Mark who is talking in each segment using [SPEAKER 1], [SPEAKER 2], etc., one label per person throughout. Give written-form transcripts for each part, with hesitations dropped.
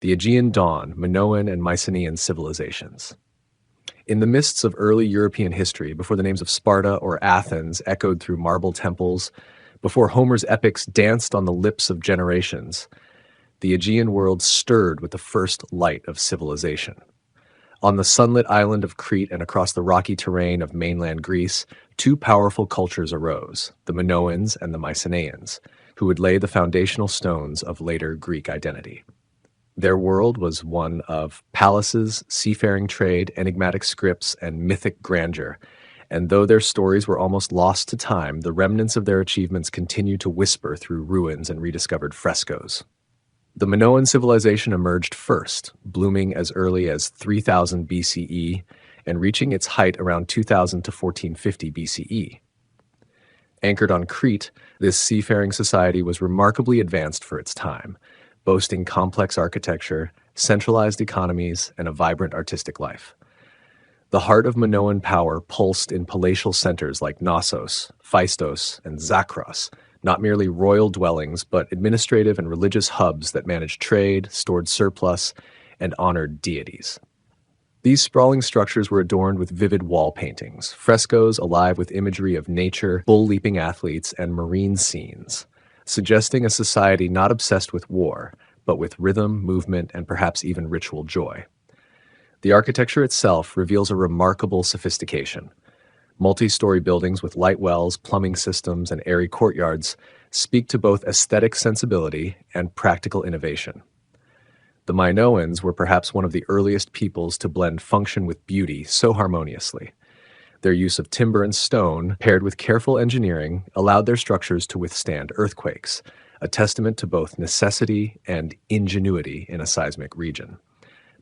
[SPEAKER 1] The Aegean Dawn, Minoan and Mycenaean civilizations. In the mists of early European history, before the names of Sparta or Athens echoed through marble temples, before Homer's epics danced on the lips of generations, the Aegean world stirred with the first light of civilization. On the sunlit island of Crete and across the rocky terrain of mainland Greece, two powerful cultures arose, the Minoans and the Mycenaeans, who would lay the foundational stones of later Greek identity. Their world was one of palaces, seafaring trade, enigmatic scripts, and mythic grandeur, and though their stories were almost lost to time, the remnants of their achievements continue to whisper through ruins and rediscovered frescoes. The Minoan civilization emerged first, blooming as early as 3000 BCE and reaching its height around 2000 to 1450 BCE. Anchored on Crete, this seafaring society was remarkably advanced for its time, boasting complex architecture, centralized economies, and a vibrant artistic life. The heart of Minoan power pulsed in palatial centers like Knossos, Phaistos, and Zakros, not merely royal dwellings, but administrative and religious hubs that managed trade, stored surplus, and honored deities. These sprawling structures were adorned with vivid wall paintings, frescoes alive with imagery of nature, bull-leaping athletes, and marine scenes, suggesting a society not obsessed with war, but with rhythm, movement, and perhaps even ritual joy. The architecture itself reveals a remarkable sophistication. Multi-story buildings with light wells, plumbing systems, and airy courtyards speak to both aesthetic sensibility and practical innovation. The Minoans were perhaps one of the earliest peoples to blend function with beauty so harmoniously. Their use of timber and stone, paired with careful engineering, allowed their structures to withstand earthquakes, a testament to both necessity and ingenuity in a seismic region.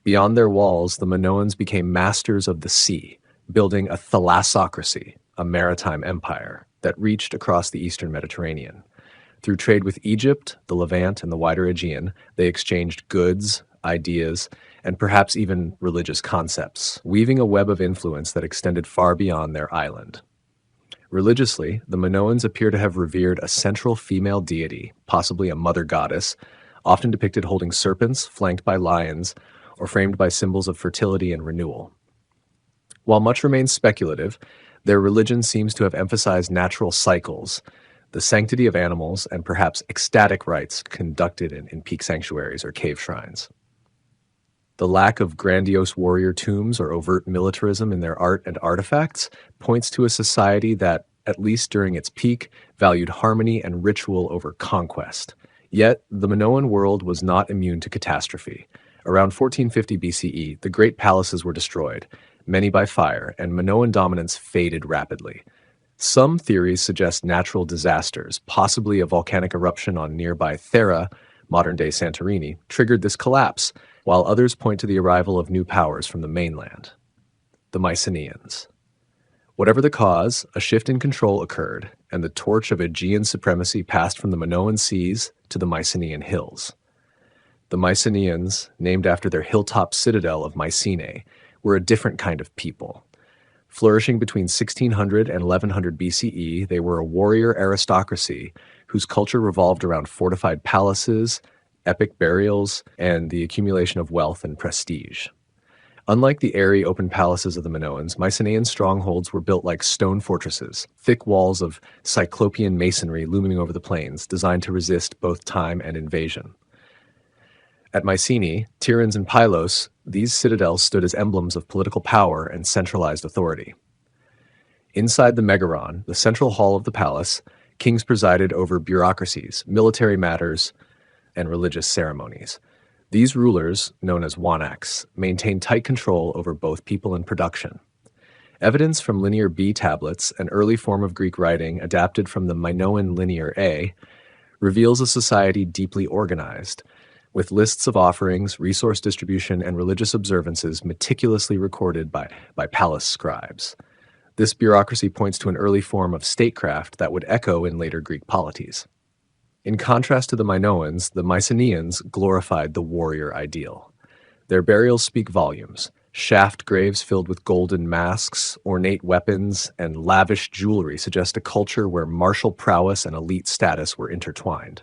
[SPEAKER 1] Beyond their walls, the Minoans became masters of the sea, building a thalassocracy, a maritime empire, that reached across the eastern Mediterranean. Through trade with Egypt, the Levant, and the wider Aegean, they exchanged goods, ideas, and perhaps even religious concepts, weaving a web of influence that extended far beyond their island. Religiously, the Minoans appear to have revered a central female deity, possibly a mother goddess, often depicted holding serpents, flanked by lions, or framed by symbols of fertility and renewal. While much remains speculative, their religion seems to have emphasized natural cycles, the sanctity of animals, and perhaps ecstatic rites conducted in peak sanctuaries or cave shrines. The lack of grandiose warrior tombs or overt militarism in their art and artifacts points to a society that, at least during its peak, valued harmony and ritual over conquest. Yet, the Minoan world was not immune to catastrophe. Around 1450 BCE, the great palaces were destroyed, many by fire, and Minoan dominance faded rapidly. Some theories suggest natural disasters, possibly a volcanic eruption on nearby Thera, modern-day Santorini, triggered this collapse, while others point to the arrival of new powers from the mainland. The Mycenaeans. Whatever the cause, a shift in control occurred, and the torch of Aegean supremacy passed from the Minoan seas to the Mycenaean hills. The Mycenaeans, named after their hilltop citadel of Mycenae, were a different kind of people. Flourishing between 1600 and 1100 BCE, they were a warrior aristocracy whose culture revolved around fortified palaces, epic burials, and the accumulation of wealth and prestige. Unlike the airy open palaces of the Minoans, Mycenaean strongholds were built like stone fortresses, thick walls of cyclopean masonry looming over the plains, designed to resist both time and invasion. At Mycenae, Tiryns, and Pylos, these citadels stood as emblems of political power and centralized authority. Inside the Megaron, the central hall of the palace, kings presided over bureaucracies, military matters, and religious ceremonies. These rulers, known as wanaks, maintained tight control over both people and production. Evidence from Linear B tablets, an early form of Greek writing adapted from the Minoan Linear A, reveals a society deeply organized, with lists of offerings, resource distribution, and religious observances meticulously recorded by palace scribes. This bureaucracy points to an early form of statecraft that would echo in later Greek polities. In contrast to the Minoans, the Mycenaeans glorified the warrior ideal. Their burials speak volumes. Shaft graves filled with golden masks, ornate weapons, and lavish jewelry suggest a culture where martial prowess and elite status were intertwined.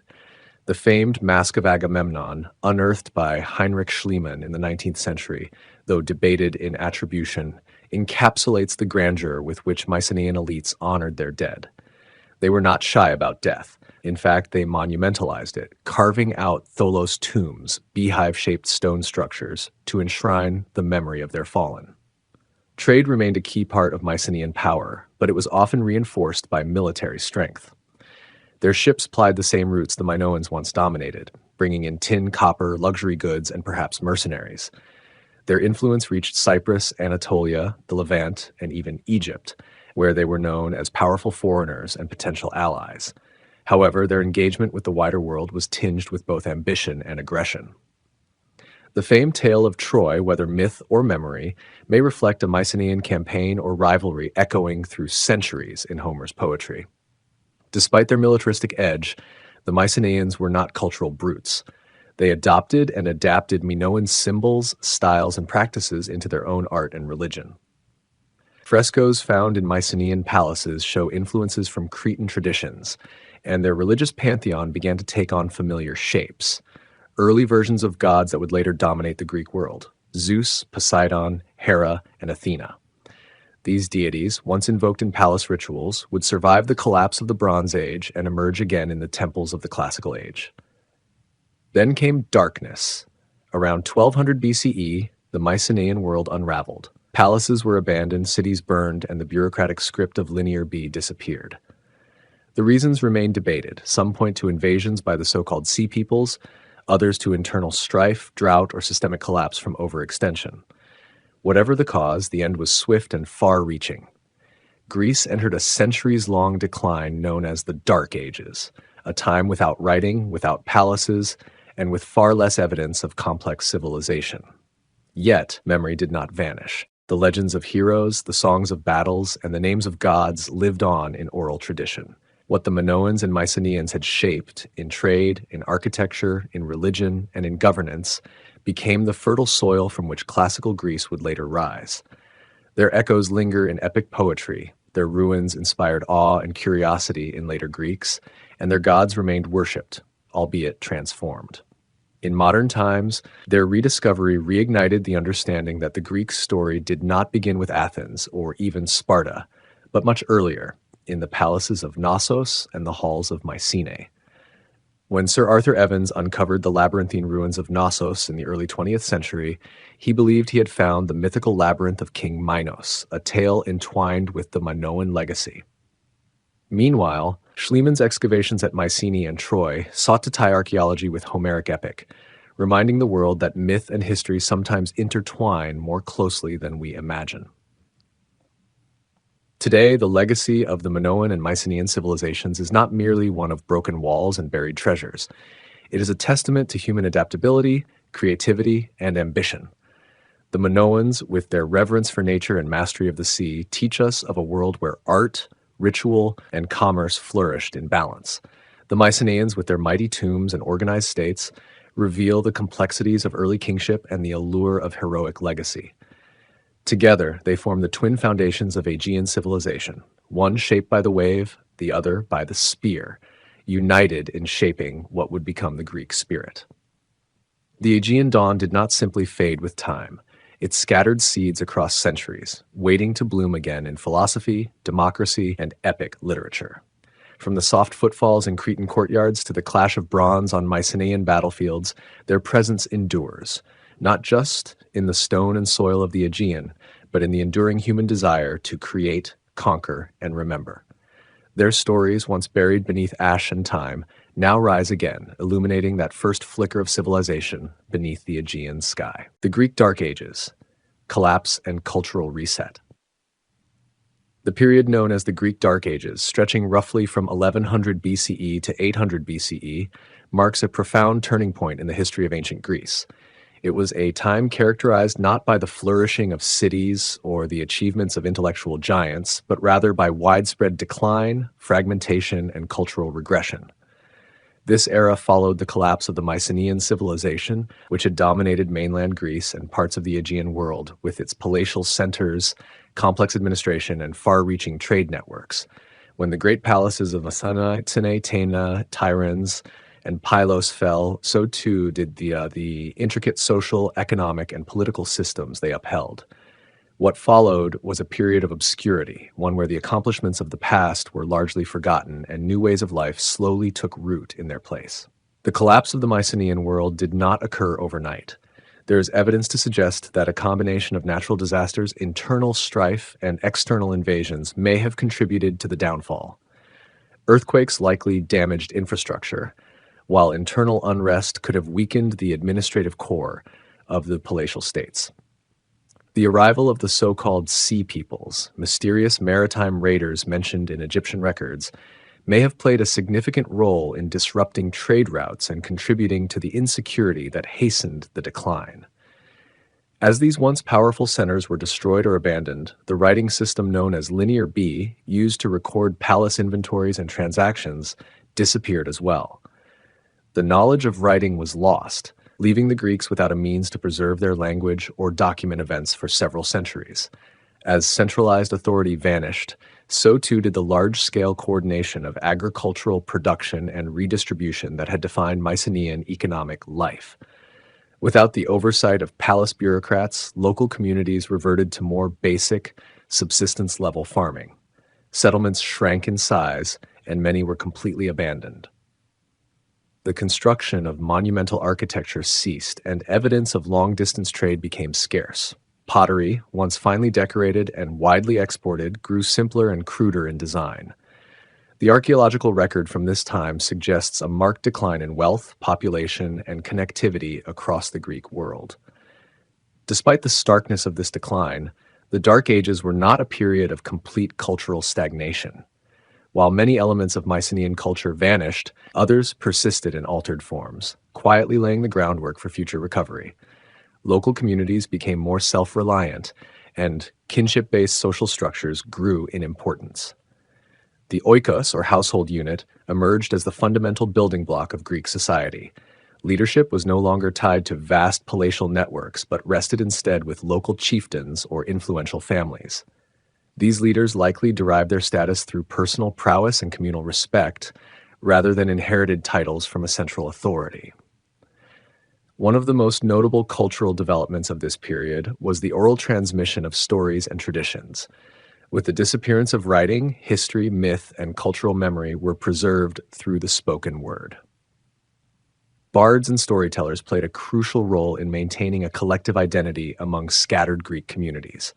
[SPEAKER 1] The famed Mask of Agamemnon, unearthed by Heinrich Schliemann in the 19th century, though debated in attribution, encapsulates the grandeur with which Mycenaean elites honored their dead. They were not shy about death. In fact, they monumentalized it, carving out tholos tombs, beehive-shaped stone structures, to enshrine the memory of their fallen. Trade remained a key part of Mycenaean power, but it was often reinforced by military strength. Their ships plied the same routes the Minoans once dominated, bringing in tin, copper, luxury goods, and perhaps mercenaries. Their influence reached Cyprus, Anatolia, the Levant, and even Egypt, where they were known as powerful foreigners and potential allies. However, their engagement with the wider world was tinged with both ambition and aggression. The famed tale of Troy, whether myth or memory, may reflect a Mycenaean campaign or rivalry echoing through centuries in Homer's poetry. Despite their militaristic edge, the Mycenaeans were not cultural brutes. They adopted and adapted Minoan symbols, styles, and practices into their own art and religion. Frescoes found in Mycenaean palaces show influences from Cretan traditions, and their religious pantheon began to take on familiar shapes. Early versions of gods that would later dominate the Greek world: Zeus, Poseidon, Hera, and Athena. These deities, once invoked in palace rituals, would survive the collapse of the Bronze Age and emerge again in the temples of the Classical Age. Then came darkness. Around 1200 BCE, the Mycenaean world unraveled. Palaces were abandoned, cities burned, and the bureaucratic script of Linear B disappeared. The reasons remain debated. Some point to invasions by the so-called Sea Peoples, others to internal strife, drought, or systemic collapse from overextension. Whatever the cause, the end was swift and far-reaching. Greece entered a centuries-long decline known as the Dark Ages, a time without writing, without palaces, and with far less evidence of complex civilization. Yet, memory did not vanish. The legends of heroes, the songs of battles, and the names of gods lived on in oral tradition. What the Minoans and Mycenaeans had shaped in trade, in architecture, in religion, and in governance became the fertile soil from which classical Greece would later rise. Their echoes linger in epic poetry, their ruins inspired awe and curiosity in later Greeks, and their gods remained worshipped, albeit transformed. In modern times, their rediscovery reignited the understanding that the Greek story did not begin with Athens or even Sparta, but much earlier, in the palaces of Knossos and the halls of Mycenae. When Sir Arthur Evans uncovered the labyrinthine ruins of Knossos in the early 20th century, he believed he had found the mythical labyrinth of King Minos, a tale entwined with the Minoan legacy. Meanwhile, Schliemann's excavations at Mycenae and Troy sought to tie archaeology with Homeric epic, reminding the world that myth and history sometimes intertwine more closely than we imagine. Today, the legacy of the Minoan and Mycenaean civilizations is not merely one of broken walls and buried treasures. It is a testament to human adaptability, creativity, and ambition. The Minoans, with their reverence for nature and mastery of the sea, teach us of a world where art, ritual, and commerce flourished in balance. The Mycenaeans, with their mighty tombs and organized states, reveal the complexities of early kingship and the allure of heroic legacy. Together, they form the twin foundations of Aegean civilization, one shaped by the wave, the other by the spear, united in shaping what would become the Greek spirit. The Aegean Dawn did not simply fade with time. It scattered seeds across centuries, waiting to bloom again in philosophy, democracy, and epic literature. From the soft footfalls in Cretan courtyards to the clash of bronze on Mycenaean battlefields, their presence endures, not just in the stone and soil of the Aegean, but in the enduring human desire to create, conquer, and remember. Their stories, once buried beneath ash and time, now rise again, illuminating that first flicker of civilization beneath the Aegean sky. The Greek Dark Ages, collapse and cultural reset. The period known as the Greek Dark Ages, stretching roughly from 1100 BCE to 800 BCE, marks a profound turning point in the history of ancient Greece. It was a time characterized not by the flourishing of cities or the achievements of intellectual giants, but rather by widespread decline, fragmentation, and cultural regression. This era followed the collapse of the Mycenaean civilization, which had dominated mainland Greece and parts of the Aegean world with its palatial centers, complex administration, and far-reaching trade networks. When the great palaces of Mycenae, Tana, Tiryns, and Pylos fell, so too did the intricate social, economic, and political systems they upheld. What followed was a period of obscurity, one where the accomplishments of the past were largely forgotten and new ways of life slowly took root in their place. The collapse of the Mycenaean world did not occur overnight. There is evidence to suggest that a combination of natural disasters, internal strife, and external invasions may have contributed to the downfall. Earthquakes likely damaged infrastructure, while internal unrest could have weakened the administrative core of the palatial states. The arrival of the so-called Sea Peoples, mysterious maritime raiders mentioned in Egyptian records, may have played a significant role in disrupting trade routes and contributing to the insecurity that hastened the decline. As these once powerful centers were destroyed or abandoned, the writing system known as Linear B, used to record palace inventories and transactions, disappeared as well. The knowledge of writing was lost, leaving the Greeks without a means to preserve their language or document events for several centuries. As centralized authority vanished, so too did the large-scale coordination of agricultural production and redistribution that had defined Mycenaean economic life. Without the oversight of palace bureaucrats, local communities reverted to more basic, subsistence-level farming. Settlements shrank in size, and many were completely abandoned. The construction of monumental architecture ceased, and evidence of long-distance trade became scarce. Pottery, once finely decorated and widely exported, grew simpler and cruder in design. The archaeological record from this time suggests a marked decline in wealth, population, and connectivity across the Greek world. Despite the starkness of this decline, the Dark Ages were not a period of complete cultural stagnation. While many elements of Mycenaean culture vanished, others persisted in altered forms, quietly laying the groundwork for future recovery. Local communities became more self-reliant, and kinship-based social structures grew in importance. The oikos, or household unit, emerged as the fundamental building block of Greek society. Leadership was no longer tied to vast palatial networks, but rested instead with local chieftains or influential families. These leaders likely derived their status through personal prowess and communal respect, rather than inherited titles from a central authority. One of the most notable cultural developments of this period was the oral transmission of stories and traditions. With the disappearance of writing, history, myth, and cultural memory were preserved through the spoken word. Bards and storytellers played a crucial role in maintaining a collective identity among scattered Greek communities.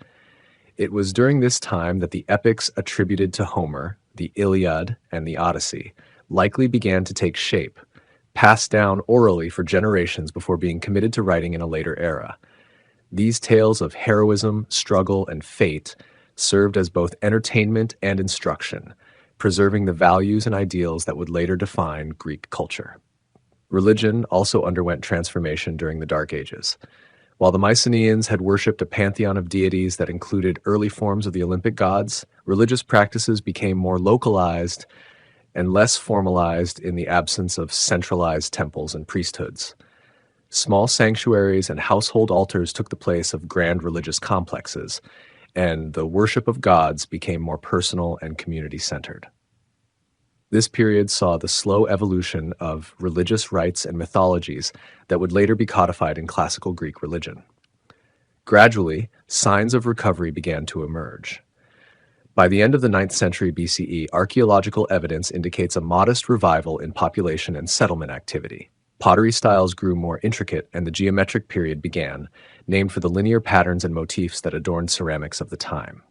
[SPEAKER 1] It was during this time that the epics attributed to Homer, the Iliad and the Odyssey, likely began to take shape, passed down orally for generations before being committed to writing in a later era. These tales of heroism, struggle, and fate served as both entertainment and instruction, preserving the values and ideals that would later define Greek culture. Religion also underwent transformation during the Dark Ages. While the Mycenaeans had worshipped a pantheon of deities that included early forms of the Olympic gods, religious practices became more localized and less formalized in the absence of centralized temples and priesthoods. Small sanctuaries and household altars took the place of grand religious complexes, and the worship of gods became more personal and community-centered. This period saw the slow evolution of religious rites and mythologies that would later be codified in classical Greek religion. Gradually, signs of recovery began to emerge. By the end of the 9th century BCE, archaeological evidence indicates a modest revival in population and settlement activity. Pottery styles grew more intricate, and the geometric period began, named for the linear patterns and motifs that adorned ceramics of the time.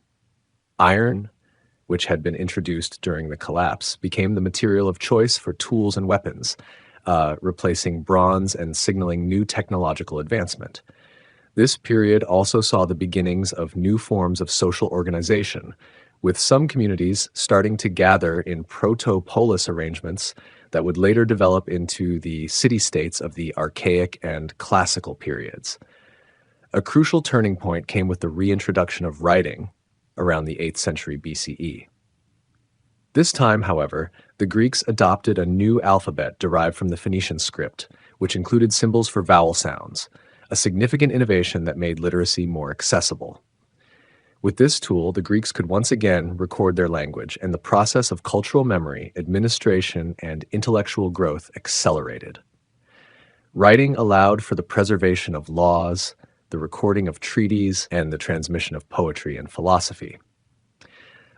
[SPEAKER 1] Iron, which had been introduced during the collapse, became the material of choice for tools and weapons, replacing bronze and signaling new technological advancement. This period also saw the beginnings of new forms of social organization, with some communities starting to gather in proto-polis arrangements that would later develop into the city-states of the Archaic and Classical periods. A crucial turning point came with the reintroduction of writing around the 8th century BCE. This time, however, the Greeks adopted a new alphabet derived from the Phoenician script, which included symbols for vowel sounds, a significant innovation that made literacy more accessible. With this tool, the Greeks could once again record their language, and the process of cultural memory, administration, and intellectual growth accelerated. Writing allowed for the preservation of laws, the recording of treaties, and the transmission of poetry and philosophy.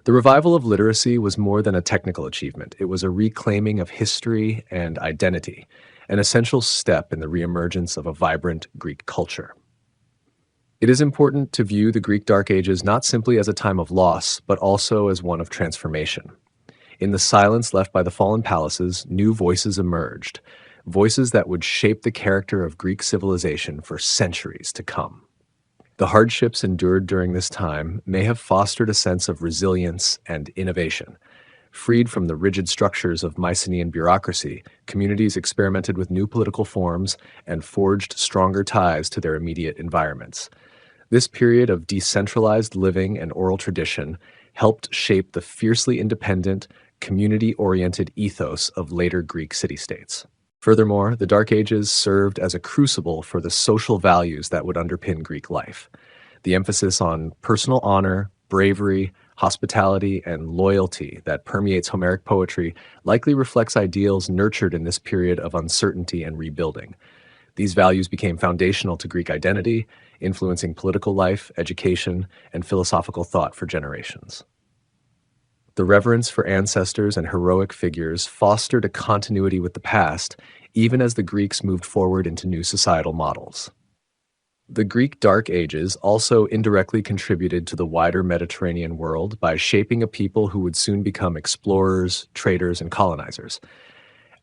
[SPEAKER 1] The revival of literacy was more than a technical achievement. It was a reclaiming of history and identity, an essential step in the reemergence of a vibrant Greek culture. It is important to view the Greek Dark Ages not simply as a time of loss, but also as one of transformation. In the silence left by the fallen palaces, new voices emerged, voices that would shape the character of Greek civilization for centuries to come. The hardships endured during this time may have fostered a sense of resilience and innovation. Freed from the rigid structures of Mycenaean bureaucracy, communities experimented with new political forms and forged stronger ties to their immediate environments. This period of decentralized living and oral tradition helped shape the fiercely independent, community-oriented ethos of later Greek city-states. Furthermore, the Dark Ages served as a crucible for the social values that would underpin Greek life. The emphasis on personal honor, bravery, hospitality, and loyalty that permeates Homeric poetry likely reflects ideals nurtured in this period of uncertainty and rebuilding. These values became foundational to Greek identity, influencing political life, education, and philosophical thought for generations. The reverence for ancestors and heroic figures fostered a continuity with the past, even as the Greeks moved forward into new societal models. The Greek Dark Ages also indirectly contributed to the wider Mediterranean world by shaping a people who would soon become explorers, traders, and colonizers.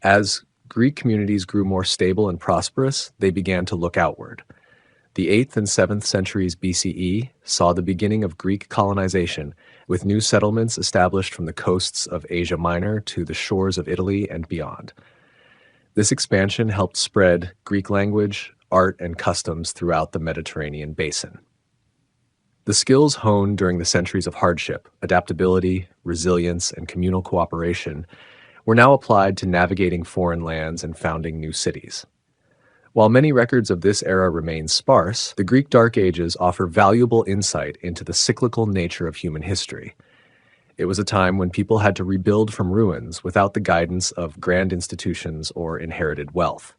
[SPEAKER 1] As Greek communities grew more stable and prosperous, they began to look outward. The 8th and 7th centuries BCE saw the beginning of Greek colonization, with new settlements established from the coasts of Asia Minor to the shores of Italy and beyond. This expansion helped spread Greek language, art, and customs throughout the Mediterranean basin. The skills honed during the centuries of hardship, adaptability, resilience, and communal cooperation were now applied to navigating foreign lands and founding new cities. While many records of this era remain sparse, the Greek Dark Ages offer valuable insight into the cyclical nature of human history. It was a time when people had to rebuild from ruins without the guidance of grand institutions or inherited wealth.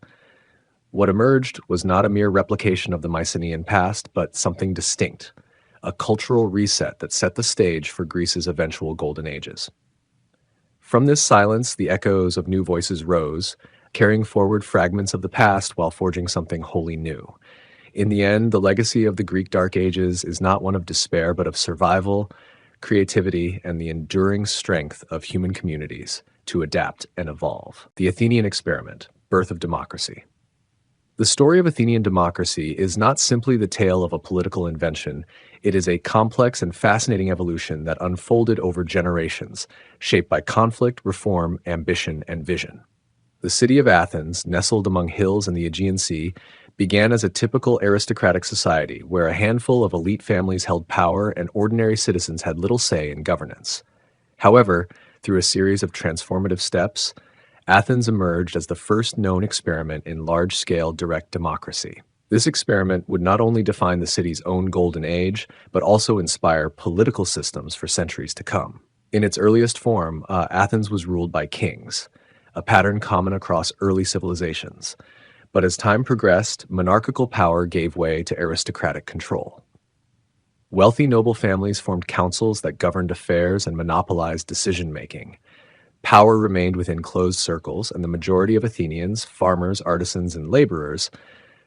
[SPEAKER 1] What emerged was not a mere replication of the Mycenaean past, but something distinct, a cultural reset that set the stage for Greece's eventual golden ages. From this silence, the echoes of new voices rose, carrying forward fragments of the past while forging something wholly new. In the end, the legacy of the Greek Dark Ages is not one of despair, but of survival, creativity, and the enduring strength of human communities to adapt and evolve. The Athenian Experiment, Birth of Democracy. The story of Athenian democracy is not simply the tale of a political invention. It is a complex and fascinating evolution that unfolded over generations, shaped by conflict, reform, ambition, and vision. The city of Athens, nestled among hills in the Aegean Sea, began as a typical aristocratic society where a handful of elite families held power and ordinary citizens had little say in governance. However, through a series of transformative steps, Athens emerged as the first known experiment in large-scale direct democracy. This experiment would not only define the city's own golden age, but also inspire political systems for centuries to come. In its earliest form, Athens was ruled by kings, a pattern common across early civilizations. But as time progressed, monarchical power gave way to aristocratic control. Wealthy noble families formed councils that governed affairs and monopolized decision-making. Power remained within closed circles, and the majority of Athenians, farmers, artisans, and laborers,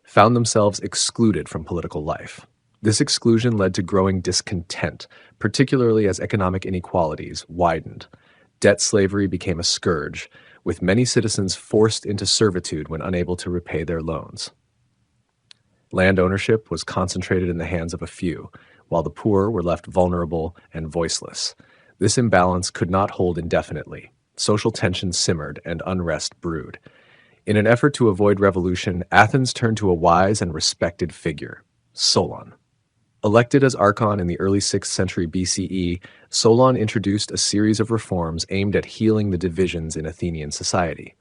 [SPEAKER 1] found themselves excluded from political life. This exclusion led to growing discontent, particularly as economic inequalities widened. Debt slavery became a scourge, with many citizens forced into servitude when unable to repay their loans. Land ownership was concentrated in the hands of a few, while the poor were left vulnerable and voiceless. This imbalance could not hold indefinitely. Social tension simmered and unrest brewed. In an effort to avoid revolution, Athens turned to a wise and respected figure, Solon. Elected as archon in the early 6th century BCE, Solon introduced a series of reforms aimed at healing the divisions in Athenian society.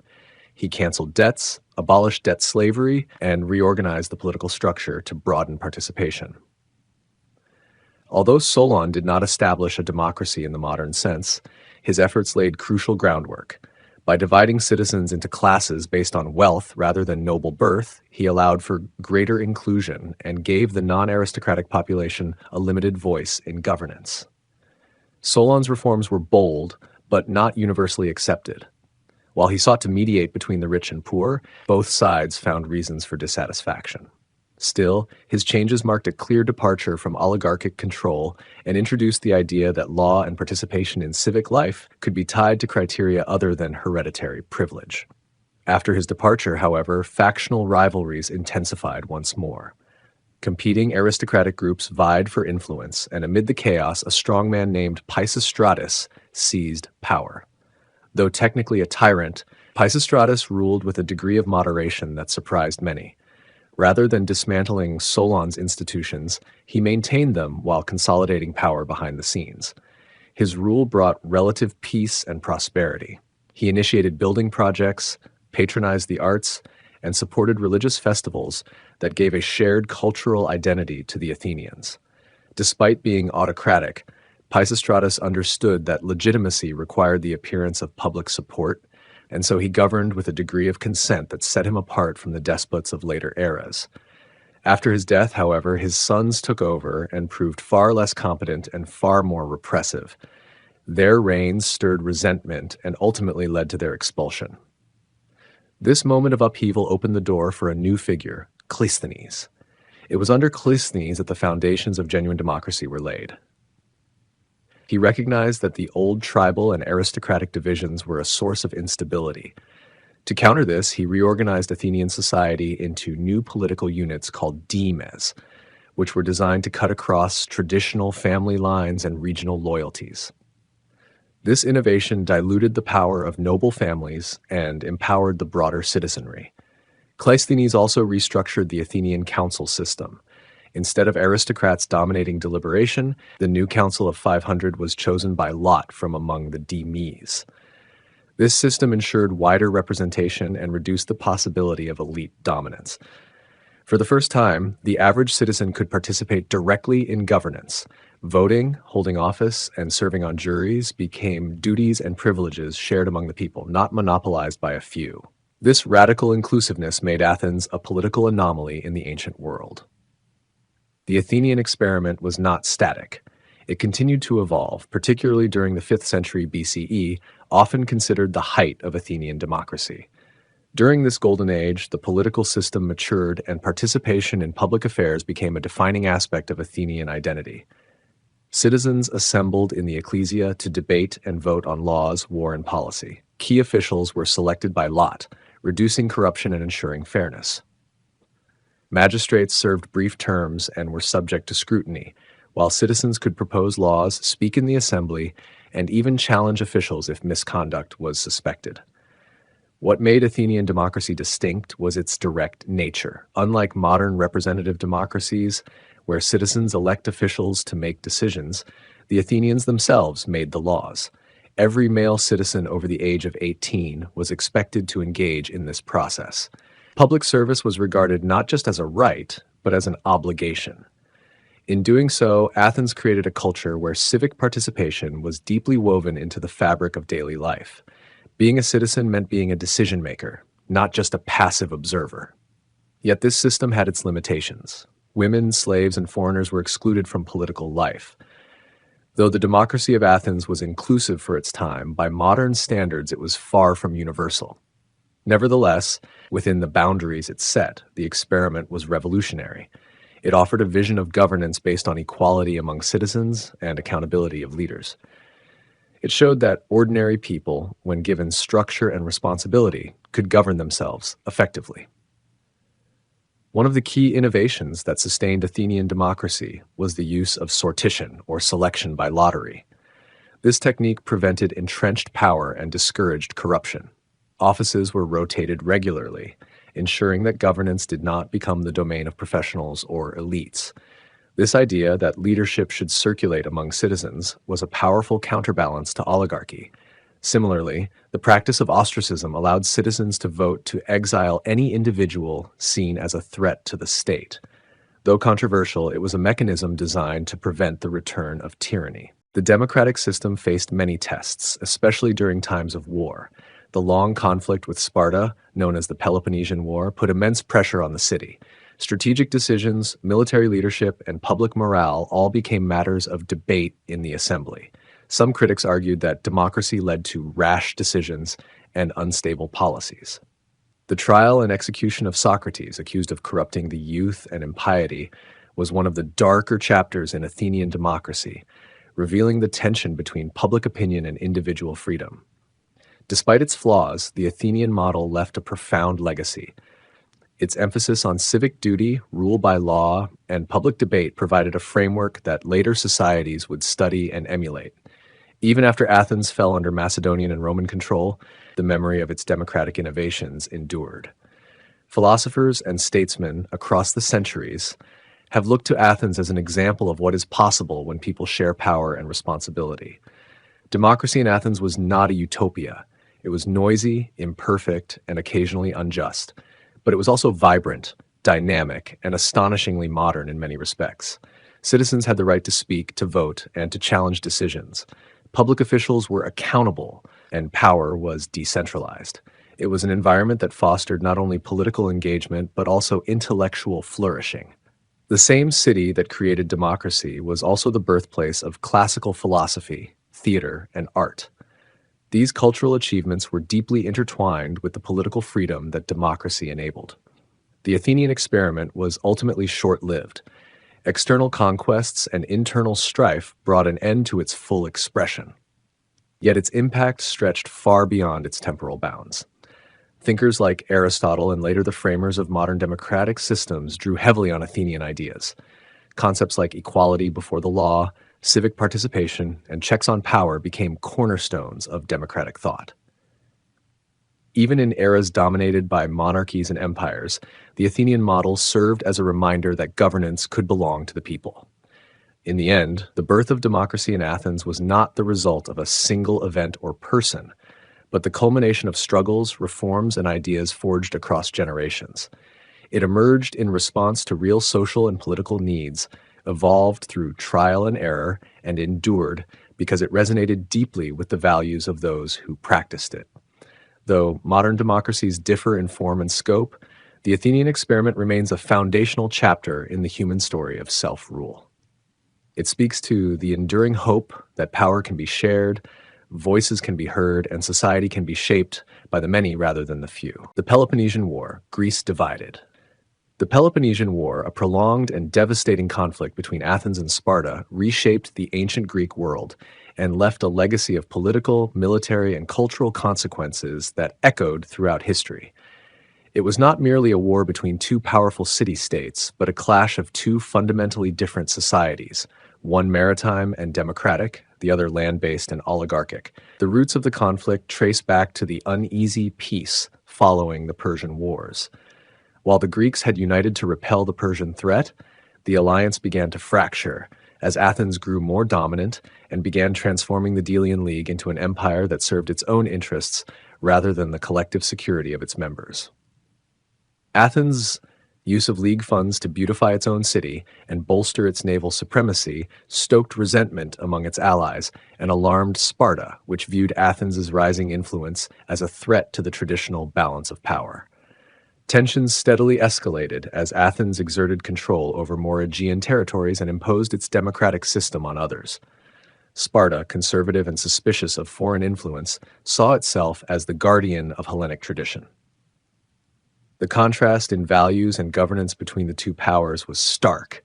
[SPEAKER 1] He canceled debts, abolished debt slavery, and reorganized the political structure to broaden participation. Although Solon did not establish a democracy in the modern sense, his efforts laid crucial groundwork. By dividing citizens into classes based on wealth rather than noble birth, he allowed for greater inclusion and gave the non-aristocratic population a limited voice in governance. Solon's reforms were bold, but not universally accepted. While he sought to mediate between the rich and poor, both sides found reasons for dissatisfaction. Still, his changes marked a clear departure from oligarchic control and introduced the idea that law and participation in civic life could be tied to criteria other than hereditary privilege. After his departure, however, factional rivalries intensified once more. Competing aristocratic groups vied for influence, and amid the chaos, a strongman named Pisistratus seized power. Though technically a tyrant, Pisistratus ruled with a degree of moderation that surprised many. Rather than dismantling Solon's institutions, he maintained them while consolidating power behind the scenes. His rule brought relative peace and prosperity. He initiated building projects, patronized the arts, and supported religious festivals that gave a shared cultural identity to the Athenians. Despite being autocratic, Pisistratus understood that legitimacy required the appearance of public support, and so he governed with a degree of consent that set him apart from the despots of later eras. After his death, however, his sons took over and proved far less competent and far more repressive. Their reigns stirred resentment and ultimately led to their expulsion. This moment of upheaval opened the door for a new figure, Cleisthenes. It was under Cleisthenes that the foundations of genuine democracy were laid. He recognized that the old tribal and aristocratic divisions were a source of instability. To counter this, he reorganized Athenian society into new political units called demes, which were designed to cut across traditional family lines and regional loyalties. This innovation diluted the power of noble families and empowered the broader citizenry. Cleisthenes also restructured the Athenian council system. Instead of aristocrats dominating deliberation, the new Council of 500 was chosen by lot from among the demes. This system ensured wider representation and reduced the possibility of elite dominance. For the first time, the average citizen could participate directly in governance. Voting, holding office, and serving on juries became duties and privileges shared among the people, not monopolized by a few. This radical inclusiveness made Athens a political anomaly in the ancient world. The Athenian experiment was not static. It continued to evolve, particularly during the 5th century BCE, often considered the height of Athenian democracy. During this golden age, the political system matured and participation in public affairs became a defining aspect of Athenian identity. Citizens assembled in the ecclesia to debate and vote on laws, war, and policy. Key officials were selected by lot, reducing corruption and ensuring fairness. Magistrates served brief terms and were subject to scrutiny, while citizens could propose laws, speak in the assembly, and even challenge officials if misconduct was suspected. What made Athenian democracy distinct was its direct nature. Unlike modern representative democracies, where citizens elect officials to make decisions, the Athenians themselves made the laws. Every male citizen over the age of 18 was expected to engage in this process. Public service was regarded not just as a right, but as an obligation. In doing so, Athens created a culture where civic participation was deeply woven into the fabric of daily life. Being a citizen meant being a decision maker, not just a passive observer. Yet this system had its limitations. Women, slaves, and foreigners were excluded from political life. Though the democracy of Athens was inclusive for its time, by modern standards it was far from universal. Nevertheless, within the boundaries it set, the experiment was revolutionary. It offered a vision of governance based on equality among citizens and accountability of leaders. It showed that ordinary people, when given structure and responsibility, could govern themselves effectively. One of the key innovations that sustained Athenian democracy was the use of sortition, or selection by lottery. This technique prevented entrenched power and discouraged corruption. Offices were rotated regularly, ensuring that governance did not become the domain of professionals or elites. This idea that leadership should circulate among citizens was a powerful counterbalance to oligarchy. Similarly, the practice of ostracism allowed citizens to vote to exile any individual seen as a threat to the state. Though controversial, it was a mechanism designed to prevent the return of tyranny. The democratic system faced many tests, especially during times of war. The long conflict with Sparta, known as the Peloponnesian War, put immense pressure on the city. Strategic decisions, military leadership, and public morale all became matters of debate in the assembly. Some critics argued that democracy led to rash decisions and unstable policies. The trial and execution of Socrates, accused of corrupting the youth and impiety, was one of the darker chapters in Athenian democracy, revealing the tension between public opinion and individual freedom. Despite its flaws, the Athenian model left a profound legacy. Its emphasis on civic duty, rule by law, and public debate provided a framework that later societies would study and emulate. Even after Athens fell under Macedonian and Roman control, the memory of its democratic innovations endured. Philosophers and statesmen across the centuries have looked to Athens as an example of what is possible when people share power and responsibility. Democracy in Athens was not a utopia. It was noisy, imperfect, and occasionally unjust. But it was also vibrant, dynamic, and astonishingly modern in many respects. Citizens had the right to speak, to vote, and to challenge decisions. Public officials were accountable, and power was decentralized. It was an environment that fostered not only political engagement, but also intellectual flourishing. The same city that created democracy was also the birthplace of classical philosophy, theater, and art. These cultural achievements were deeply intertwined with the political freedom that democracy enabled. The Athenian experiment was ultimately short-lived. External conquests and internal strife brought an end to its full expression. Yet its impact stretched far beyond its temporal bounds. Thinkers like Aristotle and later the framers of modern democratic systems drew heavily on Athenian ideas. Concepts like equality before the law, civic participation, and checks on power became cornerstones of democratic thought. Even in eras dominated by monarchies and empires, the Athenian model served as a reminder that governance could belong to the people. In the end, the birth of democracy in Athens was not the result of a single event or person, but the culmination of struggles, reforms, and ideas forged across generations. It emerged in response to real social and political needs, evolved through trial and error, and endured because it resonated deeply with the values of those who practiced it. Though modern democracies differ in form and scope, the Athenian experiment remains a foundational chapter in the human story of self-rule. It speaks to the enduring hope that power can be shared, voices can be heard, and society can be shaped by the many rather than the few. The Peloponnesian War, Greece divided. The Peloponnesian War, a prolonged and devastating conflict between Athens and Sparta, reshaped the ancient Greek world and left a legacy of political, military, and cultural consequences that echoed throughout history. It was not merely a war between two powerful city-states, but a clash of two fundamentally different societies, one maritime and democratic, the other land-based and oligarchic. The roots of the conflict trace back to the uneasy peace following the Persian Wars. While the Greeks had united to repel the Persian threat, the alliance began to fracture as Athens grew more dominant and began transforming the Delian League into an empire that served its own interests rather than the collective security of its members. Athens' use of league funds to beautify its own city and bolster its naval supremacy stoked resentment among its allies and alarmed Sparta, which viewed Athens' rising influence as a threat to the traditional balance of power. Tensions steadily escalated as Athens exerted control over more Aegean territories and imposed its democratic system on others. Sparta, conservative and suspicious of foreign influence, saw itself as the guardian of Hellenic tradition. The contrast in values and governance between the two powers was stark,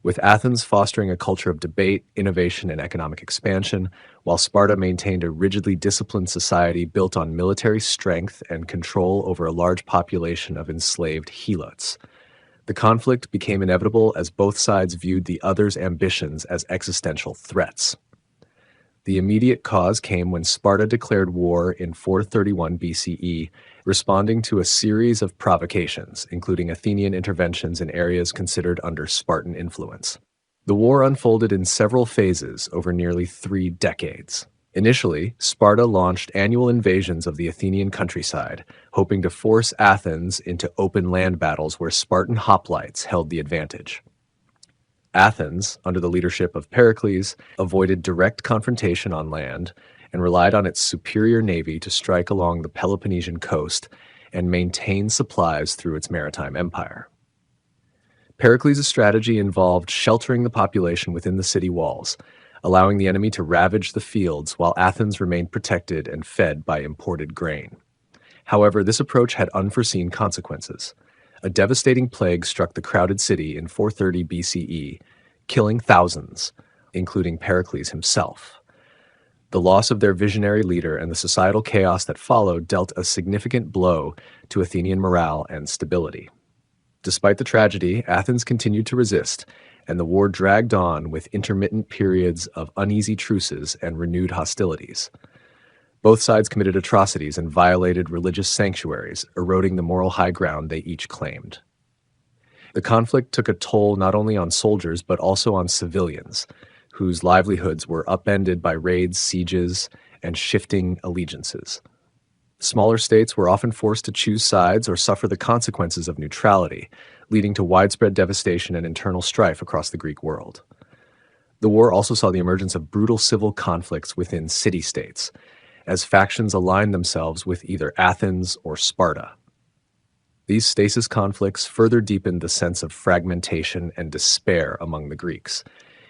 [SPEAKER 1] with Athens fostering a culture of debate, innovation, and economic expansion, while Sparta maintained a rigidly disciplined society built on military strength and control over a large population of enslaved helots. The conflict became inevitable as both sides viewed the other's ambitions as existential threats. The immediate cause came when Sparta declared war in 431 BCE, responding to a series of provocations, including Athenian interventions in areas considered under Spartan influence. The war unfolded in several phases over nearly 3 decades. Initially, Sparta launched annual invasions of the Athenian countryside, hoping to force Athens into open land battles where Spartan hoplites held the advantage. Athens, under the leadership of Pericles, avoided direct confrontation on land and relied on its superior navy to strike along the Peloponnesian coast and maintain supplies through its maritime empire. Pericles' strategy involved sheltering the population within the city walls, allowing the enemy to ravage the fields while Athens remained protected and fed by imported grain. However, this approach had unforeseen consequences. A devastating plague struck the crowded city in 430 BCE, killing thousands, including Pericles himself. The loss of their visionary leader and the societal chaos that followed dealt a significant blow to Athenian morale and stability. Despite the tragedy, Athens continued to resist, and the war dragged on with intermittent periods of uneasy truces and renewed hostilities. Both sides committed atrocities and violated religious sanctuaries, eroding the moral high ground they each claimed. The conflict took a toll not only on soldiers but also on civilians, whose livelihoods were upended by raids, sieges, and shifting allegiances. Smaller states were often forced to choose sides or suffer the consequences of neutrality, leading to widespread devastation and internal strife across the Greek world. The war also saw the emergence of brutal civil conflicts within city-states, as factions aligned themselves with either Athens or Sparta. These stasis conflicts further deepened the sense of fragmentation and despair among the Greeks.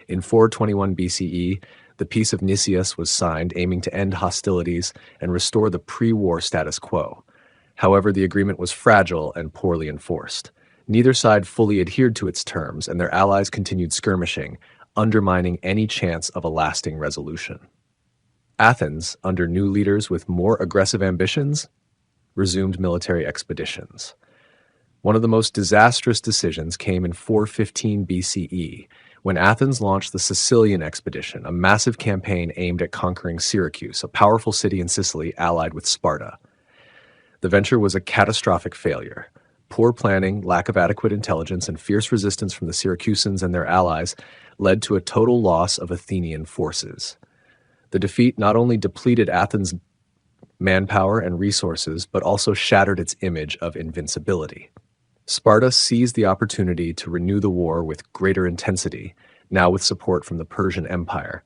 [SPEAKER 1] In 421 BCE, the Peace of Nicias was signed, aiming to end hostilities and restore the pre-war status quo. However, the agreement was fragile and poorly enforced. Neither side fully adhered to its terms, and their allies continued skirmishing, undermining any chance of a lasting resolution. Athens, under new leaders with more aggressive ambitions, resumed military expeditions. One of the most disastrous decisions came in 415 BCE, when Athens launched the Sicilian expedition, a massive campaign aimed at conquering Syracuse, a powerful city in Sicily allied with Sparta. The venture was a catastrophic failure. Poor planning, lack of adequate intelligence, and fierce resistance from the Syracusans and their allies led to a total loss of Athenian forces. The defeat not only depleted Athens' manpower and resources, but also shattered its image of invincibility. Sparta seized the opportunity to renew the war with greater intensity, now with support from the Persian Empire,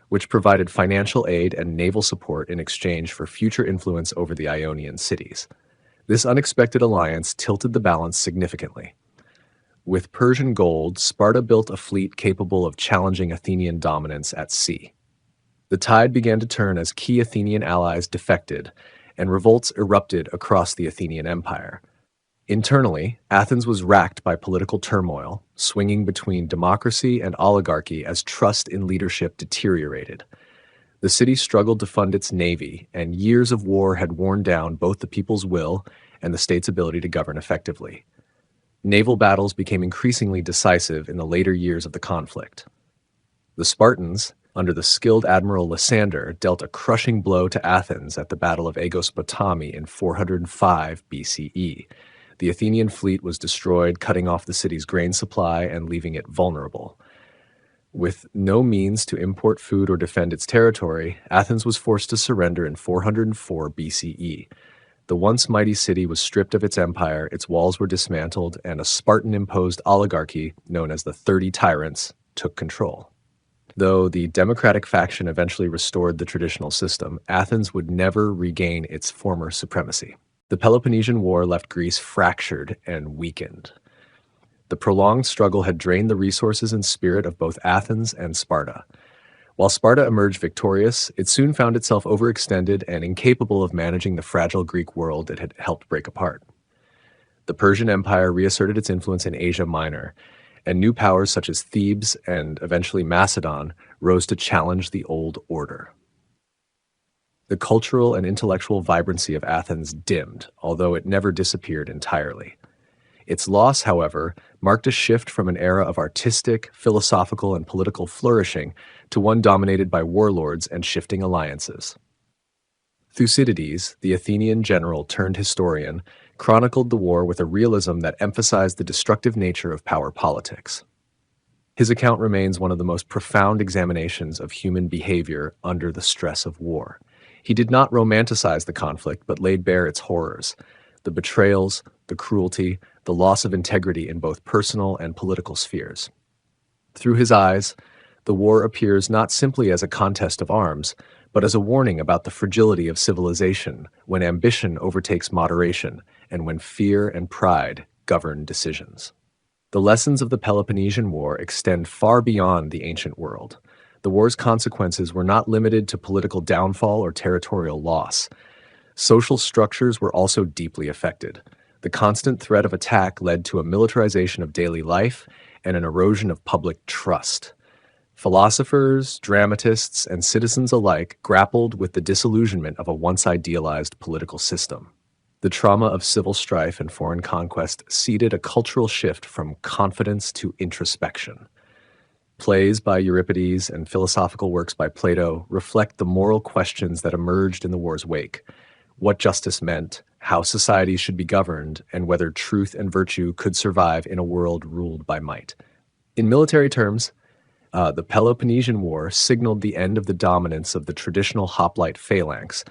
[SPEAKER 1] which provided financial aid and naval support in exchange for future influence over the Ionian cities. This unexpected alliance tilted the balance significantly. With Persian gold, Sparta built a fleet capable of challenging Athenian dominance at sea. The tide began to turn as key Athenian allies defected, and revolts erupted across the Athenian Empire. Internally, Athens was racked by political turmoil, swinging between democracy and oligarchy as trust in leadership deteriorated. The city struggled to fund its navy, and years of war had worn down both the people's will and the state's ability to govern effectively. Naval battles became increasingly decisive in the later years of the conflict. The Spartans, under the skilled admiral Lysander, dealt a crushing blow to Athens at the Battle of Aegospotami in 405 BCE. The Athenian fleet was destroyed, cutting off the city's grain supply and leaving it vulnerable. With no means to import food or defend its territory, Athens was forced to surrender in 404 BCE. The once mighty city was stripped of its empire, its walls were dismantled, and a Spartan-imposed oligarchy known as the 30 Tyrants took control. Though the democratic faction eventually restored the traditional system, Athens would never regain its former supremacy. The Peloponnesian War left Greece fractured and weakened. The prolonged struggle had drained the resources and spirit of both Athens and Sparta. While Sparta emerged victorious, it soon found itself overextended and incapable of managing the fragile Greek world it had helped break apart. The Persian Empire reasserted its influence in Asia Minor, and new powers such as Thebes and eventually Macedon rose to challenge the old order. The cultural and intellectual vibrancy of Athens dimmed, although it never disappeared entirely. Its loss, however, marked a shift from an era of artistic, philosophical, and political flourishing to one dominated by warlords and shifting alliances. Thucydides, the Athenian general turned historian, chronicled the war with a realism that emphasized the destructive nature of power politics. His account remains one of the most profound examinations of human behavior under the stress of war. He did not romanticize the conflict, but laid bare its horrors, the betrayals, the cruelty, the loss of integrity in both personal and political spheres. Through his eyes, the war appears not simply as a contest of arms, but as a warning about the fragility of civilization when ambition overtakes moderation and when fear and pride govern decisions. The lessons of the Peloponnesian War extend far beyond the ancient world. The war's consequences were not limited to political downfall or territorial loss. Social structures were also deeply affected. The constant threat of attack led to a militarization of daily life and an erosion of public trust. Philosophers, dramatists, and citizens alike grappled with the disillusionment of a once idealized political system. The trauma of civil strife and foreign conquest seeded a cultural shift from confidence to introspection. Plays by Euripides and philosophical works by Plato reflect the moral questions that emerged in the war's wake: what justice meant, how societies should be governed, and whether truth and virtue could survive in a world ruled by might. In military terms, the Peloponnesian War signaled the end of the dominance of the traditional hoplite phalanx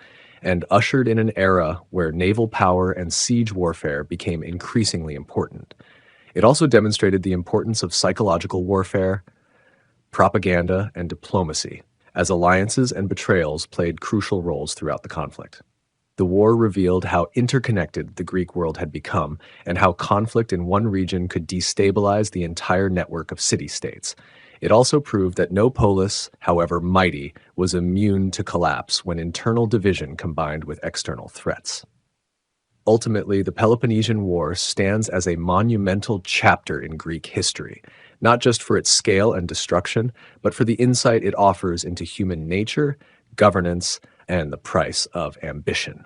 [SPEAKER 1] and ushered in an era where naval power and siege warfare became increasingly important. It also demonstrated the importance of psychological warfare, propaganda, and diplomacy, as alliances and betrayals played crucial roles throughout the conflict. The war revealed how interconnected the Greek world had become and how conflict in one region could destabilize the entire network of city-states. It also proved that no polis, however mighty, was immune to collapse when internal division combined with external threats. Ultimately, the Peloponnesian War stands as a monumental chapter in Greek history, not just for its scale and destruction, but for the insight it offers into human nature, governance, and the price of ambition.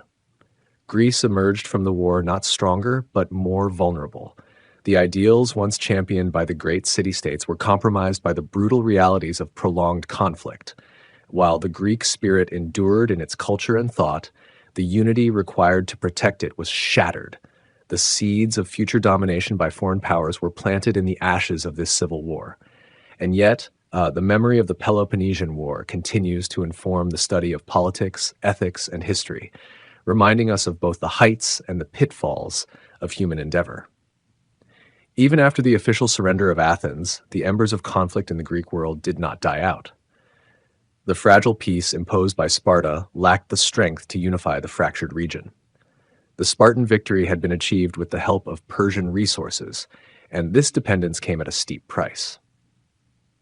[SPEAKER 1] Greece emerged from the war not stronger, but more vulnerable. The ideals once championed by the great city-states were compromised by the brutal realities of prolonged conflict. While the Greek spirit endured in its culture and thought, the unity required to protect it was shattered. The seeds of future domination by foreign powers were planted in the ashes of this civil war. And yet, the memory of the Peloponnesian War continues to inform the study of politics, ethics, and history, reminding us of both the heights and the pitfalls of human endeavor. Even after the official surrender of Athens, the embers of conflict in the Greek world did not die out. The fragile peace imposed by Sparta lacked the strength to unify the fractured region. The Spartan victory had been achieved with the help of Persian resources, and this dependence came at a steep price.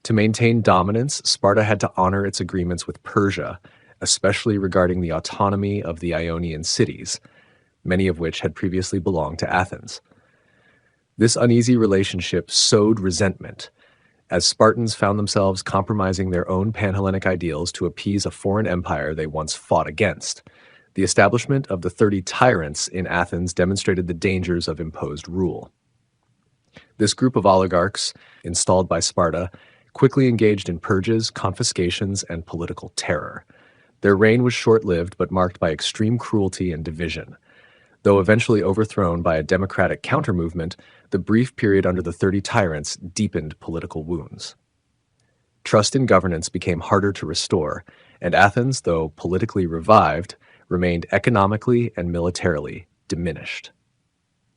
[SPEAKER 1] To maintain dominance, Sparta had to honor its agreements with Persia, especially regarding the autonomy of the Ionian cities, many of which had previously belonged to Athens. This uneasy relationship sowed resentment, as Spartans found themselves compromising their own Panhellenic ideals to appease a foreign empire they once fought against. The establishment of the 30 tyrants in Athens demonstrated the dangers of imposed rule. This group of oligarchs, installed by Sparta, quickly engaged in purges, confiscations, and political terror. Their reign was short-lived but marked by extreme cruelty and division. Though eventually overthrown by a democratic counter-movement, the brief period under the 30 tyrants deepened political wounds. Trust in governance became harder to restore, and Athens, though politically revived, remained economically and militarily diminished.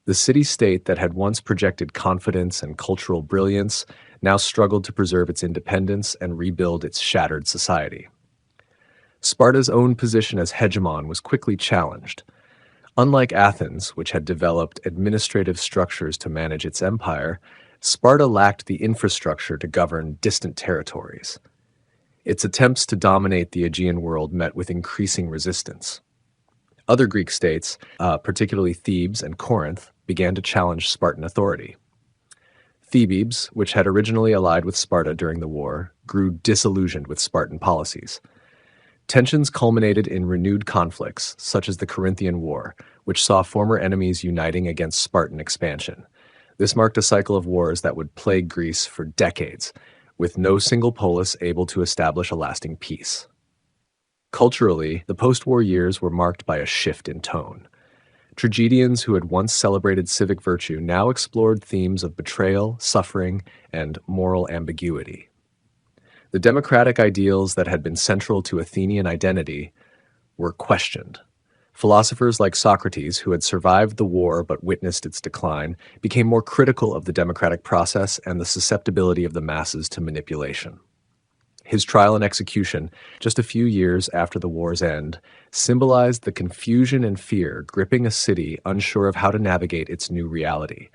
[SPEAKER 1] The city-state that had once projected confidence and cultural brilliance now struggled to preserve its independence and rebuild its shattered society. Sparta's own position as hegemon was quickly challenged. Unlike Athens, which had developed administrative structures to manage its empire, Sparta lacked the infrastructure to govern distant territories. Its attempts to dominate the Aegean world met with increasing resistance. Other Greek states, particularly Thebes and Corinth, began to challenge Spartan authority. Thebes, which had originally allied with Sparta during the war, grew disillusioned with Spartan policies. Tensions culminated in renewed conflicts, such as the Corinthian War, which saw former enemies uniting against Spartan expansion. This marked a cycle of wars that would plague Greece for decades, with no single polis able to establish a lasting peace. Culturally, the post-war years were marked by a shift in tone. Tragedians who had once celebrated civic virtue now explored themes of betrayal, suffering, and moral ambiguity. The democratic ideals that had been central to Athenian identity were questioned. Philosophers like Socrates, who had survived the war but witnessed its decline, became more critical of the democratic process and the susceptibility of the masses to manipulation. His trial and execution, just a few years after the war's end, symbolized the confusion and fear gripping a city unsure of how to navigate its new reality.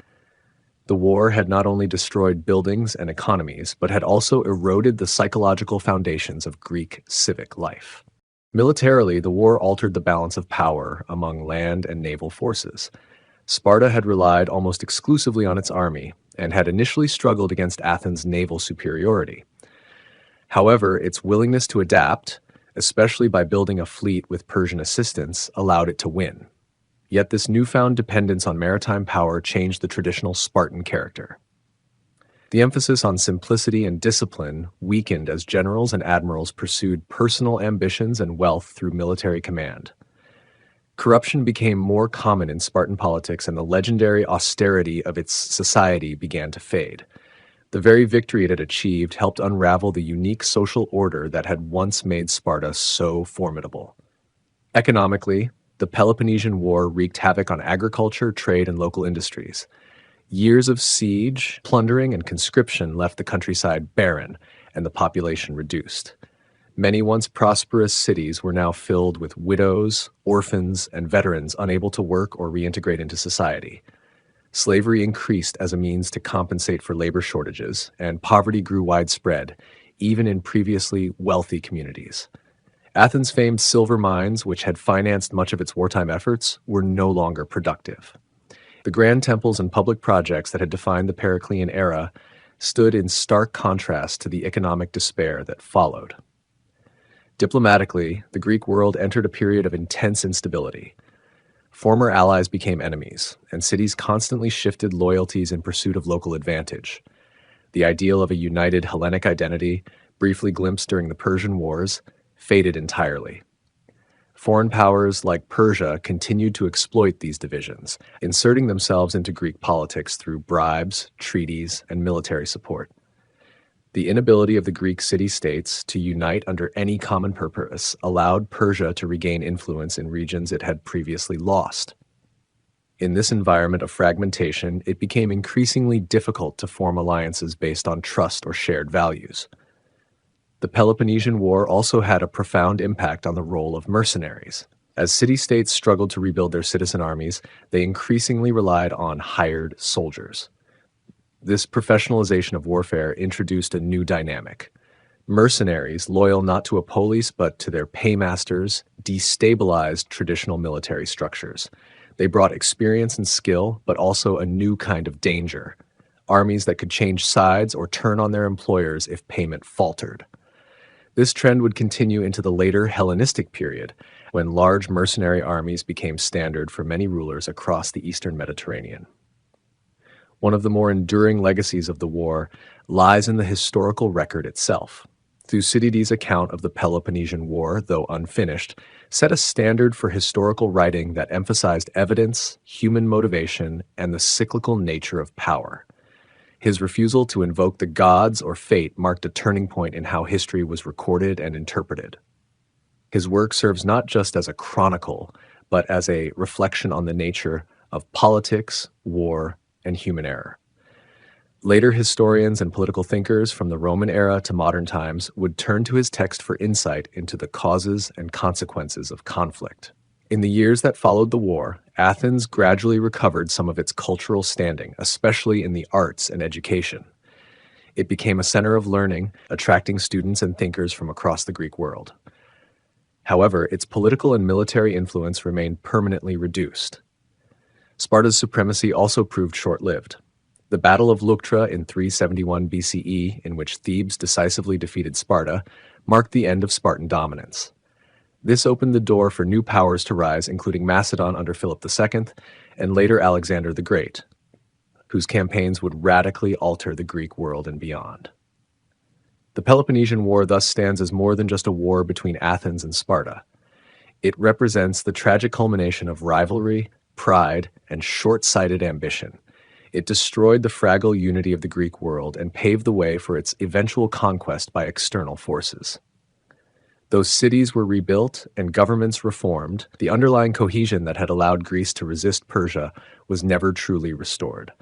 [SPEAKER 1] The war had not only destroyed buildings and economies, but had also eroded the psychological foundations of Greek civic life. Militarily, the war altered the balance of power among land and naval forces. Sparta had relied almost exclusively on its army and had initially struggled against Athens' naval superiority. However, its willingness to adapt, especially by building a fleet with Persian assistance, allowed it to win. Yet this newfound dependence on maritime power changed the traditional Spartan character. The emphasis on simplicity and discipline weakened as generals and admirals pursued personal ambitions and wealth through military command. Corruption became more common in Spartan politics, and the legendary austerity of its society began to fade. The very victory it had achieved helped unravel the unique social order that had once made Sparta so formidable. Economically, the Peloponnesian War wreaked havoc on agriculture, trade, and local industries. Years of siege, plundering, and conscription left the countryside barren and the population reduced. Many once prosperous cities were now filled with widows, orphans, and veterans unable to work or reintegrate into society. Slavery increased as a means to compensate for labor shortages, and poverty grew widespread, even in previously wealthy communities. Athens' famed silver mines, which had financed much of its wartime efforts, were no longer productive. The grand temples and public projects that had defined the Periclean era stood in stark contrast to the economic despair that followed. Diplomatically, the Greek world entered a period of intense instability. Former allies became enemies, and cities constantly shifted loyalties in pursuit of local advantage. The ideal of a united Hellenic identity, briefly glimpsed during the Persian Wars, faded entirely. Foreign powers like Persia continued to exploit these divisions, inserting themselves into Greek politics through bribes, treaties, and military support. The inability of the Greek city-states to unite under any common purpose allowed Persia to regain influence in regions it had previously lost. In this environment of fragmentation, it became increasingly difficult to form alliances based on trust or shared values. The Peloponnesian War also had a profound impact on the role of mercenaries. As city-states struggled to rebuild their citizen armies, they increasingly relied on hired soldiers. This professionalization of warfare introduced a new dynamic. Mercenaries, loyal not to a polis but to their paymasters, destabilized traditional military structures. They brought experience and skill, but also a new kind of danger. Armies that could change sides or turn on their employers if payment faltered. This trend would continue into the later Hellenistic period, when large mercenary armies became standard for many rulers across the eastern Mediterranean. One of the more enduring legacies of the war lies in the historical record itself. Thucydides' account of the Peloponnesian War, though unfinished, set a standard for historical writing that emphasized evidence, human motivation, and the cyclical nature of power. His refusal to invoke the gods or fate marked a turning point in how history was recorded and interpreted. His work serves not just as a chronicle, but as a reflection on the nature of politics, war, and human error. Later historians and political thinkers from the Roman era to modern times would turn to his text for insight into the causes and consequences of conflict. In the years that followed the war, Athens gradually recovered some of its cultural standing, especially in the arts and education. It became a center of learning, attracting students and thinkers from across the Greek world. However, its political and military influence remained permanently reduced. Sparta's supremacy also proved short-lived. The Battle of Leuctra in 371 BCE, in which Thebes decisively defeated Sparta, marked the end of Spartan dominance. This opened the door for new powers to rise, including Macedon under Philip II, and later Alexander the Great, whose campaigns would radically alter the Greek world and beyond. The Peloponnesian War thus stands as more than just a war between Athens and Sparta. It represents the tragic culmination of rivalry, pride, and short-sighted ambition. It destroyed the fragile unity of the Greek world and paved the way for its eventual conquest by external forces. Though cities were rebuilt and governments reformed, the underlying cohesion that had allowed Greece to resist Persia was never truly restored.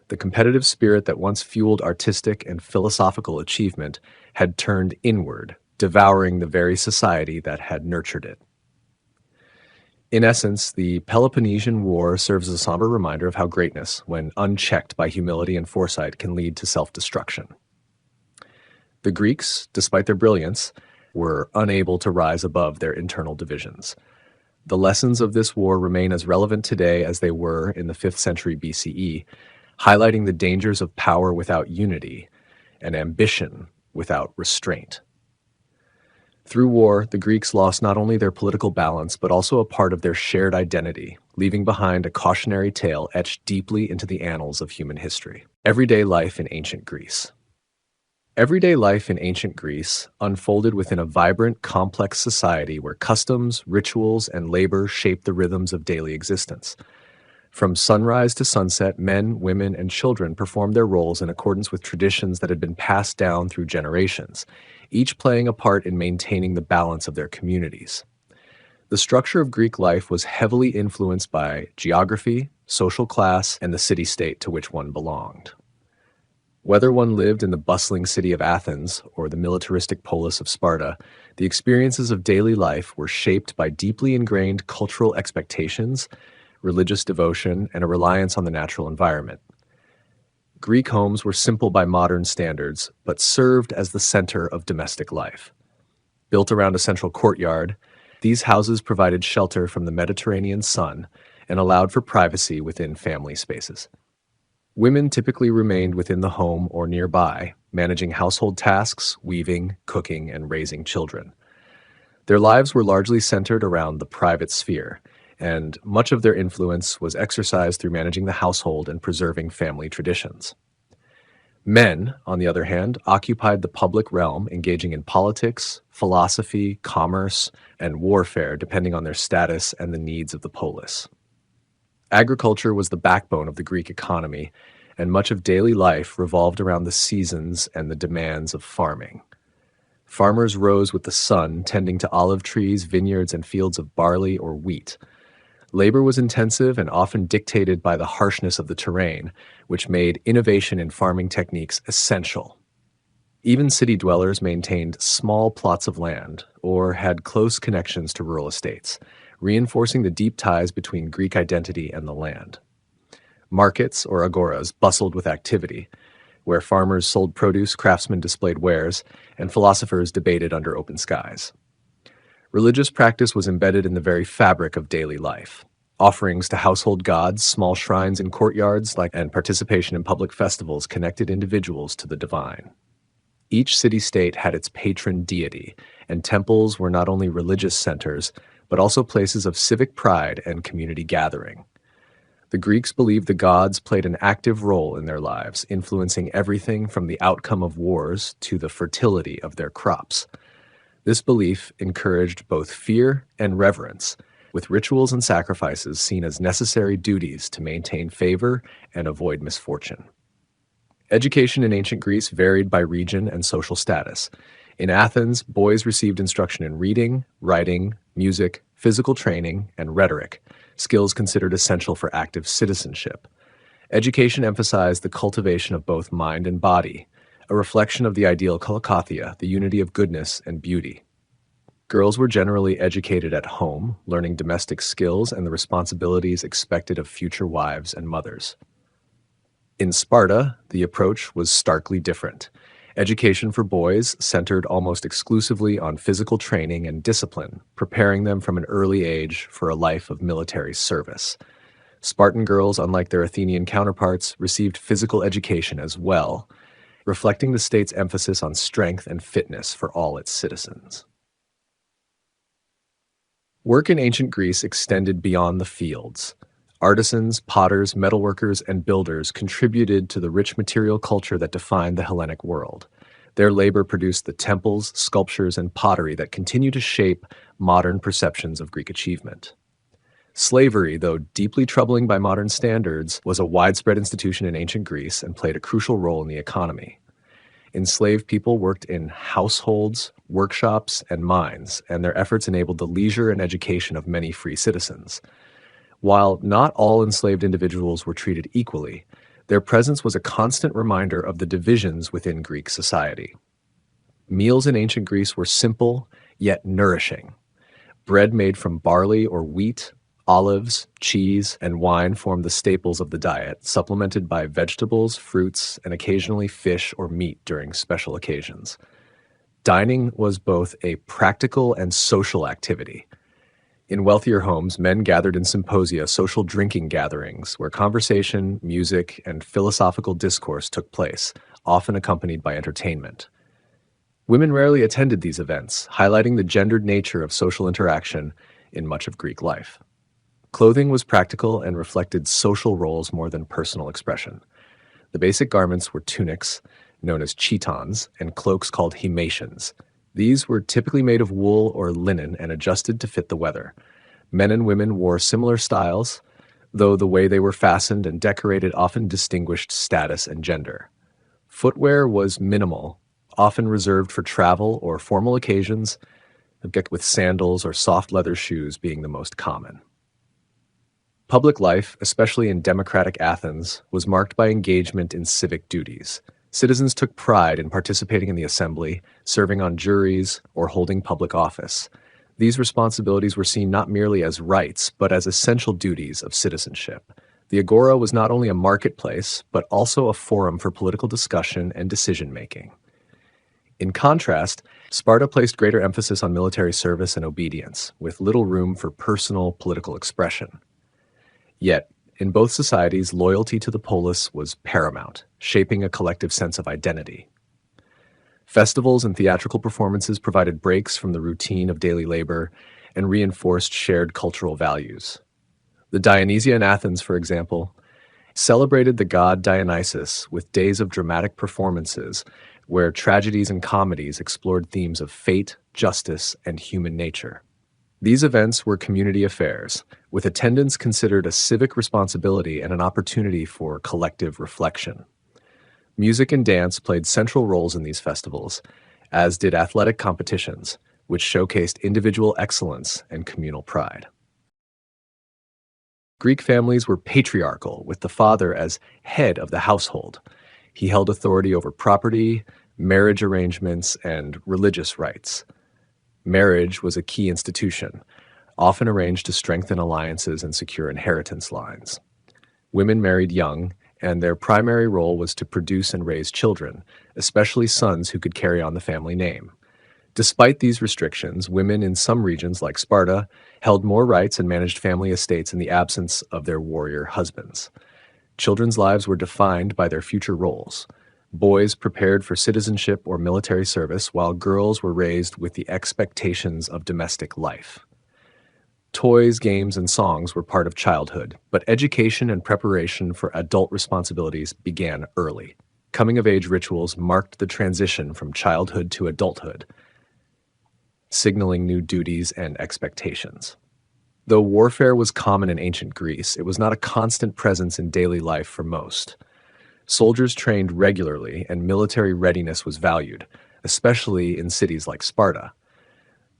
[SPEAKER 1] The competitive spirit that once fueled artistic and philosophical achievement had turned inward, devouring the very society that had nurtured it. In essence, the Peloponnesian War serves as a somber reminder of how greatness, when unchecked by humility and foresight, can lead to self-destruction. The Greeks, despite their brilliance, were unable to rise above their internal divisions. The lessons of this war remain as relevant today as they were in the 5th century BCE, highlighting the dangers of power without unity and ambition without restraint. Through war, the Greeks lost not only their political balance, but also a part of their shared identity, leaving behind a cautionary tale etched deeply into the annals of human history. Everyday life in ancient Greece. Everyday life in ancient Greece unfolded within a vibrant, complex society where customs, rituals, and labor shaped the rhythms of daily existence. From sunrise to sunset, men, women, and children performed their roles in accordance with traditions that had been passed down through generations, each playing a part in maintaining the balance of their communities. The structure of Greek life was heavily influenced by geography, social class, and the city-state to which one belonged. Whether one lived in the bustling city of Athens or the militaristic polis of Sparta, the experiences of daily life were shaped by deeply ingrained cultural expectations, religious devotion, and a reliance on the natural environment. Greek homes were simple by modern standards, but served as the center of domestic life. Built around a central courtyard, these houses provided shelter from the Mediterranean sun and allowed for privacy within family spaces. Women typically remained within the home or nearby, managing household tasks, weaving, cooking, and raising children. Their lives were largely centered around the private sphere, and much of their influence was exercised through managing the household and preserving family traditions. Men, on the other hand, occupied the public realm, engaging in politics, philosophy, commerce, and warfare, depending on their status and the needs of the polis. Agriculture was the backbone of the Greek economy, and much of daily life revolved around the seasons and the demands of farming. Farmers rose with the sun, tending to olive trees, vineyards, and fields of barley or wheat. Labor was intensive and often dictated by the harshness of the terrain, which made innovation in farming techniques essential. Even city dwellers maintained small plots of land or had close connections to rural estates, reinforcing the deep ties between Greek identity and the land. Markets, or agoras, bustled with activity, where farmers sold produce, craftsmen displayed wares, and philosophers debated under open skies. Religious practice was embedded in the very fabric of daily life. Offerings to household gods, small shrines in courtyards, and participation in public festivals connected individuals to the divine. Each city-state had its patron deity, and temples were not only religious centers, but also places of civic pride and community gathering. The Greeks believed the gods played an active role in their lives, influencing everything from the outcome of wars to the fertility of their crops. This belief encouraged both fear and reverence, with rituals and sacrifices seen as necessary duties to maintain favor and avoid misfortune. Education in ancient Greece varied by region and social status. In Athens, boys received instruction in reading, writing, music, physical training, and rhetoric, skills considered essential for active citizenship. Education emphasized the cultivation of both mind and body, a reflection of the ideal kolokathia, the unity of goodness and beauty. Girls were generally educated at home, learning domestic skills and the responsibilities expected of future wives and mothers. In Sparta, the approach was starkly different. Education for boys centered almost exclusively on physical training and discipline, preparing them from an early age for a life of military service. Spartan girls, unlike their Athenian counterparts, received physical education as well, reflecting the state's emphasis on strength and fitness for all its citizens. Work in ancient Greece extended beyond the fields. Artisans, potters, metalworkers, and builders contributed to the rich material culture that defined the Hellenic world. Their labor produced the temples, sculptures, and pottery that continue to shape modern perceptions of Greek achievement. Slavery, though deeply troubling by modern standards, was a widespread institution in ancient Greece and played a crucial role in the economy. Enslaved people worked in households, workshops, and mines, and their efforts enabled the leisure and education of many free citizens. While not all enslaved individuals were treated equally, their presence was a constant reminder of the divisions within Greek society. Meals in ancient Greece were simple, yet nourishing. Bread made from barley or wheat, olives, cheese, and wine formed the staples of the diet, supplemented by vegetables, fruits, and occasionally fish or meat during special occasions. Dining was both a practical and social activity. In wealthier homes, men gathered in symposia, social drinking gatherings, where conversation, music, and philosophical discourse took place, often accompanied by entertainment. Women rarely attended these events, highlighting the gendered nature of social interaction in much of Greek life. Clothing was practical and reflected social roles more than personal expression. The basic garments were tunics, known as chitons, and cloaks called himatians. These were typically made of wool or linen and adjusted to fit the weather. Men and women wore similar styles, though the way they were fastened and decorated often distinguished status and gender. Footwear was minimal, often reserved for travel or formal occasions, with sandals or soft leather shoes being the most common. Public life, especially in democratic Athens, was marked by engagement in civic duties. Citizens took pride in participating in the assembly, serving on juries, or holding public office. These responsibilities were seen not merely as rights, but as essential duties of citizenship. The agora was not only a marketplace, but also a forum for political discussion and decision-making. In contrast, Sparta placed greater emphasis on military service and obedience, with little room for personal political expression. Yet, in both societies, loyalty to the polis was paramount, shaping a collective sense of identity. Festivals and theatrical performances provided breaks from the routine of daily labor and reinforced shared cultural values. The Dionysia in Athens, for example, celebrated the god Dionysus with days of dramatic performances where tragedies and comedies explored themes of fate, justice, and human nature. These events were community affairs, with attendance considered a civic responsibility and an opportunity for collective reflection. Music and dance played central roles in these festivals, as did athletic competitions, which showcased individual excellence and communal pride. Greek families were patriarchal, with the father as head of the household. He held authority over property, marriage arrangements, and religious rights. Marriage was a key institution, often arranged to strengthen alliances and secure inheritance lines. Women married young, and their primary role was to produce and raise children, especially sons who could carry on the family name. Despite these restrictions, women in some regions, like Sparta, held more rights and managed family estates in the absence of their warrior husbands. Children's lives were defined by their future roles. Boys prepared for citizenship or military service, while girls were raised with the expectations of domestic life. Toys, games, and songs were part of childhood, but education and preparation for adult responsibilities began early. Coming-of-age rituals marked the transition from childhood to adulthood, signaling new duties and expectations. Though warfare was common in ancient Greece, it was not a constant presence in daily life for most. Soldiers trained regularly, and military readiness was valued, especially in cities like Sparta.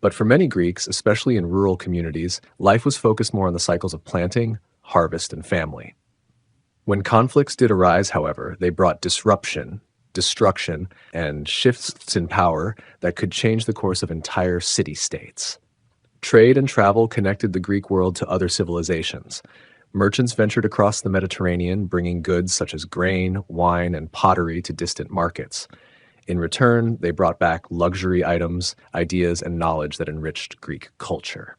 [SPEAKER 1] But for many Greeks, especially in rural communities, life was focused more on the cycles of planting, harvest, and family. When conflicts did arise, however, they brought disruption, destruction, and shifts in power that could change the course of entire city-states. Trade and travel connected the Greek world to other civilizations. Merchants ventured across the Mediterranean, bringing goods such as grain, wine, and pottery to distant markets. In return, they brought back luxury items, ideas, and knowledge that enriched Greek culture.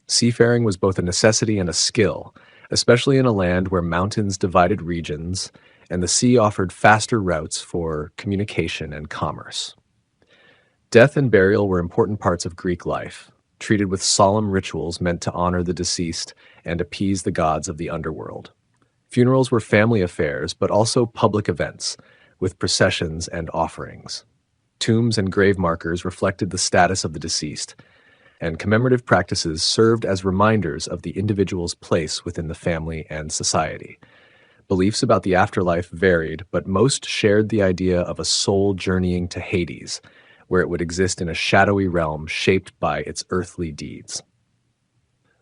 [SPEAKER 1] Seafaring was both a necessity and a skill, especially in a land where mountains divided regions and the sea offered faster routes for communication and commerce. Death and burial were important parts of Greek life, treated with solemn rituals meant to honor the deceased and appease the gods of the underworld. Funerals were family affairs, but also public events, with processions and offerings. Tombs and grave markers reflected the status of the deceased, and commemorative practices served as reminders of the individual's place within the family and society. Beliefs about the afterlife varied, but most shared the idea of a soul journeying to Hades, where it would exist in a shadowy realm shaped by its earthly deeds.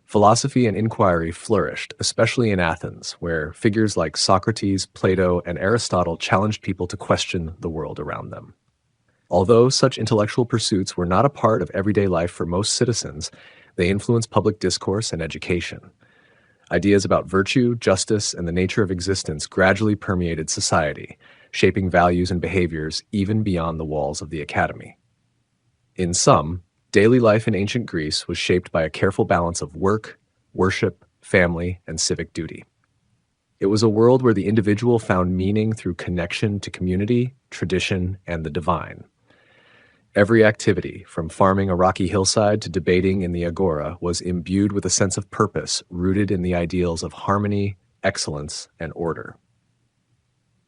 [SPEAKER 1] Philosophy and inquiry flourished, especially in Athens, where figures like Socrates, Plato, and Aristotle challenged people to question the world around them. Although such intellectual pursuits were not a part of everyday life for most citizens, they influenced public discourse and education. Ideas about virtue, justice, and the nature of existence gradually permeated society, shaping values and behaviors even beyond the walls of the academy. In sum, daily life in ancient Greece was shaped by a careful balance of work, worship, family, and civic duty. It was a world where the individual found meaning through connection to community, tradition, and the divine. Every activity, from farming a rocky hillside to debating in the agora, was imbued with a sense of purpose rooted in the ideals of harmony, excellence, and order.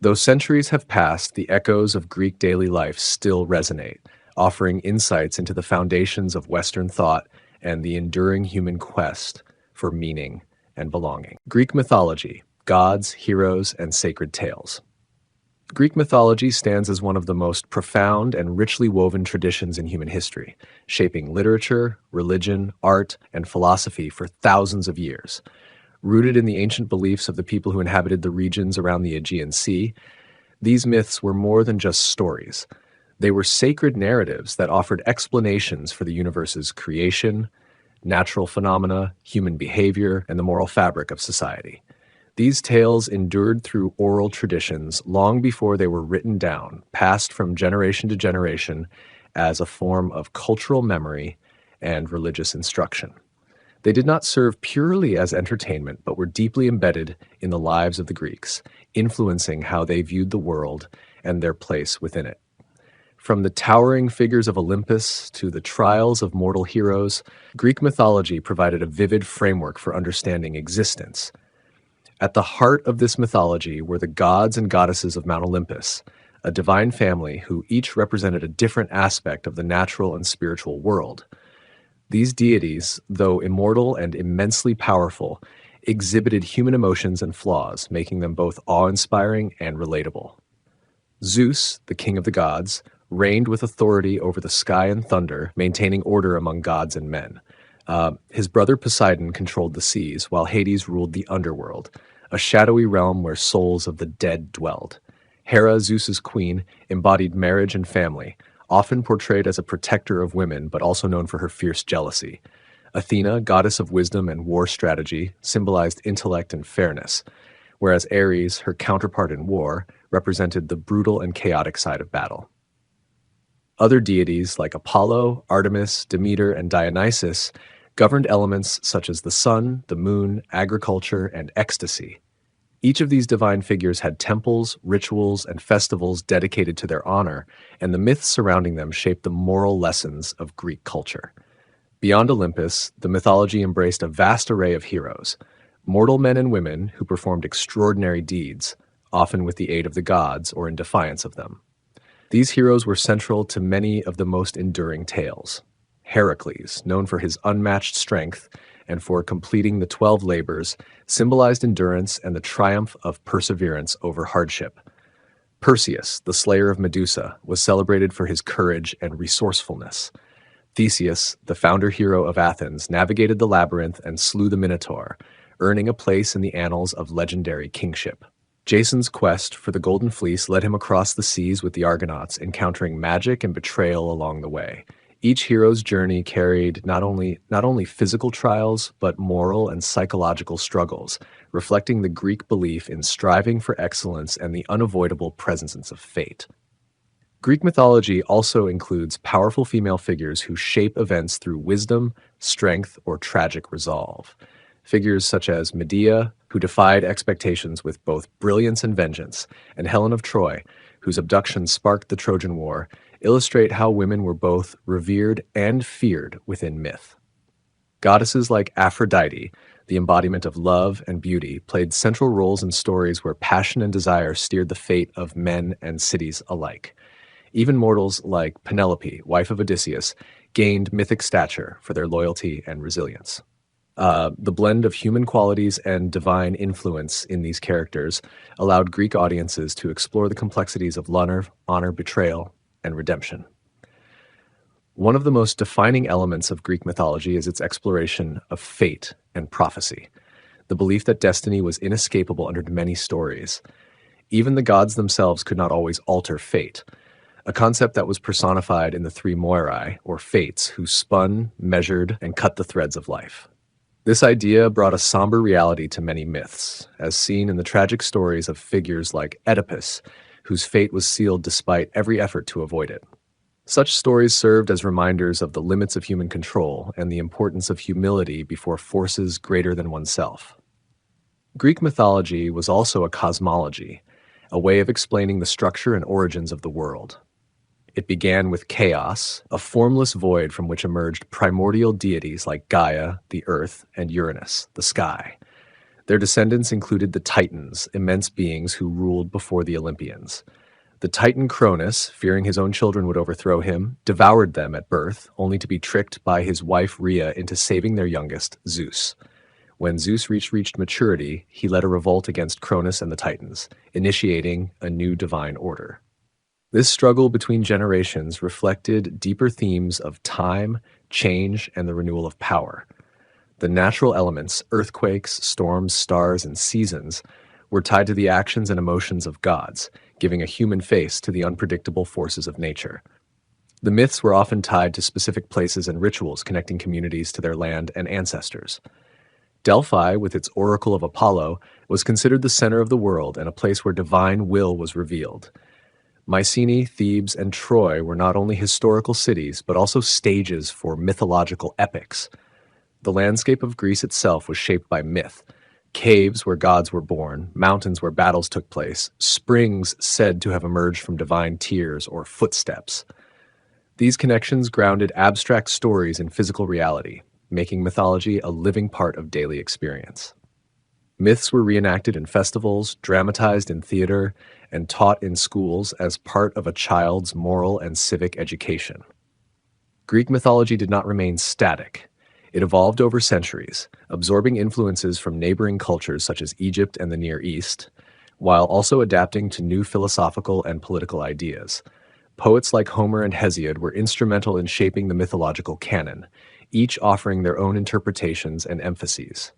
[SPEAKER 1] Though centuries have passed, the echoes of Greek daily life still resonate, offering insights into the foundations of Western thought and the enduring human quest for meaning and belonging. Greek mythology, gods, heroes, and sacred tales. Greek mythology stands as one of the most profound and richly woven traditions in human history, shaping literature, religion, art, and philosophy for thousands of years. Rooted in the ancient beliefs of the people who inhabited the regions around the Aegean Sea, these myths were more than just stories. They were sacred narratives that offered explanations for the universe's creation, natural phenomena, human behavior, and the moral fabric of society. These tales endured through oral traditions long before they were written down, passed from generation to generation as a form of cultural memory and religious instruction. They did not serve purely as entertainment, but were deeply embedded in the lives of the Greeks, influencing how they viewed the world and their place within it. From the towering figures of Olympus to the trials of mortal heroes, Greek mythology provided a vivid framework for understanding existence. At the heart of this mythology were the gods and goddesses of Mount Olympus, a divine family who each represented a different aspect of the natural and spiritual world. These deities, though immortal and immensely powerful, exhibited human emotions and flaws, making them both awe-inspiring and relatable. Zeus, the king of the gods, reigned with authority over the sky and thunder, maintaining order among gods and men. His brother Poseidon controlled the seas, while Hades ruled the underworld, a shadowy realm where souls of the dead dwelled. Hera, Zeus's queen, embodied marriage and family, often portrayed as a protector of women, but also known for her fierce jealousy. Athena, goddess of wisdom and war strategy, symbolized intellect and fairness, whereas Ares, her counterpart in war, represented the brutal and chaotic side of battle. Other deities like Apollo, Artemis, Demeter, and Dionysus governed elements such as the sun, the moon, agriculture, and ecstasy. Each of these divine figures had temples, rituals, and festivals dedicated to their honor, and the myths surrounding them shaped the moral lessons of Greek culture. Beyond Olympus, the mythology embraced a vast array of heroes, mortal men and women who performed extraordinary deeds, often with the aid of the gods or in defiance of them. These heroes were central to many of the most enduring tales. Heracles, known for his unmatched strength and for completing the 12 labors, symbolized endurance and the triumph of perseverance over hardship. Perseus, the slayer of Medusa, was celebrated for his courage and resourcefulness. Theseus, the founder hero of Athens, navigated the labyrinth and slew the Minotaur, earning a place in the annals of legendary kingship. Jason's quest for the Golden Fleece led him across the seas with the Argonauts, encountering magic and betrayal along the way. Each hero's journey carried not only physical trials, but moral and psychological struggles, reflecting the Greek belief in striving for excellence and the unavoidable presence of fate. Greek mythology also includes powerful female figures who shape events through wisdom, strength, or tragic resolve. Figures such as Medea, who defied expectations with both brilliance and vengeance, and Helen of Troy, whose abduction sparked the Trojan War, illustrate how women were both revered and feared within myth. Goddesses like Aphrodite, the embodiment of love and beauty, played central roles in stories where passion and desire steered the fate of men and cities alike. Even mortals like Penelope, wife of Odysseus, gained mythic stature for their loyalty and resilience. The blend of human qualities and divine influence in these characters allowed Greek audiences to explore the complexities of honor, betrayal, and redemption. One of the most defining elements of Greek mythology is its exploration of fate and prophecy, the belief that destiny was inescapable under many stories. Even the gods themselves could not always alter fate, a concept that was personified in the three Moirai, or fates, who spun, measured, and cut the threads of life. This idea brought a somber reality to many myths, as seen in the tragic stories of figures like Oedipus, whose fate was sealed despite every effort to avoid it. Such stories served as reminders of the limits of human control and the importance of humility before forces greater than oneself. Greek mythology was also a cosmology, a way of explaining the structure and origins of the world. It began with chaos, a formless void from which emerged primordial deities like Gaia, the earth, and Uranus, the sky. Their descendants included the Titans, immense beings who ruled before the Olympians. The Titan Cronus, fearing his own children would overthrow him, devoured them at birth, only to be tricked by his wife Rhea into saving their youngest, Zeus. When Zeus reached maturity, he led a revolt against Cronus and the Titans, initiating a new divine order. This struggle between generations reflected deeper themes of time, change, and the renewal of power. The natural elements, earthquakes, storms, stars, and seasons, were tied to the actions and emotions of gods, giving a human face to the unpredictable forces of nature. The myths were often tied to specific places and rituals connecting communities to their land and ancestors. Delphi, with its oracle of Apollo, was considered the center of the world and a place where divine will was revealed. Mycenae, Thebes, and Troy were not only historical cities, but also stages for mythological epics. The landscape of Greece itself was shaped by myth. Caves where gods were born, mountains where battles took place, springs said to have emerged from divine tears or footsteps. These connections grounded abstract stories in physical reality, making mythology a living part of daily experience. Myths were reenacted in festivals, dramatized in theater, and taught in schools as part of a child's moral and civic education. Greek mythology did not remain static. It evolved over centuries, absorbing influences from neighboring cultures such as Egypt and the Near East, while also adapting to new philosophical and political ideas. Poets like Homer and Hesiod were instrumental in shaping the mythological canon, each offering their own interpretations and emphases.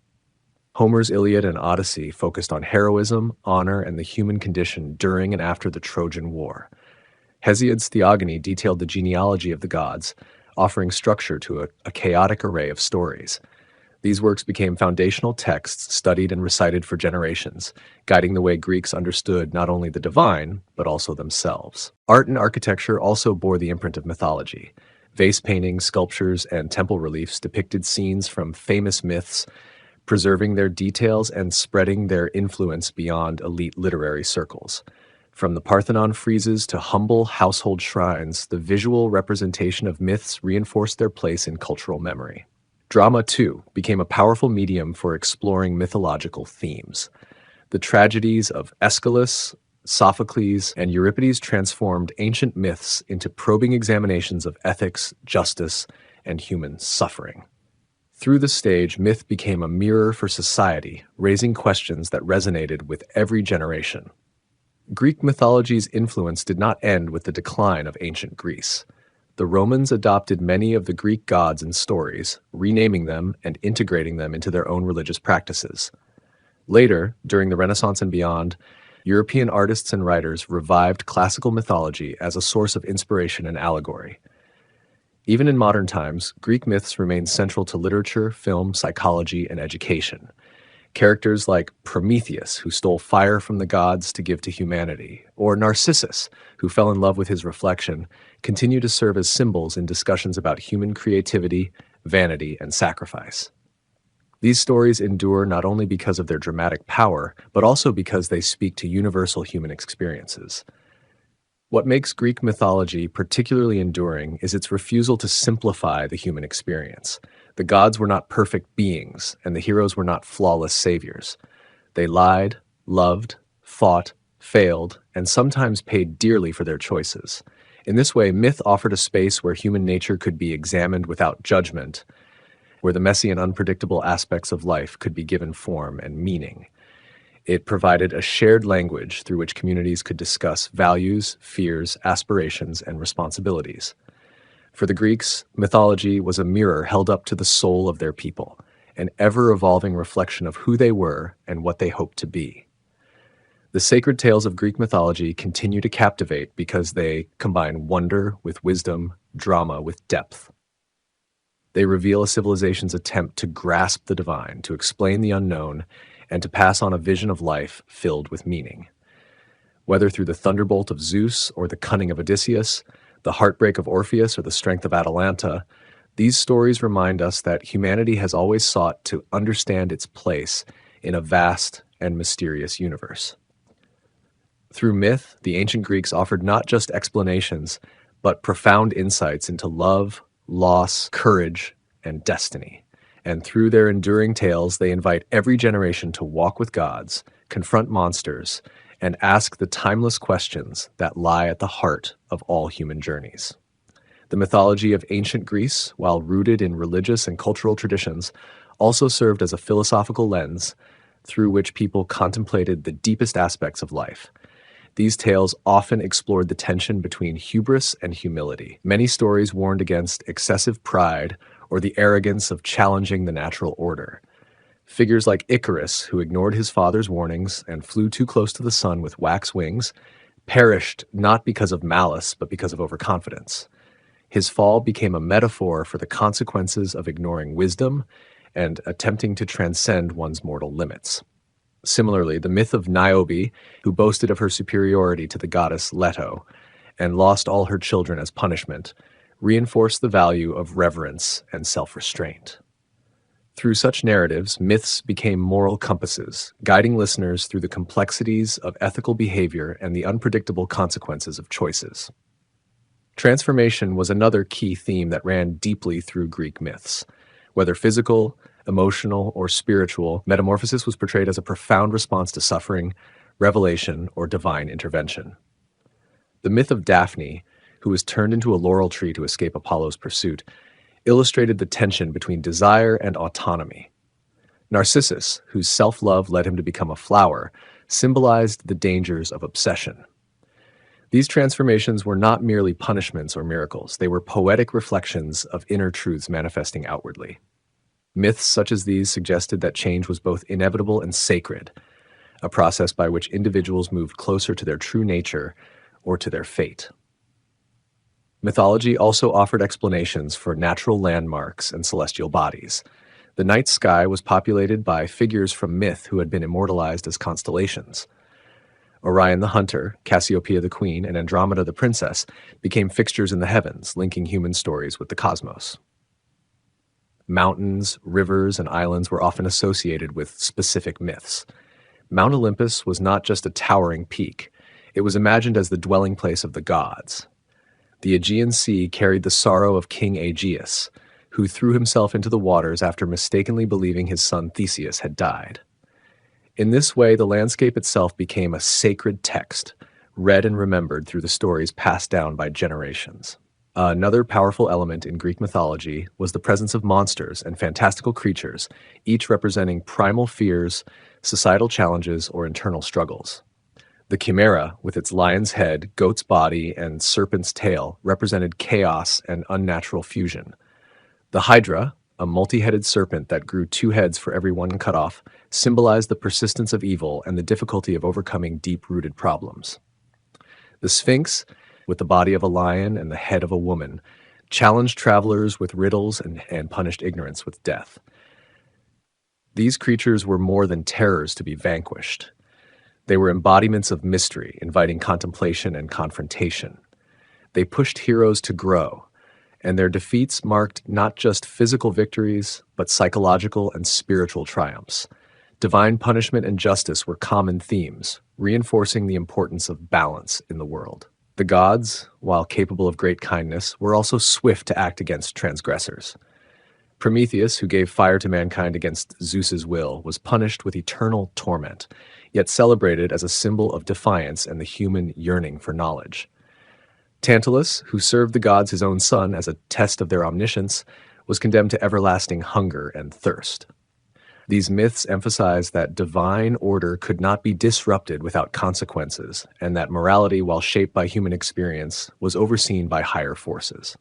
[SPEAKER 1] Homer's Iliad and Odyssey focused on heroism, honor, and the human condition during and after the Trojan War. Hesiod's Theogony detailed the genealogy of the gods, offering structure to a chaotic array of stories. These works became foundational texts studied and recited for generations, guiding the way Greeks understood not only the divine, but also themselves. Art and architecture also bore the imprint of mythology. Vase paintings, sculptures, and temple reliefs depicted scenes from famous myths, preserving their details and spreading their influence beyond elite literary circles. From the Parthenon friezes to humble household shrines, the visual representation of myths reinforced their place in cultural memory. Drama, too, became a powerful medium for exploring mythological themes. The tragedies of Aeschylus, Sophocles, and Euripides transformed ancient myths into probing examinations of ethics, justice, and human suffering. Through the stage, myth became a mirror for society, raising questions that resonated with every generation. Greek mythology's influence did not end with the decline of ancient Greece. The Romans adopted many of the Greek gods and stories, renaming them and integrating them into their own religious practices. Later, during the Renaissance and beyond, European artists and writers revived classical mythology as a source of inspiration and allegory. Even in modern times, Greek myths remain central to literature, film, psychology, and education. Characters like Prometheus, who stole fire from the gods to give to humanity, or Narcissus, who fell in love with his reflection, continue to serve as symbols in discussions about human creativity, vanity, and sacrifice. These stories endure not only because of their dramatic power, but also because they speak to universal human experiences. What makes Greek mythology particularly enduring is its refusal to simplify the human experience. The gods were not perfect beings, and the heroes were not flawless saviors. They lied, loved, fought, failed, and sometimes paid dearly for their choices. In this way, myth offered a space where human nature could be examined without judgment, where the messy and unpredictable aspects of life could be given form and meaning. It provided a shared language through which communities could discuss values, fears, aspirations, and responsibilities. For the Greeks, mythology was a mirror held up to the soul of their people, an ever-evolving reflection of who they were and what they hoped to be. The sacred tales of Greek mythology continue to captivate because they combine wonder with wisdom, drama with depth. They reveal a civilization's attempt to grasp the divine, to explain the unknown, and to pass on a vision of life filled with meaning. Whether through the thunderbolt of Zeus or the cunning of Odysseus, the heartbreak of Orpheus or the strength of Atalanta, these stories remind us that humanity has always sought to understand its place in a vast and mysterious universe. Through myth, the ancient Greeks offered not just explanations, but profound insights into love, loss, courage, and destiny. And through their enduring tales, they invite every generation to walk with gods, confront monsters, and ask the timeless questions that lie at the heart of all human journeys. The mythology of ancient Greece, while rooted in religious and cultural traditions, also served as a philosophical lens through which people contemplated the deepest aspects of life. These tales often explored the tension between hubris and humility. Many stories warned against excessive pride or the arrogance of challenging the natural order. Figures like Icarus, who ignored his father's warnings and flew too close to the sun with wax wings, perished not because of malice, but because of overconfidence. His fall became a metaphor for the consequences of ignoring wisdom and attempting to transcend one's mortal limits. Similarly, the myth of Niobe, who boasted of her superiority to the goddess Leto and lost all her children as punishment, reinforced the value of reverence and self-restraint. Through such narratives, myths became moral compasses, guiding listeners through the complexities of ethical behavior and the unpredictable consequences of choices. Transformation was another key theme that ran deeply through Greek myths. Whether physical, emotional, or spiritual, metamorphosis was portrayed as a profound response to suffering, revelation, or divine intervention. The myth of Daphne, who was turned into a laurel tree to escape Apollo's pursuit, illustrated the tension between desire and autonomy. Narcissus, whose self-love led him to become a flower, symbolized the dangers of obsession. These transformations were not merely punishments or miracles. They were poetic reflections of inner truths manifesting outwardly. Myths such as these suggested that change was both inevitable and sacred, a process by which individuals moved closer to their true nature or to their fate. Mythology also offered explanations for natural landmarks and celestial bodies. The night sky was populated by figures from myth who had been immortalized as constellations. Orion the hunter, Cassiopeia the queen, and Andromeda the princess became fixtures in the heavens, linking human stories with the cosmos. Mountains, rivers, and islands were often associated with specific myths. Mount Olympus was not just a towering peak. It was imagined as the dwelling place of the gods. The Aegean Sea carried the sorrow of King Aegeus, who threw himself into the waters after mistakenly believing his son Theseus had died. In this way, the landscape itself became a sacred text, read and remembered through the stories passed down by generations. Another powerful element in Greek mythology was the presence of monsters and fantastical creatures, each representing primal fears, societal challenges, or internal struggles. The Chimera, with its lion's head, goat's body, and serpent's tail, represented chaos and unnatural fusion. The Hydra, a multi-headed serpent that grew 2 heads for every one cut off, symbolized the persistence of evil and the difficulty of overcoming deep-rooted problems. The Sphinx, with the body of a lion and the head of a woman, challenged travelers with riddles and punished ignorance with death. These creatures were more than terrors to be vanquished. They were embodiments of mystery, inviting contemplation and confrontation. They pushed heroes to grow, and their defeats marked not just physical victories, but psychological and spiritual triumphs. Divine punishment and justice were common themes, reinforcing the importance of balance in the world. The gods, while capable of great kindness, were also swift to act against transgressors. Prometheus, who gave fire to mankind against Zeus's will, was punished with eternal torment, yet celebrated as a symbol of defiance and the human yearning for knowledge. Tantalus, who served the gods his own son as a test of their omniscience, was condemned to everlasting hunger and thirst. These myths emphasize that divine order could not be disrupted without consequences, and that morality, while shaped by human experience, was overseen by higher forces.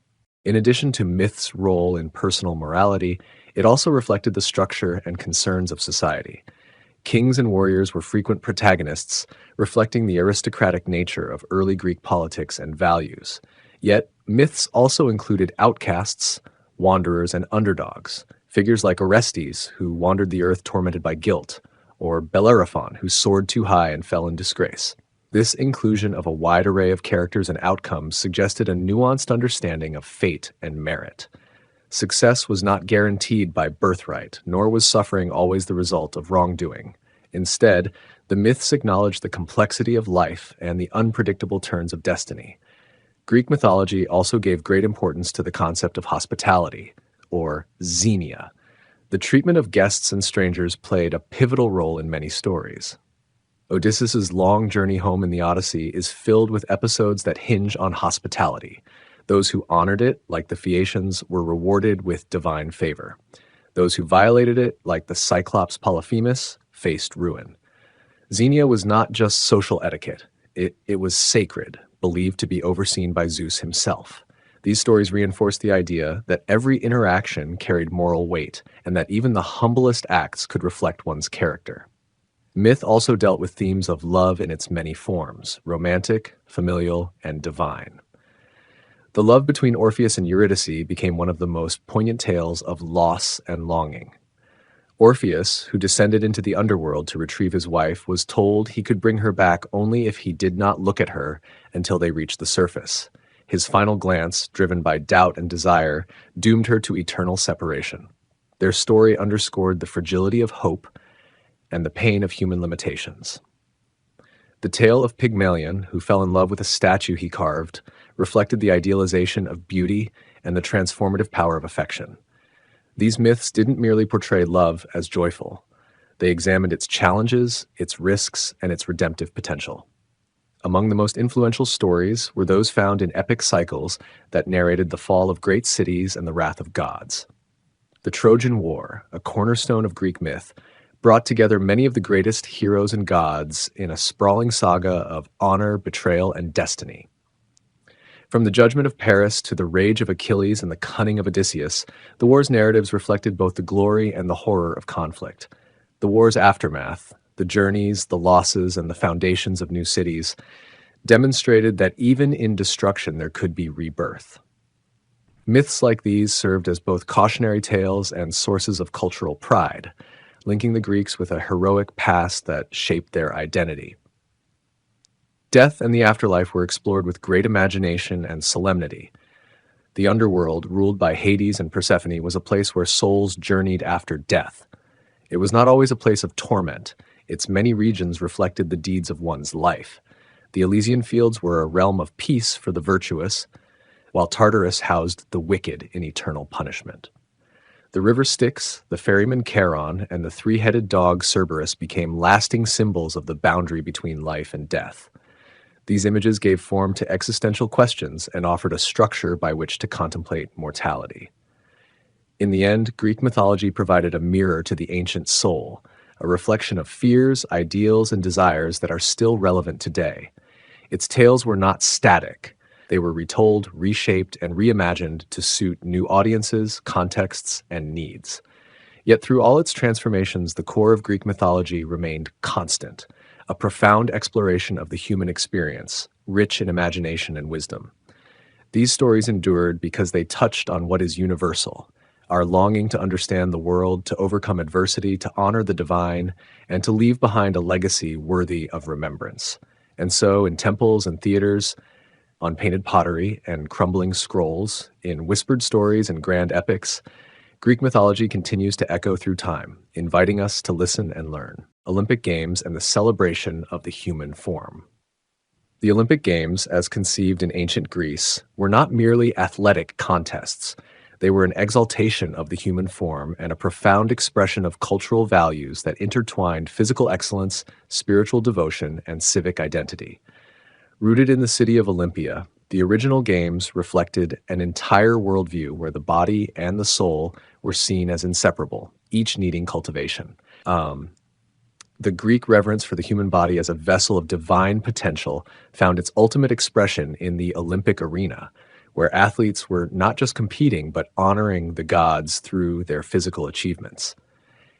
[SPEAKER 1] In addition to myth's role in personal morality, it also reflected the structure and concerns of society. Kings and warriors were frequent protagonists, reflecting the aristocratic nature of early Greek politics and values. Yet, myths also included outcasts, wanderers, and underdogs, figures like Orestes, who wandered the earth tormented by guilt, or Bellerophon, who soared too high and fell in disgrace. This inclusion of a wide array of characters and outcomes suggested a nuanced understanding of fate and merit. Success was not guaranteed by birthright, nor was suffering always the result of wrongdoing. Instead, the myths acknowledged the complexity of life and the unpredictable turns of destiny. Greek mythology also gave great importance to the concept of hospitality, or xenia. The treatment of guests and strangers played a pivotal role in many stories. Odysseus's long journey home in the Odyssey is filled with episodes that hinge on hospitality. Those who honored it, like the Phaeacians, were rewarded with divine favor. Those who violated it, like the Cyclops Polyphemus, faced ruin. Xenia was not just social etiquette. It was sacred, believed to be overseen by Zeus himself. These stories reinforce the idea that every interaction carried moral weight, and that even the humblest acts could reflect one's character. Myth also dealt with themes of love in its many forms: romantic, familial, and divine. The love between Orpheus and Eurydice became one of the most poignant tales of loss and longing. Orpheus, who descended into the underworld to retrieve his wife, was told he could bring her back only if he did not look at her until they reached the surface. His final glance, driven by doubt and desire, doomed her to eternal separation. Their story underscored the fragility of hope and the pain of human limitations. The tale of Pygmalion, who fell in love with a statue he carved, reflected the idealization of beauty and the transformative power of affection. These myths didn't merely portray love as joyful. They examined its challenges, its risks, and its redemptive potential. Among the most influential stories were those found in epic cycles that narrated the fall of great cities and the wrath of gods. The Trojan War, a cornerstone of Greek myth, brought together many of the greatest heroes and gods in a sprawling saga of honor, betrayal, and destiny. From the judgment of Paris to the rage of Achilles and the cunning of Odysseus, the war's narratives reflected both the glory and the horror of conflict. The war's aftermath, the journeys, the losses, and the foundations of new cities demonstrated that even in destruction there could be rebirth. Myths like these served as both cautionary tales and sources of cultural pride, linking the Greeks with a heroic past that shaped their identity. Death and the afterlife were explored with great imagination and solemnity. The underworld, ruled by Hades and Persephone, was a place where souls journeyed after death. It was not always a place of torment. Its many regions reflected the deeds of one's life. The Elysian fields were a realm of peace for the virtuous, while Tartarus housed the wicked in eternal punishment. The river Styx, the ferryman Charon, and the three-headed dog Cerberus became lasting symbols of the boundary between life and death. These images gave form to existential questions and offered a structure by which to contemplate mortality. In the end, Greek mythology provided a mirror to the ancient soul, a reflection of fears, ideals, and desires that are still relevant today. Its tales were not static. They were retold, reshaped, and reimagined to suit new audiences, contexts, and needs. Yet through all its transformations, the core of Greek mythology remained constant, a profound exploration of the human experience, rich in imagination and wisdom. These stories endured because they touched on what is universal: our longing to understand the world, to overcome adversity, to honor the divine, and to leave behind a legacy worthy of remembrance. And so, in temples and theaters, on painted pottery and crumbling scrolls, in whispered stories and grand epics, Greek mythology continues to echo through time, inviting us to listen and learn. Olympic Games and the celebration of the human form. The Olympic Games, as conceived in ancient Greece, were not merely athletic contests. They were an exaltation of the human form and a profound expression of cultural values that intertwined physical excellence, spiritual devotion, and civic identity. Rooted in the city of Olympia, the original games reflected an entire worldview where the body and the soul were seen as inseparable, each needing cultivation. The Greek reverence for the human body as a vessel of divine potential found its ultimate expression in the Olympic arena, where athletes were not just competing but honoring the gods through their physical achievements.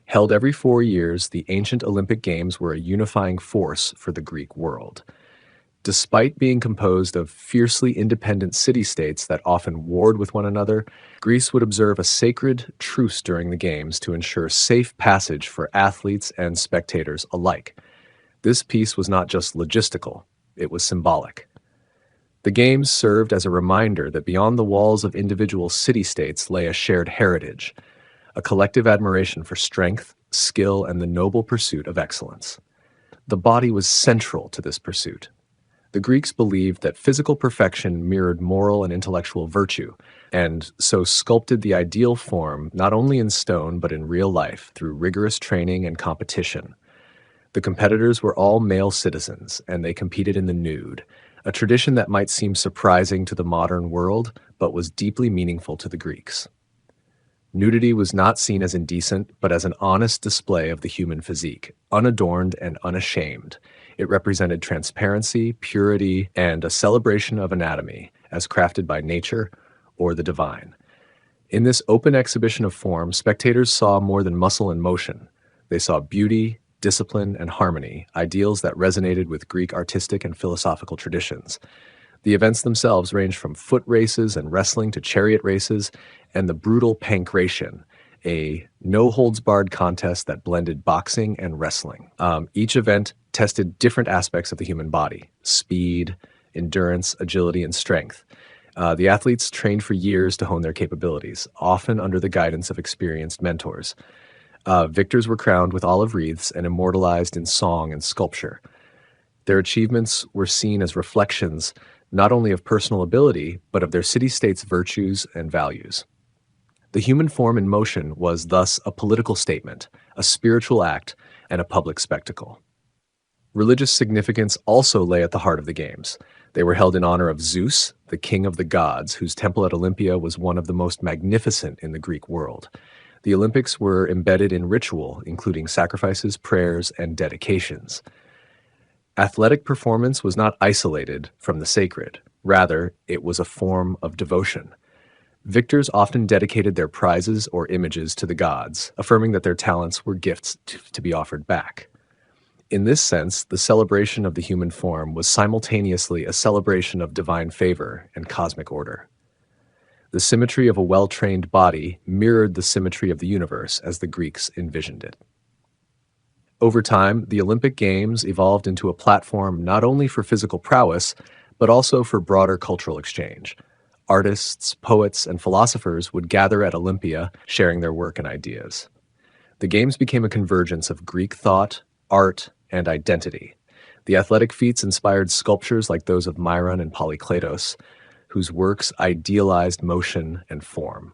[SPEAKER 1] Held every 4 years, the ancient Olympic Games were a unifying force for the Greek world. Despite being composed of fiercely independent city-states that often warred with one another, Greece would observe a sacred truce during the Games to ensure safe passage for athletes and spectators alike. This peace was not just logistical, it was symbolic. The Games served as a reminder that beyond the walls of individual city-states lay a shared heritage, a collective admiration for strength, skill, and the noble pursuit of excellence. The body was central to this pursuit. The Greeks believed that physical perfection mirrored moral and intellectual virtue, and so sculpted the ideal form not only in stone but in real life through rigorous training and competition. The competitors were all male citizens, and they competed in the nude, a tradition that might seem surprising to the modern world, but was deeply meaningful to the Greeks. Nudity was not seen as indecent, but as an honest display of the human physique, unadorned and unashamed. It represented transparency, purity, and a celebration of anatomy, as crafted by nature or the divine. In this open exhibition of form, spectators saw more than muscle and motion. They saw beauty, discipline, and harmony, ideals that resonated with Greek artistic and philosophical traditions. The events themselves ranged from foot races and wrestling to chariot races and the brutal pankration, a no-holds-barred contest that blended boxing and wrestling. Each event tested different aspects of the human body: speed, endurance, agility, and strength. The athletes trained for years to hone their capabilities, often under the guidance of experienced mentors. Victors were crowned with olive wreaths and immortalized in song and sculpture. Their achievements were seen as reflections not only of personal ability, but of their city-states' virtues and values. The human form in motion was thus a political statement, a spiritual act, and a public spectacle. Religious significance also lay at the heart of the Games. They were held in honor of Zeus, the king of the gods, whose temple at Olympia was one of the most magnificent in the Greek world. The Olympics were embedded in ritual, including sacrifices, prayers, and dedications. Athletic performance was not isolated from the sacred. Rather, it was a form of devotion. Victors often dedicated their prizes or images to the gods, affirming that their talents were gifts to be offered back. In this sense, the celebration of the human form was simultaneously a celebration of divine favor and cosmic order. The symmetry of a well-trained body mirrored the symmetry of the universe as the Greeks envisioned it. Over time, the Olympic Games evolved into a platform not only for physical prowess, but also for broader cultural exchange. Artists, poets, and philosophers would gather at Olympia, sharing their work and ideas. The Games became a convergence of Greek thought, art, and identity. The athletic feats inspired sculptures like those of Myron and Polykleitos, whose works idealized motion and form.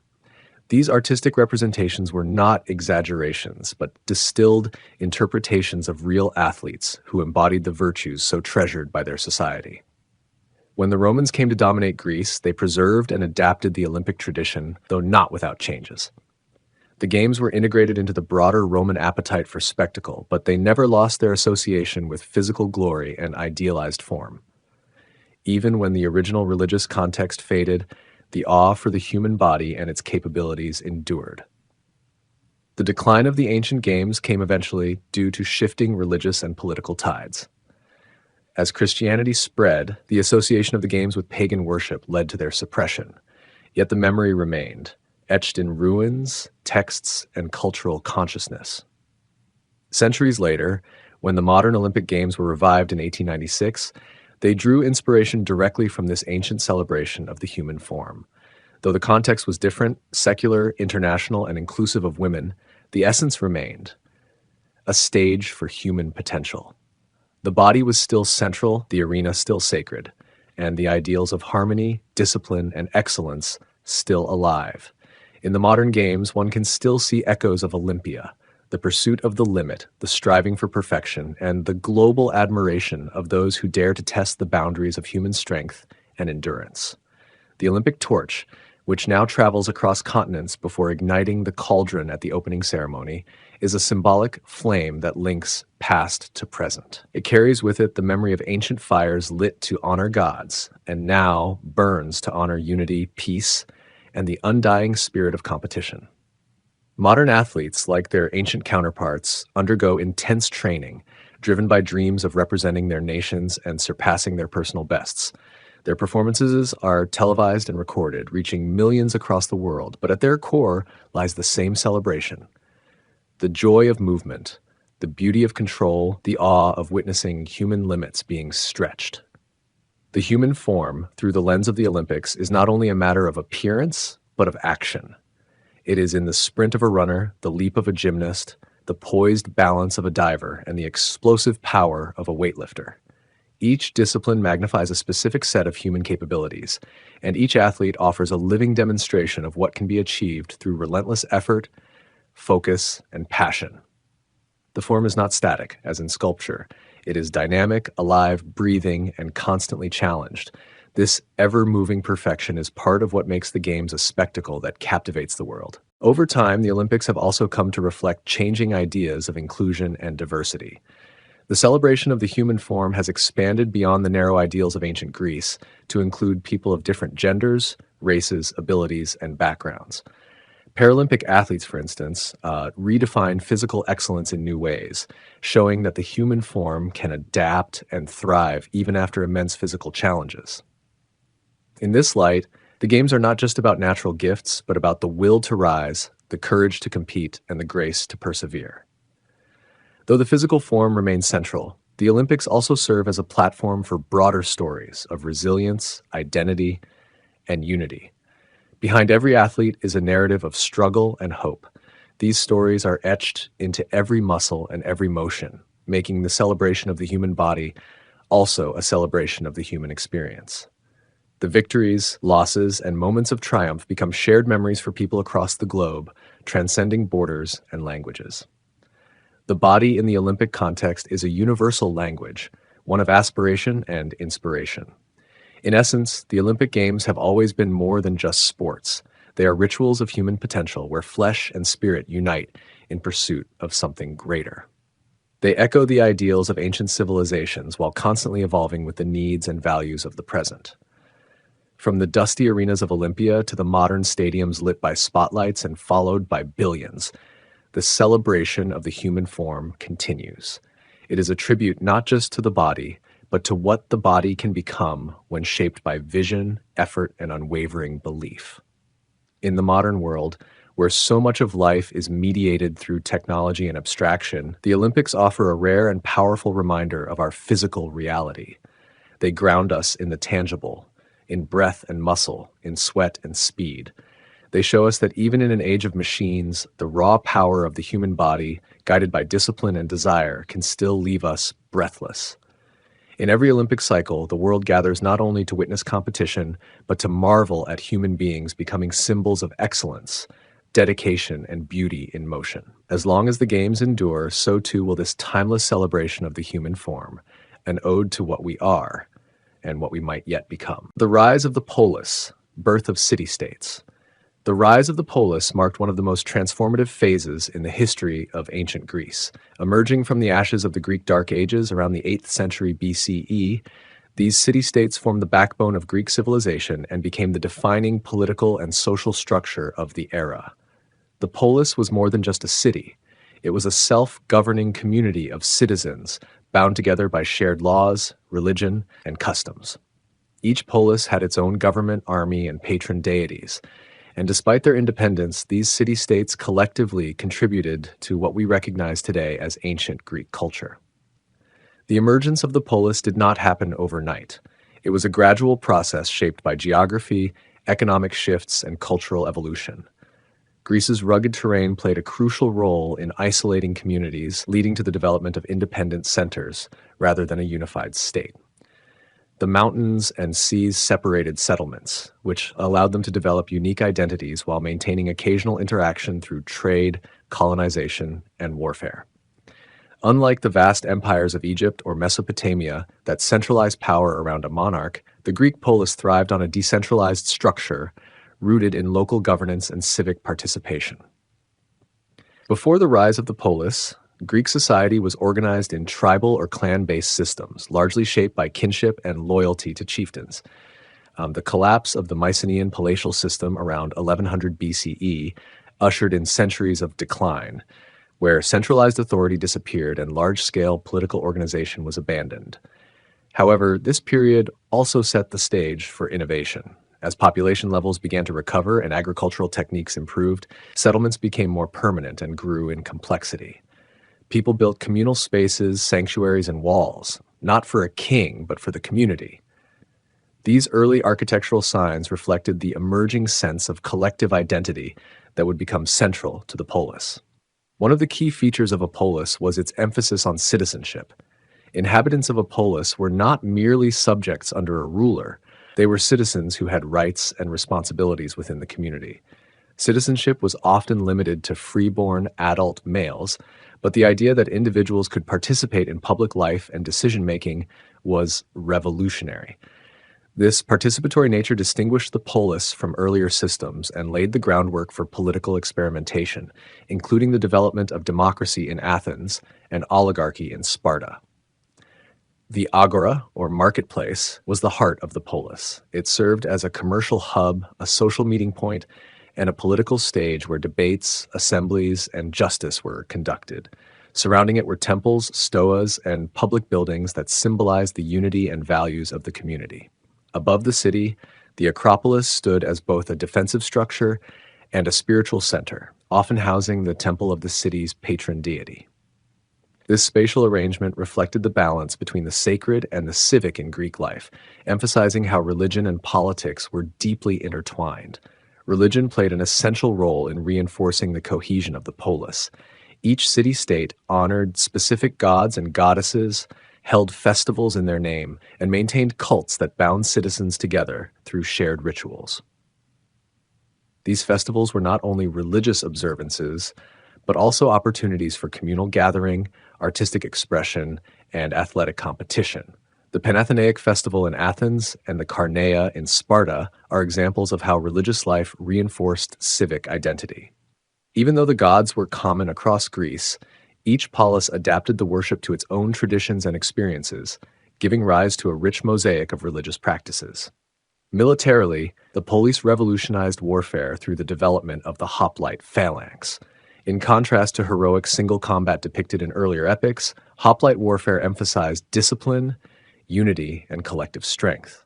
[SPEAKER 1] These artistic representations were not exaggerations, but distilled interpretations of real athletes who embodied the virtues so treasured by their society. When the Romans came to dominate Greece, they preserved and adapted the Olympic tradition, though not without changes. The Games were integrated into the broader Roman appetite for spectacle, but they never lost their association with physical glory and idealized form. Even when the original religious context faded, the awe for the human body and its capabilities endured. The decline of the ancient Games came eventually due to shifting religious and political tides. As Christianity spread, the association of the Games with pagan worship led to their suppression, yet the memory remained, etched in ruins, texts, and cultural consciousness. Centuries later, when the modern Olympic Games were revived in 1896, they drew inspiration directly from this ancient celebration of the human form. Though the context was different, secular, international, and inclusive of women, the essence remained: a stage for human potential. The body was still central, the arena still sacred, and the ideals of harmony, discipline, and excellence still alive. In the modern Games, one can still see echoes of Olympia, the pursuit of the limit, the striving for perfection, and the global admiration of those who dare to test the boundaries of human strength and endurance. The Olympic torch, which now travels across continents before igniting the cauldron at the opening ceremony, is a symbolic flame that links past to present. It carries with it the memory of ancient fires lit to honor gods, and now burns to honor unity, peace, and the undying spirit of competition. Modern athletes, like their ancient counterparts, undergo intense training, driven by dreams of representing their nations and surpassing their personal bests. Their performances are televised and recorded, reaching millions across the world, but at their core lies the same celebration: the joy of movement, the beauty of control, the awe of witnessing human limits being stretched. The human form, through the lens of the Olympics, is not only a matter of appearance, but of action. It is in the sprint of a runner, the leap of a gymnast, the poised balance of a diver, and the explosive power of a weightlifter. Each discipline magnifies a specific set of human capabilities, and each athlete offers a living demonstration of what can be achieved through relentless effort, focus, and passion. The form is not static, as in sculpture. It is dynamic, alive, breathing, and constantly challenged. This ever-moving perfection is part of what makes the Games a spectacle that captivates the world. Over time, the Olympics have also come to reflect changing ideas of inclusion and diversity. The celebration of the human form has expanded beyond the narrow ideals of ancient Greece to include people of different genders, races, abilities, and backgrounds. Paralympic athletes, for instance, redefine physical excellence in new ways, showing that the human form can adapt and thrive even after immense physical challenges. In this light, the Games are not just about natural gifts, but about the will to rise, the courage to compete, and the grace to persevere. Though the physical form remains central, the Olympics also serve as a platform for broader stories of resilience, identity, and unity. Behind every athlete is a narrative of struggle and hope. These stories are etched into every muscle and every motion, making the celebration of the human body also a celebration of the human experience. The victories, losses, and moments of triumph become shared memories for people across the globe, transcending borders and languages. The body in the Olympic context is a universal language, one of aspiration and inspiration. In essence, the Olympic Games have always been more than just sports. They are rituals of human potential where flesh and spirit unite in pursuit of something greater. They echo the ideals of ancient civilizations while constantly evolving with the needs and values of the present. From the dusty arenas of Olympia to the modern stadiums lit by spotlights and followed by billions, the celebration of the human form continues. It is a tribute not just to the body, but to what the body can become when shaped by vision, effort, and unwavering belief. In the modern world, where so much of life is mediated through technology and abstraction, the Olympics offer a rare and powerful reminder of our physical reality. They ground us in the tangible, in breath and muscle, in sweat and speed. They show us that even in an age of machines, the raw power of the human body, guided by discipline and desire, can still leave us breathless. In every Olympic cycle, the world gathers not only to witness competition, but to marvel at human beings becoming symbols of excellence, dedication, and beauty in motion. As long as the Games endure, so too will this timeless celebration of the human form, an ode to what we are and what we might yet become. The rise of the Polis, birth of city-states. The rise of the polis marked one of the most transformative phases in the history of ancient Greece. Emerging from the ashes of the Greek Dark Ages around the 8th century BCE, these city-states formed the backbone of Greek civilization and became the defining political and social structure of the era. The polis was more than just a city. It was a self-governing community of citizens bound together by shared laws, religion, and customs. Each polis had its own government, army, and patron deities. And despite their independence, these city-states collectively contributed to what we recognize today as ancient Greek culture. The emergence of the polis did not happen overnight. It was a gradual process shaped by geography, economic shifts, and cultural evolution. Greece's rugged terrain played a crucial role in isolating communities, leading to the development of independent centers rather than a unified state. The mountains and seas separated settlements, which allowed them to develop unique identities while maintaining occasional interaction through trade, colonization, and warfare. Unlike the vast empires of Egypt or Mesopotamia that centralized power around a monarch, the Greek polis thrived on a decentralized structure rooted in local governance and civic participation. Before the rise of the polis, Greek society was organized in tribal or clan-based systems, largely shaped by kinship and loyalty to chieftains. The collapse of the Mycenaean palatial system around 1100 BCE ushered in centuries of decline, where centralized authority disappeared and large-scale political organization was abandoned. However, this period also set the stage for innovation. As population levels began to recover and agricultural techniques improved, settlements became more permanent and grew in complexity. People built communal spaces, sanctuaries, and walls, not for a king, but for the community. These early architectural signs reflected the emerging sense of collective identity that would become central to the polis. One of the key features of a polis was its emphasis on citizenship. Inhabitants of a polis were not merely subjects under a ruler. They were citizens who had rights and responsibilities within the community. Citizenship was often limited to freeborn adult males, but the idea that individuals could participate in public life and decision-making was revolutionary. This participatory nature distinguished the polis from earlier systems and laid the groundwork for political experimentation, including the development of democracy in Athens and oligarchy in Sparta. The agora, or marketplace, was the heart of the polis. It served as a commercial hub, a social meeting point, and a political stage where debates, assemblies, and justice were conducted. Surrounding it were temples, stoas, and public buildings that symbolized the unity and values of the community. Above the city, the Acropolis stood as both a defensive structure and a spiritual center, often housing the temple of the city's patron deity. This spatial arrangement reflected the balance between the sacred and the civic in Greek life, emphasizing how religion and politics were deeply intertwined. Religion played an essential role in reinforcing the cohesion of the polis. Each city-state honored specific gods and goddesses, held festivals in their name, and maintained cults that bound citizens together through shared rituals. These festivals were not only religious observances, but also opportunities for communal gathering, artistic expression, and athletic competition. The Panathenaic Festival in Athens and the Carneia in Sparta are examples of how religious life reinforced civic identity. Even though the gods were common across Greece, each polis adapted the worship to its own traditions and experiences, giving rise to a rich mosaic of religious practices. Militarily, the polis revolutionized warfare through the development of the hoplite phalanx. In contrast to heroic single combat depicted in earlier epics, hoplite warfare emphasized discipline, unity, and collective strength.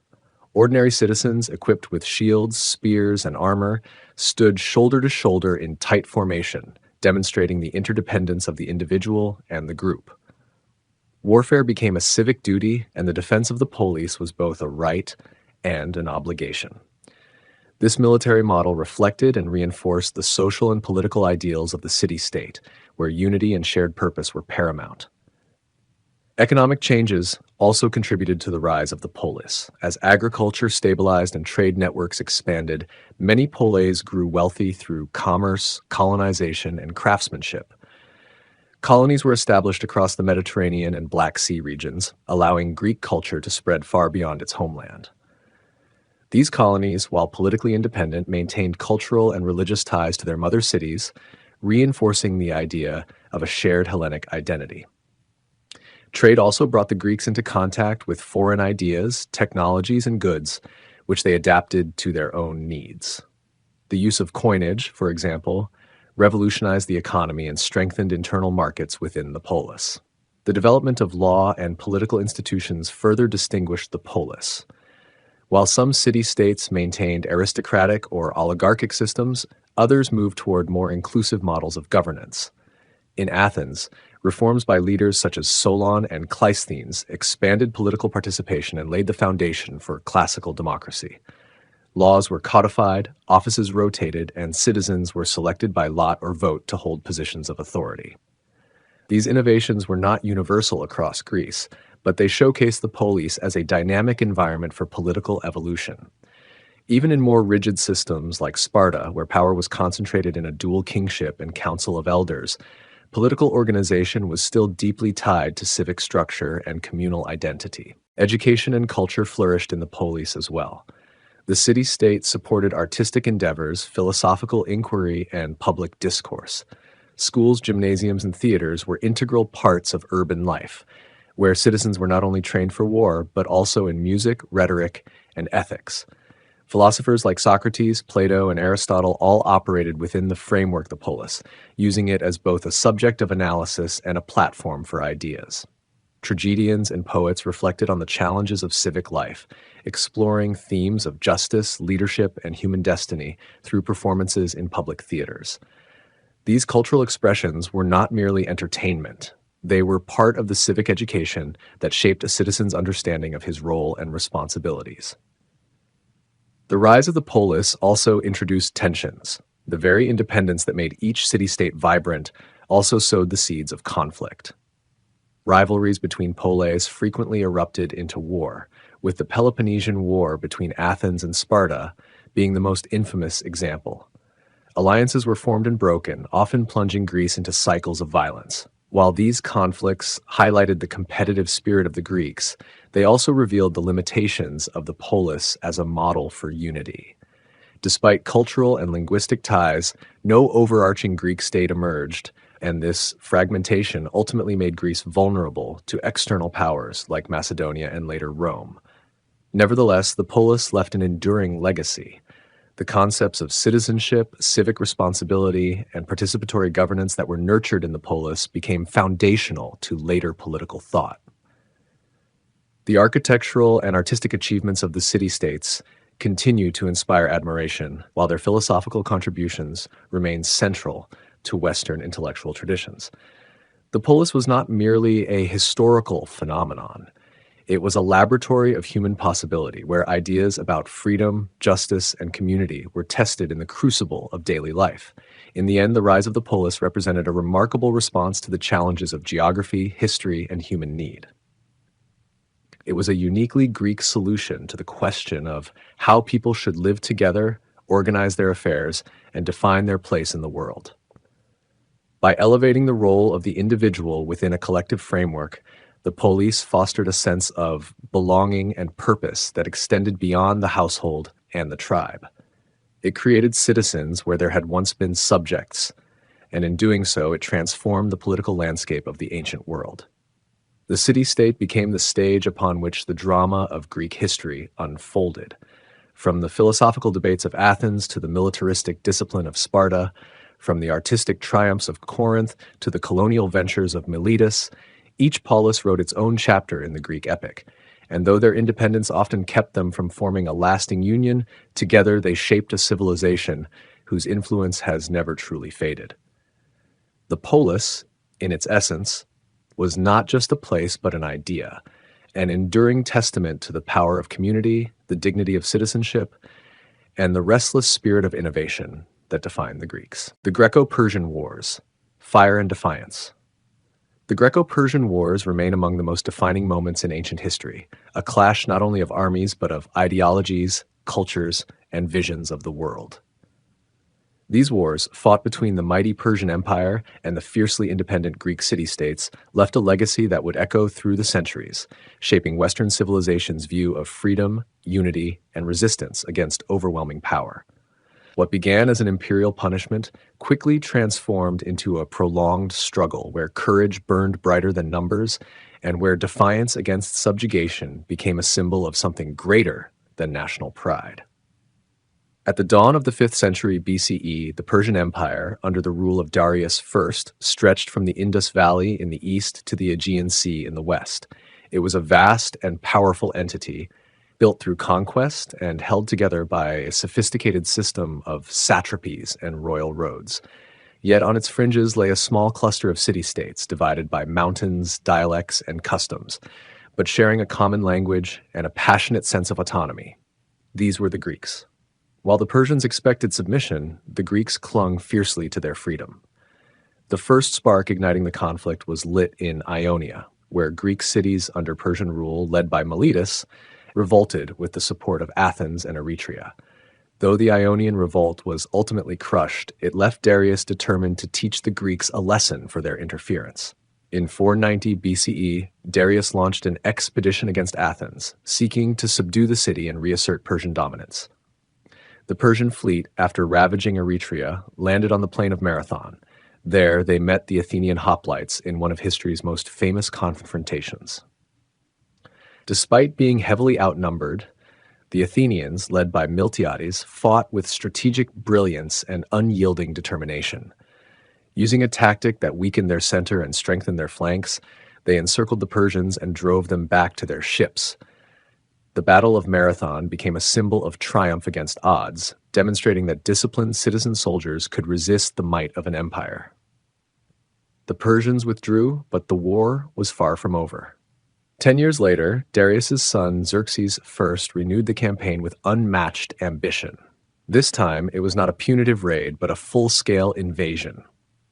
[SPEAKER 1] Ordinary citizens, equipped with shields, spears, and armor, stood shoulder to shoulder in tight formation, demonstrating the interdependence of the individual and the group. Warfare became a civic duty, and the defense of the polis was both a right and an obligation. This military model reflected and reinforced the social and political ideals of the city-state, where unity and shared purpose were paramount. Economic changes also contributed to the rise of the polis. As agriculture stabilized and trade networks expanded, many polis grew wealthy through commerce, colonization, and craftsmanship. Colonies were established across the Mediterranean and Black Sea regions, allowing Greek culture to spread far beyond its homeland. These colonies, while politically independent, maintained cultural and religious ties to their mother cities, reinforcing the idea of a shared Hellenic identity. Trade also brought the Greeks into contact with foreign ideas, technologies, and goods, which they adapted to their own needs. The use of coinage, for example, revolutionized the economy and strengthened internal markets within the polis. The development of law and political institutions further distinguished the polis. While some city-states maintained aristocratic or oligarchic systems, others moved toward more inclusive models of governance. In Athens, reforms by leaders such as Solon and Cleisthenes expanded political participation and laid the foundation for classical democracy. Laws were codified, offices rotated, and citizens were selected by lot or vote to hold positions of authority. These innovations were not universal across Greece, but they showcased the polis as a dynamic environment for political evolution. Even in more rigid systems like Sparta, where power was concentrated in a dual kingship and council of elders, political organization was still deeply tied to civic structure and communal identity. Education and culture flourished in the polis as well. The city-state supported artistic endeavors, philosophical inquiry, and public discourse. Schools, gymnasiums, and theaters were integral parts of urban life, where citizens were not only trained for war, but also in music, rhetoric, and ethics. Philosophers like Socrates, Plato, and Aristotle all operated within the framework, the polis, using it as both a subject of analysis and a platform for ideas. Tragedians and poets reflected on the challenges of civic life, exploring themes of justice, leadership, and human destiny through performances in public theaters. These cultural expressions were not merely entertainment. They were part of the civic education that shaped a citizen's understanding of his role and responsibilities. The rise of the polis also introduced tensions. The very independence that made each city-state vibrant also sowed the seeds of conflict. Rivalries between polis frequently erupted into war, with the Peloponnesian War between Athens and Sparta being the most infamous example. Alliances were formed and broken, often plunging Greece into cycles of violence. While these conflicts highlighted the competitive spirit of the Greeks, they also revealed the limitations of the polis as a model for unity. Despite cultural and linguistic ties, no overarching Greek state emerged, and this fragmentation ultimately made Greece vulnerable to external powers like Macedonia and later Rome. Nevertheless, the polis left an enduring legacy. The concepts of citizenship, civic responsibility, and participatory governance that were nurtured in the polis became foundational to later political thought. The architectural and artistic achievements of the city-states continue to inspire admiration, while their philosophical contributions remain central to Western intellectual traditions. The polis was not merely a historical phenomenon. It was a laboratory of human possibility where ideas about freedom, justice, and community were tested in the crucible of daily life. In the end, the rise of the polis represented a remarkable response to the challenges of geography, history, and human need. It was a uniquely Greek solution to the question of how people should live together, organize their affairs, and define their place in the world. By elevating the role of the individual within a collective framework, the polis fostered a sense of belonging and purpose that extended beyond the household and the tribe. It created citizens where there had once been subjects, and in doing so, it transformed the political landscape of the ancient world. The city-state became the stage upon which the drama of Greek history unfolded. From the philosophical debates of Athens to the militaristic discipline of Sparta, from the artistic triumphs of Corinth to the colonial ventures of Miletus, each polis wrote its own chapter in the Greek epic, and though their independence often kept them from forming a lasting union, together they shaped a civilization whose influence has never truly faded. The polis, in its essence, was not just a place but an idea, an enduring testament to the power of community, the dignity of citizenship, and the restless spirit of innovation that defined the Greeks. The Greco-Persian Wars, Fire and Defiance. The Greco-Persian Wars remain among the most defining moments in ancient history, a clash not only of armies but of ideologies, cultures, and visions of the world. These wars, fought between the mighty Persian Empire and the fiercely independent Greek city-states, left a legacy that would echo through the centuries, shaping Western civilization's view of freedom, unity, and resistance against overwhelming power. What began as an imperial punishment quickly transformed into a prolonged struggle where courage burned brighter than numbers and where defiance against subjugation became a symbol of something greater than national pride. At the dawn of the 5th century BCE, the Persian Empire, under the rule of Darius I, stretched from the Indus Valley in the east to the Aegean Sea in the west. It was a vast and powerful entity, built through conquest and held together by a sophisticated system of satrapies and royal roads. Yet on its fringes lay a small cluster of city-states divided by mountains, dialects, and customs, but sharing a common language and a passionate sense of autonomy. These were the Greeks. While the Persians expected submission, the Greeks clung fiercely to their freedom. The first spark igniting the conflict was lit in Ionia, where Greek cities under Persian rule, led by Miletus, revolted with the support of Athens and Eretria. Though the Ionian revolt was ultimately crushed, it left Darius determined to teach the Greeks a lesson for their interference. In 490 BCE, Darius launched an expedition against Athens, seeking to subdue the city and reassert Persian dominance. The Persian fleet, after ravaging Eretria, landed on the plain of Marathon. There, they met the Athenian hoplites in one of history's most famous confrontations. Despite being heavily outnumbered, the Athenians, led by Miltiades, fought with strategic brilliance and unyielding determination. Using a tactic that weakened their center and strengthened their flanks, they encircled the Persians and drove them back to their ships. The Battle of Marathon became a symbol of triumph against odds, demonstrating that disciplined citizen soldiers could resist the might of an empire. The Persians withdrew, but the war was far from over. 10 years later, Darius's son Xerxes I renewed the campaign with unmatched ambition. This time, it was not a punitive raid, but a full-scale invasion.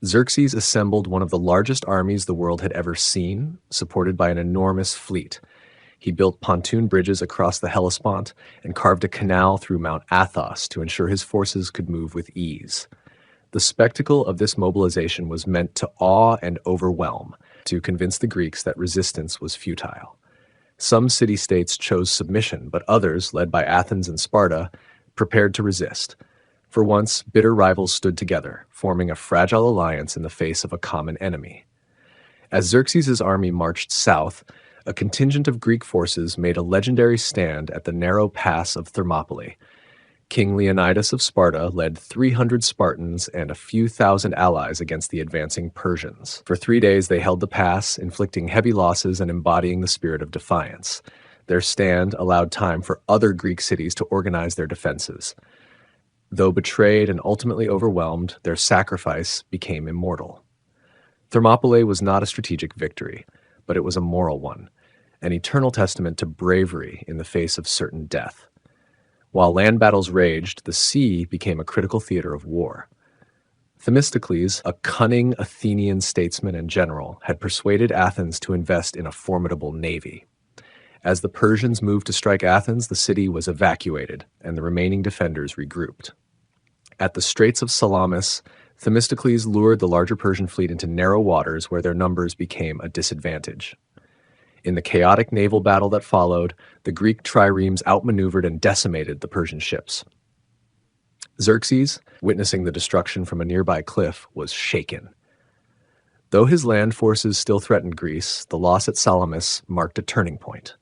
[SPEAKER 1] Xerxes assembled one of the largest armies the world had ever seen, supported by an enormous fleet. He built pontoon bridges across the Hellespont and carved a canal through Mount Athos to ensure his forces could move with ease. The spectacle of this mobilization was meant to awe and overwhelm, to convince the Greeks that resistance was futile. Some city-states chose submission, but others, led by Athens and Sparta, prepared to resist. For once, bitter rivals stood together, forming a fragile alliance in the face of a common enemy. As Xerxes' army marched south, a contingent of Greek forces made a legendary stand at the narrow pass of Thermopylae. King Leonidas of Sparta led 300 Spartans and a few thousand allies against the advancing Persians. For 3 days they held the pass, inflicting heavy losses and embodying the spirit of defiance. Their stand allowed time for other Greek cities to organize their defenses. Though betrayed and ultimately overwhelmed, their sacrifice became immortal. Thermopylae was not a strategic victory, but it was a moral one, an eternal testament to bravery in the face of certain death. While land battles raged, the sea became a critical theater of war. Themistocles, a cunning Athenian statesman and general, had persuaded Athens to invest in a formidable navy. As the Persians moved to strike Athens, the city was evacuated, and the remaining defenders regrouped. At the Straits of Salamis, Themistocles lured the larger Persian fleet into narrow waters where their numbers became a disadvantage. In the chaotic naval battle that followed, the Greek triremes outmaneuvered and decimated the Persian ships. Xerxes, witnessing the destruction from a nearby cliff, was shaken. Though his land forces still threatened Greece, the loss at Salamis marked a turning point.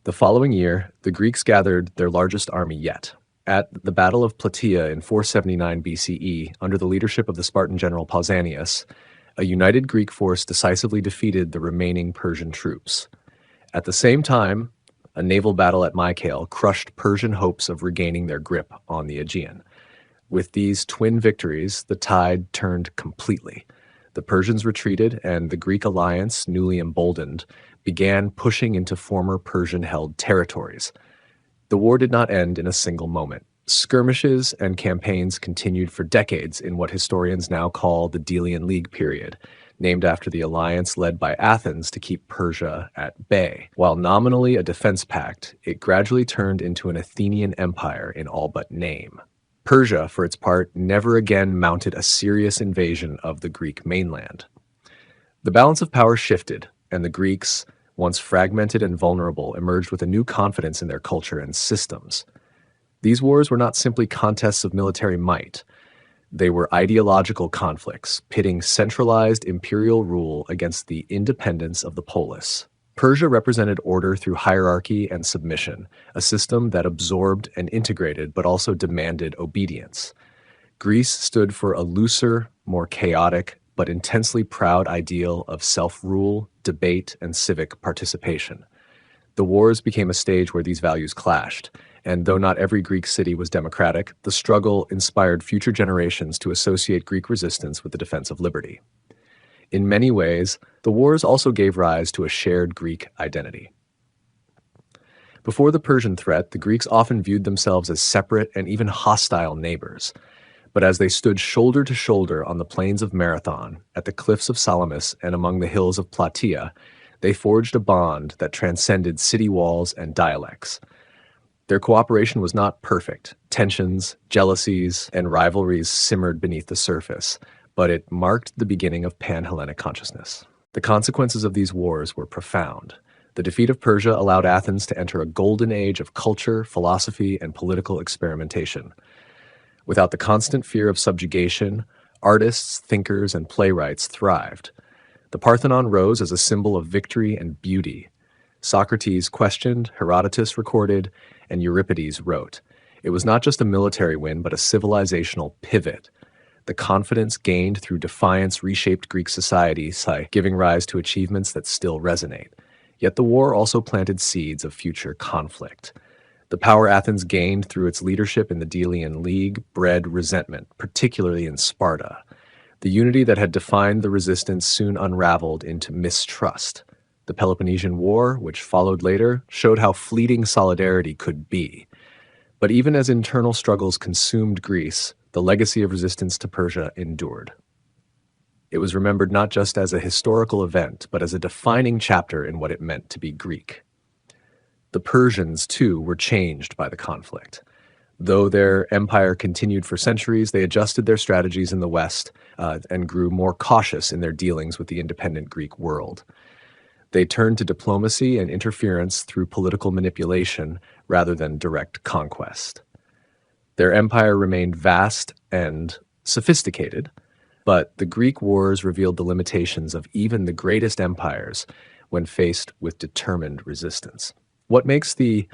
[SPEAKER 1] The following year, the Greeks gathered their largest army yet. At the Battle of Plataea in 479 BCE, under the leadership of the Spartan general Pausanias, a united Greek force decisively defeated the remaining Persian troops. At the same time, a naval battle at Mycale crushed Persian hopes of regaining their grip on the Aegean. With these twin victories, the tide turned completely. The Persians retreated, and the Greek alliance, newly emboldened, began pushing into former Persian-held territories. The war did not end in a single moment. Skirmishes and campaigns continued for decades in what historians now call the Delian League period, named after the alliance led by Athens to keep Persia at bay. While nominally a defense pact, it gradually turned into an Athenian empire in all but name. Persia, for its part, never again mounted a serious invasion of the Greek mainland. The balance of power shifted, and the Greeks, once fragmented and vulnerable, emerged with a new confidence in their culture and systems. These wars were not simply contests of military might. They were ideological conflicts, pitting centralized imperial rule against the independence of the polis. Persia represented order through hierarchy and submission, a system that absorbed and integrated but also demanded obedience. Greece stood for a looser, more chaotic, but intensely proud ideal of self-rule, debate, and civic participation. The wars became a stage where these values clashed, and though not every Greek city was democratic, the struggle inspired future generations to associate Greek resistance with the defense of liberty. In many ways, the wars also gave rise to a shared Greek identity. Before the Persian threat, the Greeks often viewed themselves as separate and even hostile neighbors. But as they stood shoulder to shoulder on the plains of Marathon, at the cliffs of Salamis, and among the hills of Plataea, they forged a bond that transcended city walls and dialects. Their cooperation was not perfect. Tensions, jealousies, and rivalries simmered beneath the surface, but it marked the beginning of pan-Hellenic consciousness. The consequences of these wars were profound. The defeat of Persia allowed Athens to enter a golden age of culture, philosophy, and political experimentation. Without the constant fear of subjugation, Artists, thinkers, and playwrights thrived. The Parthenon rose as a symbol of victory and beauty. Socrates questioned, Herodotus recorded, and Euripides wrote. It was not just a military win, but a civilizational pivot. The confidence gained through defiance reshaped Greek society, giving rise to achievements that still resonate. Yet the war also planted seeds of future conflict. The power Athens gained through its leadership in the Delian League bred resentment, particularly in Sparta. The unity that had defined the resistance soon unraveled into mistrust. The Peloponnesian War, which followed later, showed how fleeting solidarity could be. But even as internal struggles consumed Greece, the legacy of resistance to Persia endured. It was remembered not just as a historical event, but as a defining chapter in what it meant to be Greek. The Persians, too, were changed by the conflict. Though their empire continued for centuries, they adjusted their strategies in the West and grew more cautious in their dealings with the independent Greek world. They turned to diplomacy and interference through political manipulation rather than direct conquest. Their empire remained vast and sophisticated, but the Greek wars revealed the limitations of even the greatest empires when faced with determined resistance. What makes the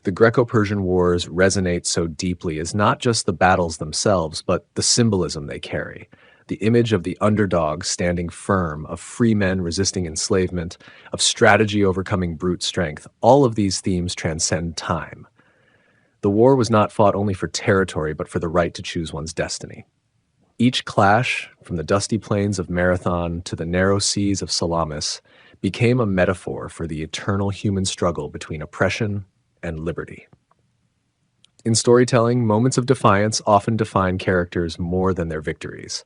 [SPEAKER 1] Greco-Persian Wars resonate so deeply is not just the battles themselves, but the symbolism they carry. The image of the underdog standing firm, of free men resisting enslavement, of strategy overcoming brute strength. All of these themes transcend time. The war was not fought only for territory, but for the right to choose one's destiny. Each clash, from the dusty plains of Marathon to the narrow seas of Salamis, became a metaphor for the eternal human struggle between oppression and liberty. In storytelling, moments of defiance often define characters more than their victories.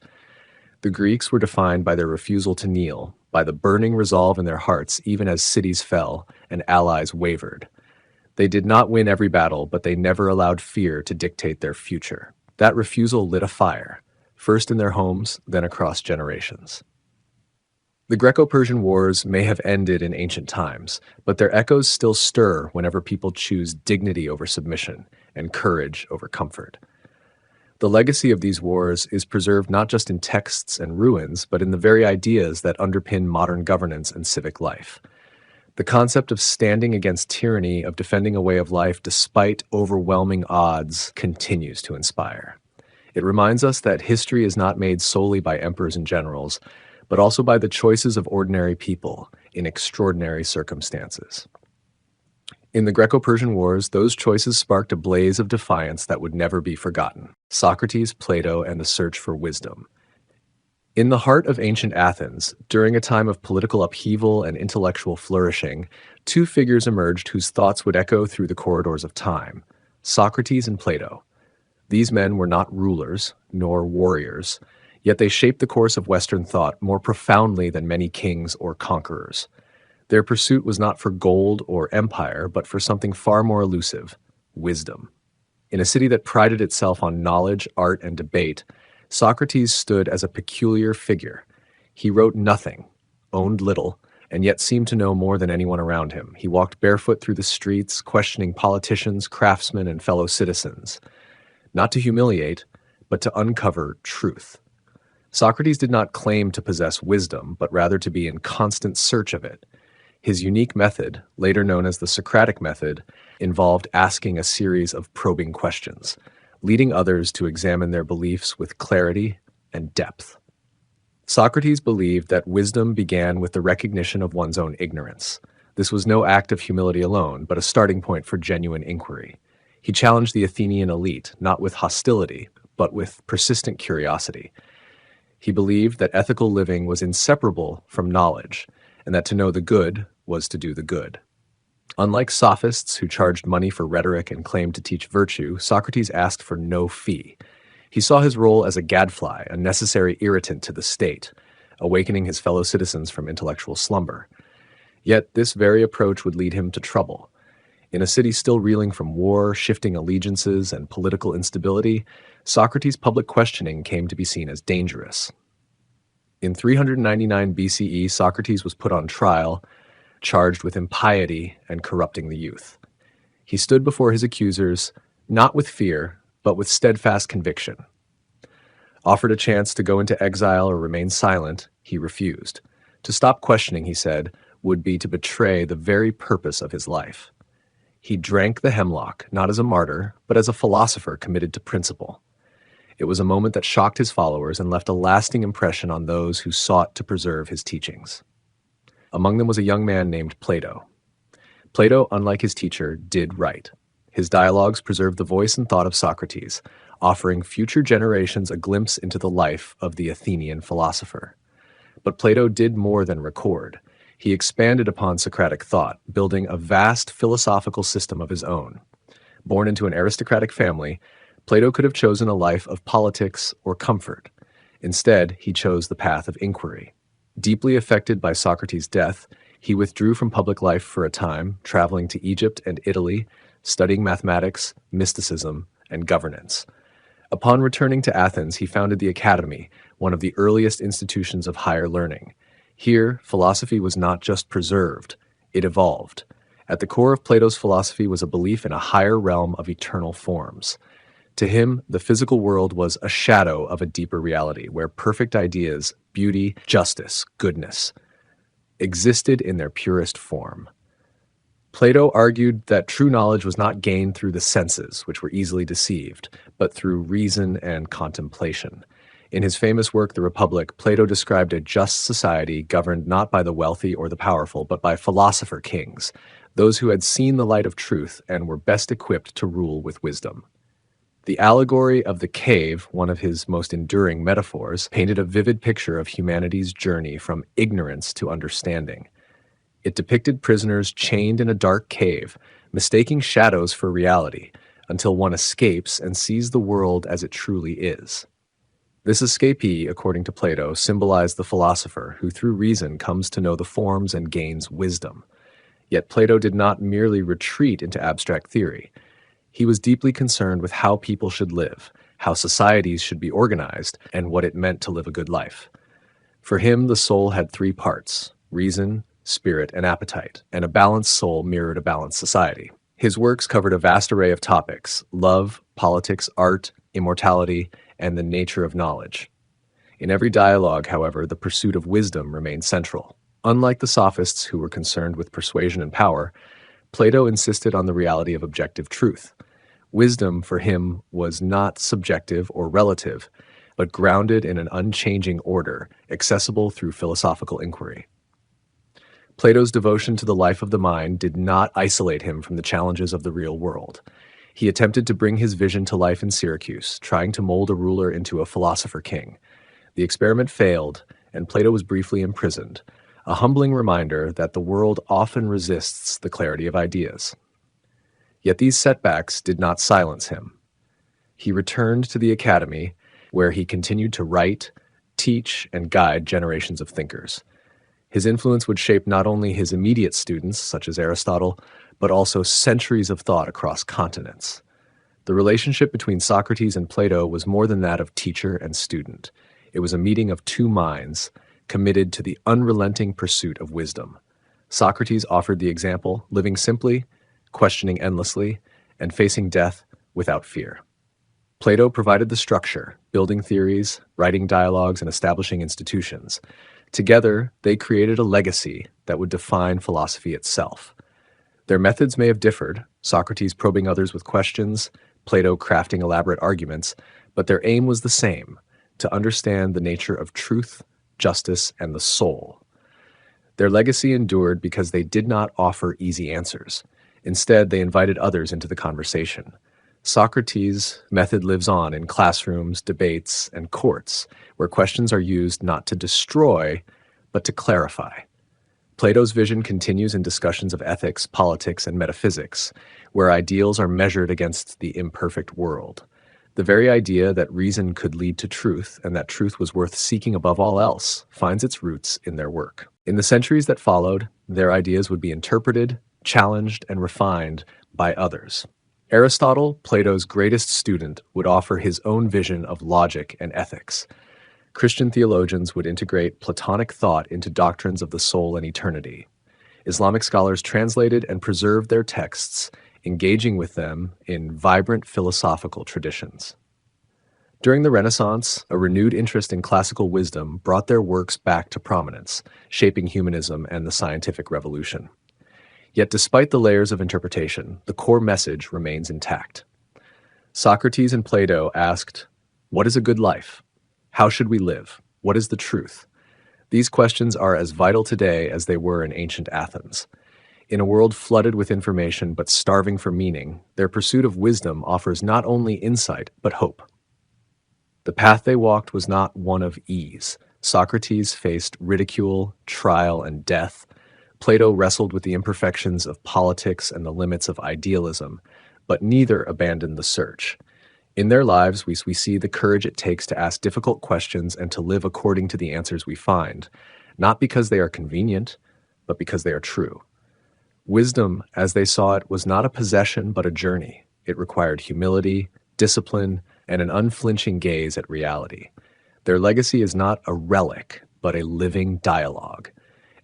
[SPEAKER 1] The Greeks were defined by their refusal to kneel, by the burning resolve in their hearts even as cities fell and allies wavered. They did not win every battle, but they never allowed fear to dictate their future. That refusal lit a fire, first in their homes, then across generations. The Greco-Persian Wars may have ended in ancient times, but their echoes still stir whenever people choose dignity over submission and courage over comfort. The legacy of these wars is preserved not just in texts and ruins, but in the very ideas that underpin modern governance and civic life. The concept of standing against tyranny, of defending a way of life despite overwhelming odds, continues to inspire. It reminds us that history is not made solely by emperors and generals, but also by the choices of ordinary people in extraordinary circumstances. In the Greco-Persian Wars, those choices sparked a blaze of defiance that would never be forgotten: Socrates, Plato, and the search for wisdom. In the heart of ancient Athens, during a time of political upheaval and intellectual flourishing, two figures emerged whose thoughts would echo through the corridors of time: Socrates and Plato. These men were not rulers, nor warriors, yet they shaped the course of Western thought more profoundly than many kings or conquerors. Their pursuit was not for gold or empire, but for something far more elusive: wisdom. In a city that prided itself on knowledge, art, and debate, Socrates stood as a peculiar figure. He wrote nothing, owned little, and yet seemed to know more than anyone around him. He walked barefoot through the streets, questioning politicians, craftsmen, and fellow citizens, not to humiliate, but to uncover truth. Socrates did not claim to possess wisdom, but rather to be in constant search of it. His unique method, later known as the Socratic method, involved asking a series of probing questions, leading others to examine their beliefs with clarity and depth. Socrates believed that wisdom began with the recognition of one's own ignorance. This was no act of humility alone, but a starting point for genuine inquiry. He challenged the Athenian elite, not with hostility, but with persistent curiosity. He believed that ethical living was inseparable from knowledge, and that to know the good was to do the good. Unlike sophists who charged money for rhetoric and claimed to teach virtue, Socrates asked for no fee. He saw his role as a gadfly, a necessary irritant to the state, awakening his fellow citizens from intellectual slumber. Yet this very approach would lead him to trouble. In a city still reeling from war, shifting allegiances, and political instability, Socrates' public questioning came to be seen as dangerous. In 399 BCE, Socrates was put on trial, charged with impiety and corrupting the youth. He stood before his accusers, not with fear, but with steadfast conviction. Offered a chance to go into exile or remain silent, he refused. To stop questioning, he said, would be to betray the very purpose of his life. He drank the hemlock, not as a martyr, but as a philosopher committed to principle. It was a moment that shocked his followers and left a lasting impression on those who sought to preserve his teachings. Among them was a young man named Plato. Plato, unlike his teacher, did write. His dialogues preserved the voice and thought of Socrates, offering future generations a glimpse into the life of the Athenian philosopher. But Plato did more than record. He expanded upon Socratic thought, building a vast philosophical system of his own. Born into an aristocratic family, Plato could have chosen a life of politics or comfort. Instead, he chose the path of inquiry. Deeply affected by Socrates' death, he withdrew from public life for a time, traveling to Egypt and Italy, studying mathematics, mysticism, and governance. Upon returning to Athens, he founded the Academy, one of the earliest institutions of higher learning. Here, philosophy was not just preserved, it evolved. At the core of Plato's philosophy was a belief in a higher realm of eternal forms. To him, the physical world was a shadow of a deeper reality, where perfect ideas, beauty, justice, goodness, existed in their purest form. Plato argued that true knowledge was not gained through the senses, which were easily deceived, but through reason and contemplation. In his famous work, The Republic, Plato described a just society governed not by the wealthy or the powerful, but by philosopher kings, those who had seen the light of truth and were best equipped to rule with wisdom. The allegory of the cave, one of his most enduring metaphors, painted a vivid picture of humanity's journey from ignorance to understanding. It depicted prisoners chained in a dark cave, mistaking shadows for reality, until one escapes and sees the world as it truly is. This escapee, according to Plato, symbolized the philosopher who through reason comes to know the forms and gains wisdom. Yet Plato did not merely retreat into abstract theory. He was deeply concerned with how people should live, how societies should be organized, and what it meant to live a good life. For him, the soul had three parts: reason, spirit, and appetite, and a balanced soul mirrored a balanced society. His works covered a vast array of topics: love, politics, art, immortality, and the nature of knowledge. In every dialogue, however, the pursuit of wisdom remained central. Unlike the sophists who were concerned with persuasion and power, Plato insisted on the reality of objective truth. Wisdom for him was not subjective or relative, but grounded in an unchanging order, accessible through philosophical inquiry. Plato's devotion to the life of the mind did not isolate him from the challenges of the real world. He attempted to bring his vision to life in Syracuse, trying to mold a ruler into a philosopher king. The experiment failed, and Plato was briefly imprisoned, a humbling reminder that the world often resists the clarity of ideas. Yet these setbacks did not silence him. He returned to the Academy, where he continued to write, teach, and guide generations of thinkers. His influence would shape not only his immediate students, such as Aristotle, but also centuries of thought across continents. The relationship between Socrates and Plato was more than that of teacher and student. It was a meeting of two minds, committed to the unrelenting pursuit of wisdom. Socrates offered the example, living simply, questioning endlessly, and facing death without fear. Plato provided the structure, building theories, writing dialogues, and establishing institutions. Together, they created a legacy that would define philosophy itself. Their methods may have differed, Socrates probing others with questions, Plato crafting elaborate arguments, but their aim was the same: to understand the nature of truth, justice, and the soul. Their legacy endured because they did not offer easy answers. Instead, they invited others into the conversation. Socrates' method lives on in classrooms, debates, and courts, where questions are used not to destroy, but to clarify. Plato's vision continues in discussions of ethics, politics, and metaphysics, where ideals are measured against the imperfect world. The very idea that reason could lead to truth, and that truth was worth seeking above all else, finds its roots in their work. In the centuries that followed, their ideas would be interpreted, challenged, and refined by others. Aristotle, Plato's greatest student, would offer his own vision of logic and ethics. Christian theologians would integrate Platonic thought into doctrines of the soul and eternity. Islamic scholars translated and preserved their texts, engaging with them in vibrant philosophical traditions. During the Renaissance, a renewed interest in classical wisdom brought their works back to prominence, shaping humanism and the scientific revolution. Yet despite the layers of interpretation, the core message remains intact. Socrates and Plato asked, "What is a good life? How should we live? What is the truth?" These questions are as vital today as they were in ancient Athens. In a world flooded with information but starving for meaning, their pursuit of wisdom offers not only insight but hope. The path they walked was not one of ease. Socrates faced ridicule, trial, and death. Plato wrestled with the imperfections of politics and the limits of idealism, but neither abandoned the search. In their lives, we see the courage it takes to ask difficult questions and to live according to the answers we find, not because they are convenient, but because they are true. Wisdom, as they saw it, was not a possession but a journey. It required humility, discipline, and an unflinching gaze at reality. Their legacy is not a relic, but a living dialogue.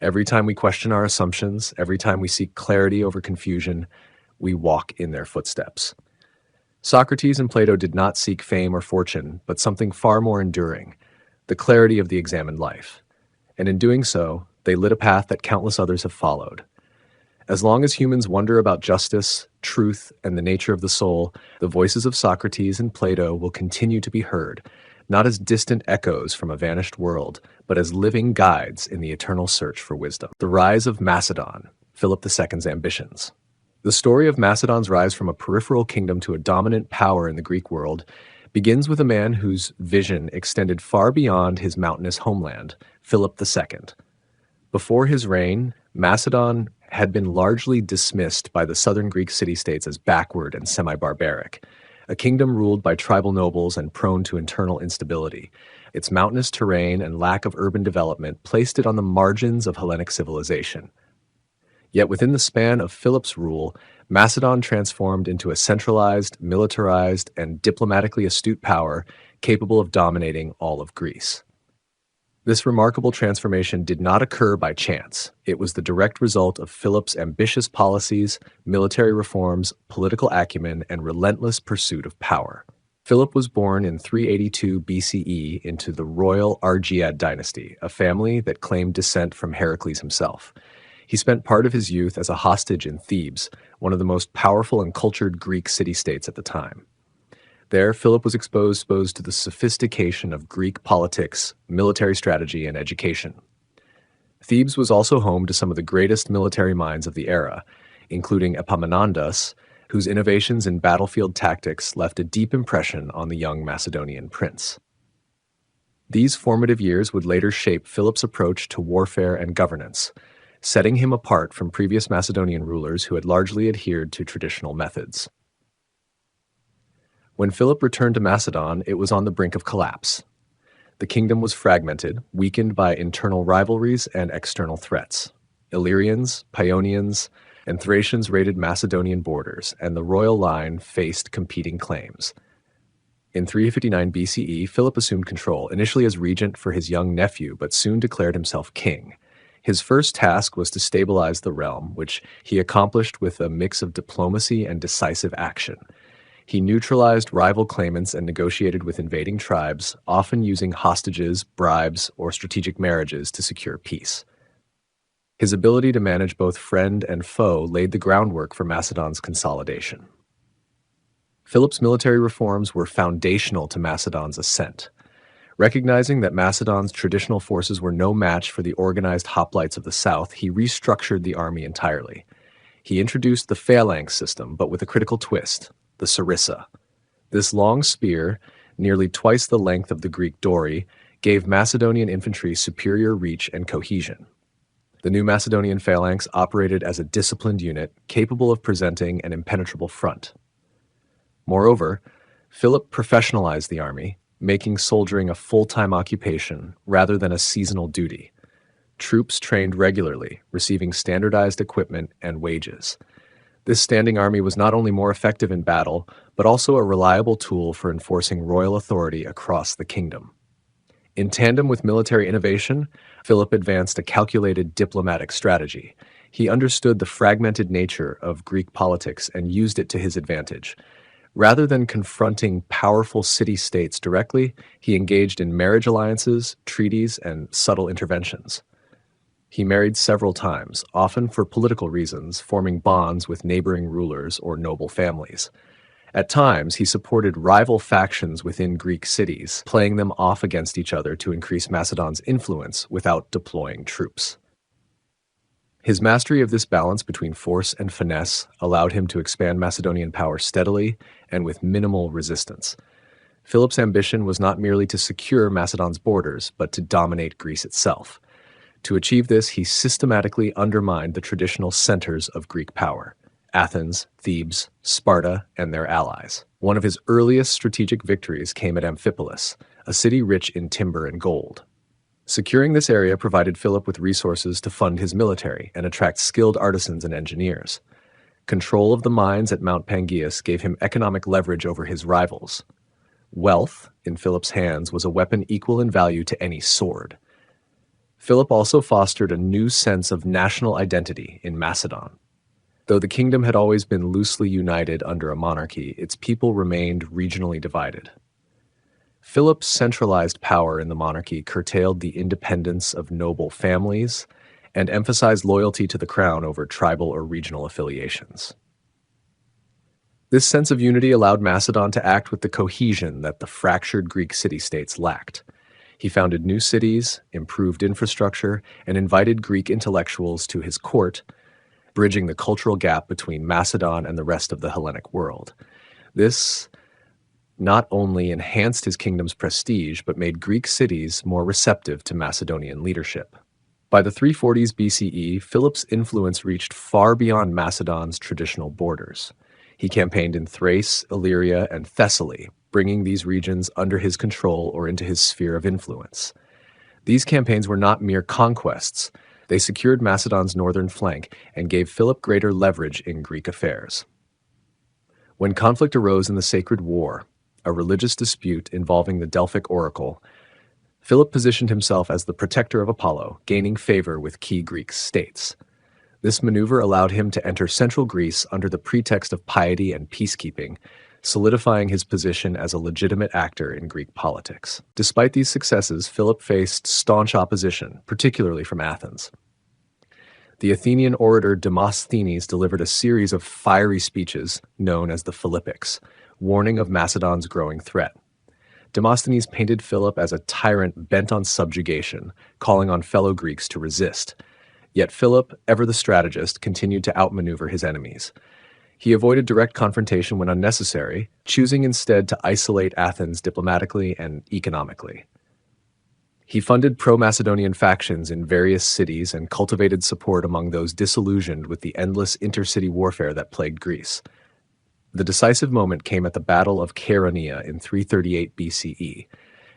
[SPEAKER 1] Every time we question our assumptions, every time we seek clarity over confusion, we walk in their footsteps. Socrates and Plato did not seek fame or fortune, but something far more enduring, the clarity of the examined life. And in doing so, they lit a path that countless others have followed. As long as humans wonder about justice, truth, and the nature of the soul, the voices of Socrates and Plato will continue to be heard, not as distant echoes from a vanished world, but as living guides in the eternal search for wisdom. The Rise of Macedon, Philip II's ambitions. The story of Macedon's rise from a peripheral kingdom to a dominant power in the Greek world begins with a man whose vision extended far beyond his mountainous homeland, Philip II. Before his reign, Macedon had been largely dismissed by the southern Greek city-states as backward and semi-barbaric, a kingdom ruled by tribal nobles and prone to internal instability. Its mountainous terrain and lack of urban development placed it on the margins of Hellenic civilization. Yet within the span of Philip's rule, Macedon transformed into a centralized, militarized, and diplomatically astute power capable of dominating all of Greece. This remarkable transformation did not occur by chance. It was the direct result of Philip's ambitious policies, military reforms, political acumen, and relentless pursuit of power. Philip was born in 382 BCE into the royal Argead dynasty, a family that claimed descent from Heracles himself. He spent part of his youth as a hostage in Thebes, one of the most powerful and cultured Greek city-states at the time. There, Philip was exposed to the sophistication of Greek politics, military strategy, and education. Thebes was also home to some of the greatest military minds of the era, including Epaminondas, whose innovations in battlefield tactics left a deep impression on the young Macedonian prince. These formative years would later shape Philip's approach to warfare and governance, setting him apart from previous Macedonian rulers who had largely adhered to traditional methods. When Philip returned to Macedon, it was on the brink of collapse. The kingdom was fragmented, weakened by internal rivalries and external threats. Illyrians, Paeonians, and Thracians raided Macedonian borders, and the royal line faced competing claims. In 359 BCE, Philip assumed control, initially as regent for his young nephew, but soon declared himself king. His first task was to stabilize the realm, which he accomplished with a mix of diplomacy and decisive action. He neutralized rival claimants and negotiated with invading tribes, often using hostages, bribes, or strategic marriages to secure peace. His ability to manage both friend and foe laid the groundwork for Macedon's consolidation. Philip's military reforms were foundational to Macedon's ascent. Recognizing that Macedon's traditional forces were no match for the organized hoplites of the south, he restructured the army entirely. He introduced the phalanx system, but with a critical twist: the sarissa. This long spear, nearly twice the length of the Greek dory, gave Macedonian infantry superior reach and cohesion. The new Macedonian phalanx operated as a disciplined unit, capable of presenting an impenetrable front. Moreover, Philip professionalized the army, making soldiering a full-time occupation rather than a seasonal duty. Troops trained regularly, receiving standardized equipment and wages. This standing army was not only more effective in battle, but also a reliable tool for enforcing royal authority across the kingdom. In tandem with military innovation, Philip advanced a calculated diplomatic strategy. He understood the fragmented nature of Greek politics and used it to his advantage. Rather than confronting powerful city-states directly, he engaged in marriage alliances, treaties, and subtle interventions. He married several times, often for political reasons, forming bonds with neighboring rulers or noble families. At times, he supported rival factions within Greek cities, playing them off against each other to increase Macedon's influence without deploying troops. His mastery of this balance between force and finesse allowed him to expand Macedonian power steadily and with minimal resistance. Philip's ambition was not merely to secure Macedon's borders, but to dominate Greece itself. To achieve this, he systematically undermined the traditional centers of Greek power: Athens, Thebes, Sparta, and their allies. One of his earliest strategic victories came at Amphipolis, a city rich in timber and gold. Securing this area provided Philip with resources to fund his military and attract skilled artisans and engineers. Control of the mines at Mount Pangaeus gave him economic leverage over his rivals. Wealth, in Philip's hands, was a weapon equal in value to any sword. Philip also fostered a new sense of national identity in Macedon. Though the kingdom had always been loosely united under a monarchy, its people remained regionally divided. Philip's centralized power in the monarchy curtailed the independence of noble families and emphasized loyalty to the crown over tribal or regional affiliations. This sense of unity allowed Macedon to act with the cohesion that the fractured Greek city-states lacked. He founded new cities, improved infrastructure, and invited Greek intellectuals to his court, bridging the cultural gap between Macedon and the rest of the Hellenic world. This not only enhanced his kingdom's prestige, but made Greek cities more receptive to Macedonian leadership. By the 340s BCE, Philip's influence reached far beyond Macedon's traditional borders. He campaigned in Thrace, Illyria, and Thessaly, bringing these regions under his control or into his sphere of influence. These campaigns were not mere conquests. They secured Macedon's northern flank and gave Philip greater leverage in Greek affairs. When conflict arose in the Sacred War, a religious dispute involving the Delphic oracle, Philip positioned himself as the protector of Apollo, gaining favor with key Greek states. This maneuver allowed him to enter central Greece under the pretext of piety and peacekeeping, solidifying his position as a legitimate actor in Greek politics. Despite these successes, Philip faced staunch opposition, particularly from Athens. The Athenian orator Demosthenes delivered a series of fiery speeches known as the Philippics, warning of Macedon's growing threat. Demosthenes painted Philip as a tyrant bent on subjugation, calling on fellow Greeks to resist. Yet Philip, ever the strategist, continued to outmaneuver his enemies. He avoided direct confrontation when unnecessary, choosing instead to isolate Athens diplomatically and economically. He funded pro-Macedonian factions in various cities and cultivated support among those disillusioned with the endless intercity warfare that plagued Greece. The decisive moment came at the Battle of Chaeronea in 338 BCE.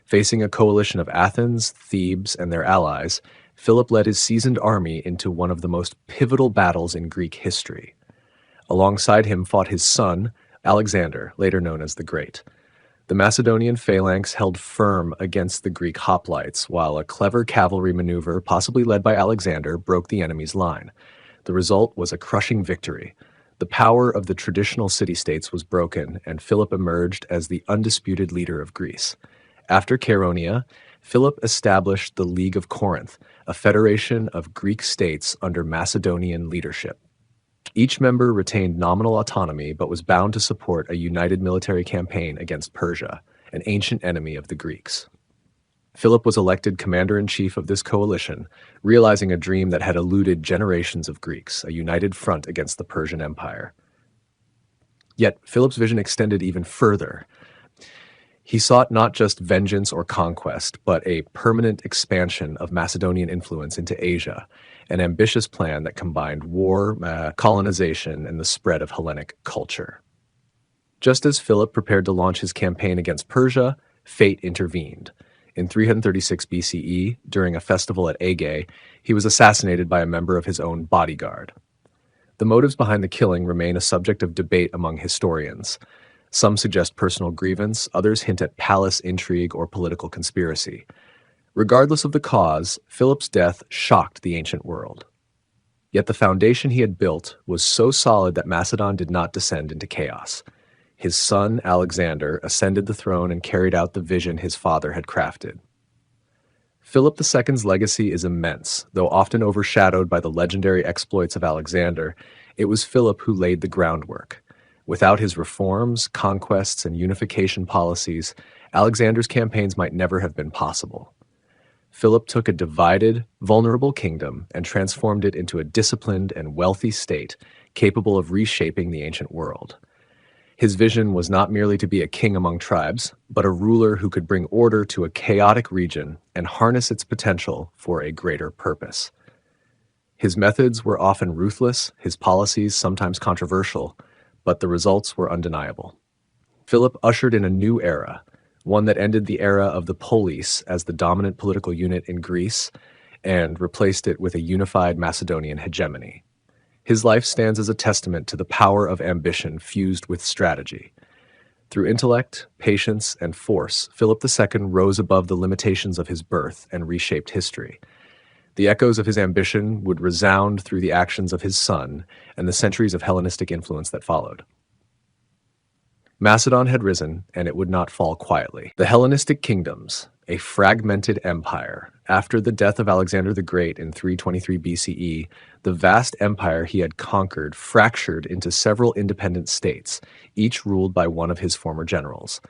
[SPEAKER 1] Facing a coalition of Athens, Thebes, and their allies, Philip led his seasoned army into one of the most pivotal battles in Greek history. Alongside him fought his son, Alexander, later known as the Great. The Macedonian phalanx held firm against the Greek hoplites, while a clever cavalry maneuver, possibly led by Alexander, broke the enemy's line. The result was a crushing victory. The power of the traditional city-states was broken, and Philip emerged as the undisputed leader of Greece. After Chaeronea, Philip established the League of Corinth, a federation of Greek states under Macedonian leadership. Each member retained nominal autonomy but was bound to support a united military campaign against Persia, an ancient enemy of the Greeks. Philip was elected commander-in-chief of this coalition, realizing a dream that had eluded generations of Greeks, a united front against the Persian Empire. Yet Philip's vision extended even further. He sought not just vengeance or conquest, but a permanent expansion of Macedonian influence into Asia, an ambitious plan that combined war, colonization, and the spread of Hellenic culture. Just as Philip prepared to launch his campaign against Persia, fate intervened. In 336 BCE, during a festival at Aegae, he was assassinated by a member of his own bodyguard. The motives behind the killing remain a subject of debate among historians. Some suggest personal grievance, others hint at palace intrigue or political conspiracy. Regardless of the cause, Philip's death shocked the ancient world. Yet the foundation he had built was so solid that Macedon did not descend into chaos. His son, Alexander, ascended the throne and carried out the vision his father had crafted. Philip II's legacy is immense, though often overshadowed by the legendary exploits of Alexander. It was Philip who laid the groundwork. Without his reforms, conquests, and unification policies, Alexander's campaigns might never have been possible. Philip took a divided, vulnerable kingdom and transformed it into a disciplined and wealthy state capable of reshaping the ancient world. His vision was not merely to be a king among tribes, but a ruler who could bring order to a chaotic region and harness its potential for a greater purpose. His methods were often ruthless, his policies sometimes controversial, but the results were undeniable. Philip ushered in a new era, one that ended the era of the Polis as the dominant political unit in Greece and replaced it with a unified Macedonian hegemony. His life stands as a testament to the power of ambition fused with strategy. Through intellect, patience, and force, Philip II rose above the limitations of his birth and reshaped history. The echoes of his ambition would resound through the actions of his son and the centuries of Hellenistic influence that followed. Macedon had risen, and it would not fall quietly. The Hellenistic Kingdoms, a fragmented empire. After the death of Alexander the Great in 323 BCE, the vast empire he had conquered fractured into several independent states, each ruled by one of his former generals.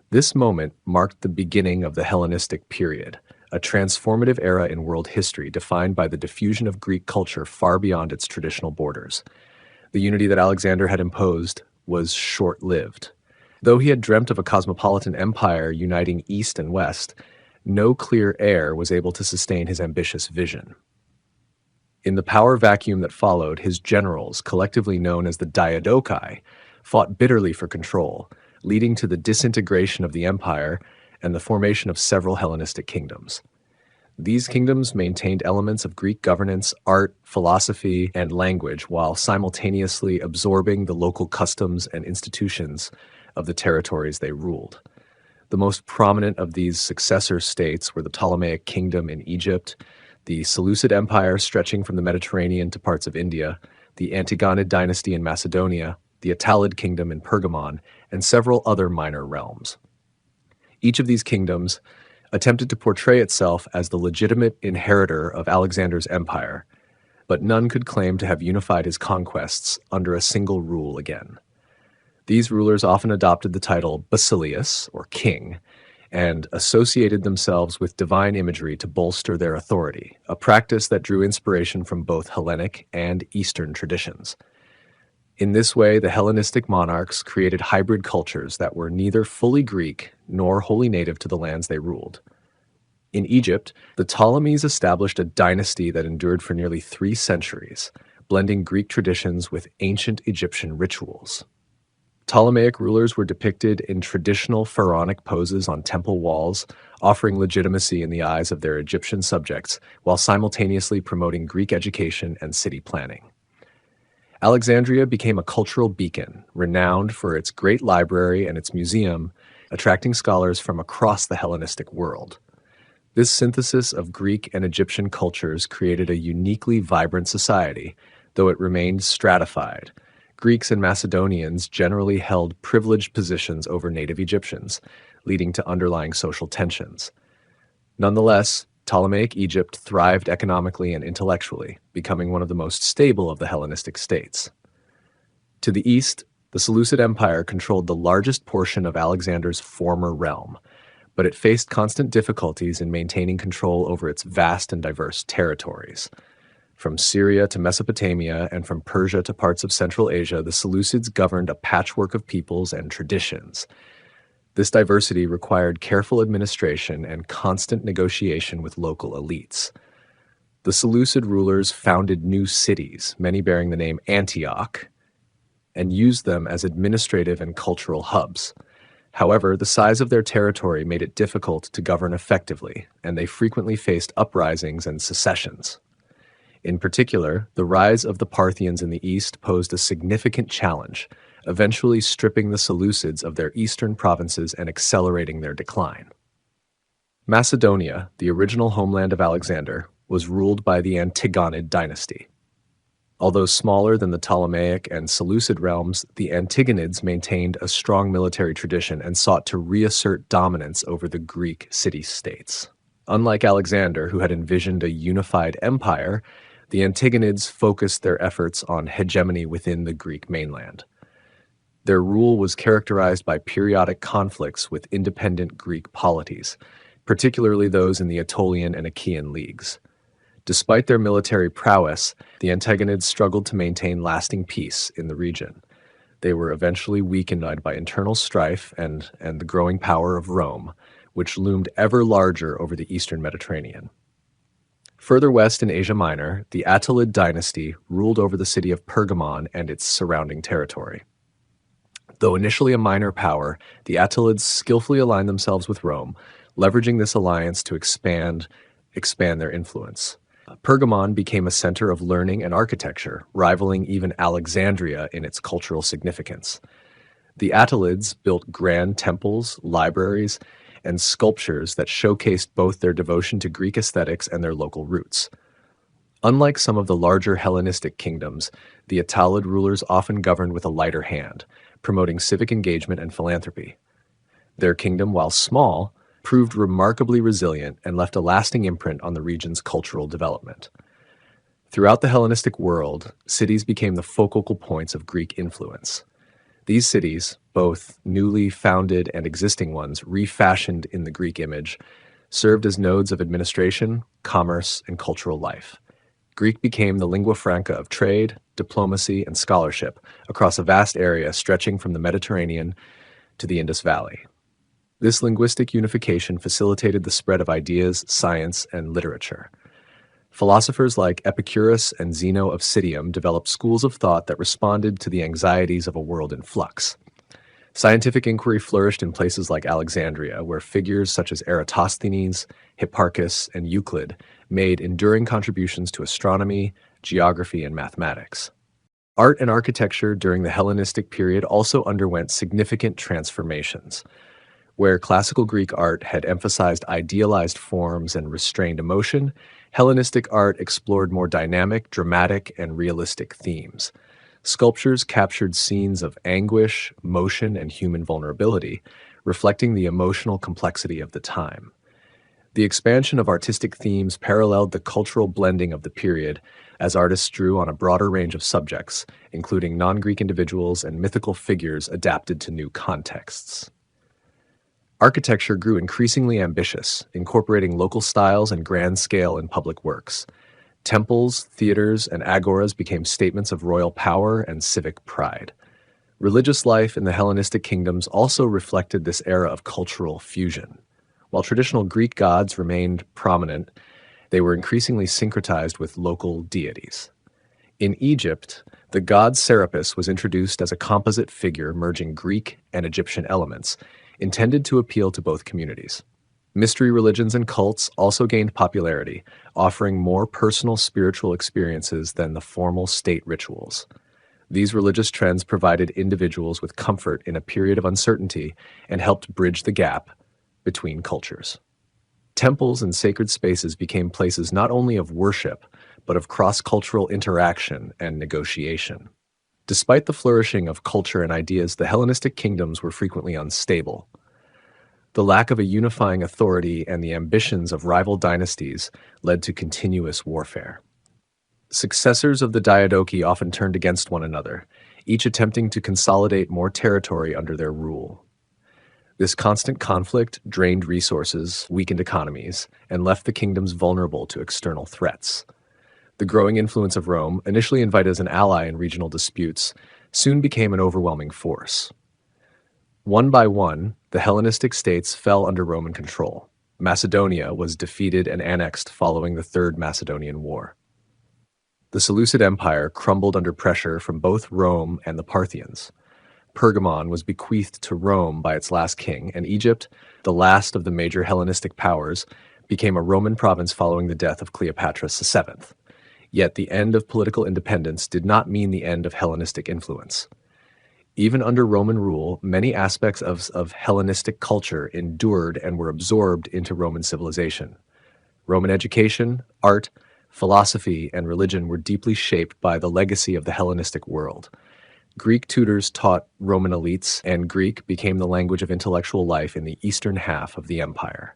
[SPEAKER 1] This moment marked the beginning of the Hellenistic period, a transformative era in world history defined by the diffusion of Greek culture far beyond its traditional borders. The unity that Alexander had imposed was short-lived. Though he had dreamt of a cosmopolitan empire uniting East and West, no clear heir was able to sustain his ambitious vision. In the power vacuum that followed, his generals, collectively known as the Diadochi, fought bitterly for control, leading to the disintegration of the empire and the formation of several Hellenistic kingdoms. These kingdoms maintained elements of Greek governance, art, philosophy, and language while simultaneously absorbing the local customs and institutions of the territories they ruled. The most prominent of these successor states were the Ptolemaic Kingdom in Egypt, the Seleucid Empire stretching from the Mediterranean to parts of India, the Antigonid dynasty in Macedonia, the Attalid Kingdom in Pergamon, and several other minor realms. Each of these kingdoms attempted to portray itself as the legitimate inheritor of Alexander's empire, but none could claim to have unified his conquests under a single rule again. These rulers often adopted the title Basileus, or king, and associated themselves with divine imagery to bolster their authority, a practice that drew inspiration from both Hellenic and Eastern traditions. In this way, the Hellenistic monarchs created hybrid cultures that were neither fully Greek nor wholly native to the lands they ruled. In Egypt, the Ptolemies established a dynasty that endured for nearly 3 centuries, blending Greek traditions with ancient Egyptian rituals. Ptolemaic rulers were depicted in traditional pharaonic poses on temple walls, offering legitimacy in the eyes of their Egyptian subjects while simultaneously promoting Greek education and city planning. Alexandria became a cultural beacon, renowned for its great library and its museum, attracting scholars from across the Hellenistic world. This synthesis of Greek and Egyptian cultures created a uniquely vibrant society, though it remained stratified. Greeks and Macedonians generally held privileged positions over native Egyptians, leading to underlying social tensions. Nonetheless, Ptolemaic Egypt thrived economically and intellectually, becoming one of the most stable of the Hellenistic states. To the east, the Seleucid Empire controlled the largest portion of Alexander's former realm, but it faced constant difficulties in maintaining control over its vast and diverse territories. From Syria to Mesopotamia and from Persia to parts of Central Asia, the Seleucids governed a patchwork of peoples and traditions. This diversity required careful administration and constant negotiation with local elites. The Seleucid rulers founded new cities, many bearing the name Antioch, and used them as administrative and cultural hubs. However, the size of their territory made it difficult to govern effectively, and they frequently faced uprisings and secessions. In particular, the rise of the Parthians in the east posed a significant challenge, eventually stripping the Seleucids of their eastern provinces and accelerating their decline. Macedonia, the original homeland of Alexander, was ruled by the Antigonid dynasty. Although smaller than the Ptolemaic and Seleucid realms, the Antigonids maintained a strong military tradition and sought to reassert dominance over the Greek city-states. Unlike Alexander, who had envisioned a unified empire, the Antigonids focused their efforts on hegemony within the Greek mainland. Their rule was characterized by periodic conflicts with independent Greek polities, particularly those in the Aetolian and Achaean leagues. Despite their military prowess, the Antigonids struggled to maintain lasting peace in the region. They were eventually weakened by internal strife and the growing power of Rome, which loomed ever larger over the eastern Mediterranean. Further west in Asia Minor, the Attalid dynasty ruled over the city of Pergamon and its surrounding territory. Though initially a minor power, the Attalids skillfully aligned themselves with Rome, leveraging this alliance to expand their influence. Pergamon became a center of learning and architecture, rivaling even Alexandria in its cultural significance. The Attalids built grand temples, libraries, and sculptures that showcased both their devotion to Greek aesthetics and their local roots. Unlike some of the larger Hellenistic kingdoms, the Attalid rulers often governed with a lighter hand, promoting civic engagement and philanthropy. Their kingdom, while small, proved remarkably resilient and left a lasting imprint on the region's cultural development. Throughout the Hellenistic world, cities became the focal points of Greek influence. These cities, both newly founded and existing ones refashioned in the Greek image, served as nodes of administration, commerce, and cultural life. Greek became the lingua franca of trade, diplomacy, and scholarship across a vast area stretching from the Mediterranean to the Indus Valley. This linguistic unification facilitated the spread of ideas, science, and literature. Philosophers like Epicurus and Zeno of Citium developed schools of thought that responded to the anxieties of a world in flux. Scientific inquiry flourished in places like Alexandria, where figures such as Eratosthenes, Hipparchus, and Euclid made enduring contributions to astronomy, geography, and mathematics. Art and architecture during the Hellenistic period also underwent significant transformations. Where classical Greek art had emphasized idealized forms and restrained emotion, Hellenistic art explored more dynamic, dramatic, and realistic themes. Sculptures captured scenes of anguish, motion, and human vulnerability, reflecting the emotional complexity of the time. The expansion of artistic themes paralleled the cultural blending of the period as artists drew on a broader range of subjects, including non-Greek individuals and mythical figures adapted to new contexts. Architecture grew increasingly ambitious, incorporating local styles and grand scale in public works. Temples, theaters, and agoras became statements of royal power and civic pride. Religious life in the Hellenistic kingdoms also reflected this era of cultural fusion. While traditional Greek gods remained prominent, they were increasingly syncretized with local deities. In Egypt, the god Serapis was introduced as a composite figure merging Greek and Egyptian elements, intended to appeal to both communities. Mystery religions and cults also gained popularity, offering more personal spiritual experiences than the formal state rituals. These religious trends provided individuals with comfort in a period of uncertainty and helped bridge the gap between cultures. Temples and sacred spaces became places not only of worship, but of cross-cultural interaction and negotiation. Despite the flourishing of culture and ideas, the Hellenistic kingdoms were frequently unstable. The lack of a unifying authority and the ambitions of rival dynasties led to continuous warfare. Successors of the Diadochi often turned against one another, each attempting to consolidate more territory under their rule. This constant conflict drained resources, weakened economies, and left the kingdoms vulnerable to external threats. The growing influence of Rome, initially invited as an ally in regional disputes, soon became an overwhelming force. One by one, the Hellenistic states fell under Roman control. Macedonia was defeated and annexed following the Third Macedonian War. The Seleucid Empire crumbled under pressure from both Rome and the Parthians. Pergamon was bequeathed to Rome by its last king, and Egypt, the last of the major Hellenistic powers, became a Roman province following the death of Cleopatra VII. Yet the end of political independence did not mean the end of Hellenistic influence. Even under Roman rule, many aspects of Hellenistic culture endured and were absorbed into Roman civilization. Roman education, art, Philosophy and religion were deeply shaped by the legacy of the Hellenistic world. Greek tutors taught Roman elites, and Greek became the language of intellectual life in the eastern half of the empire.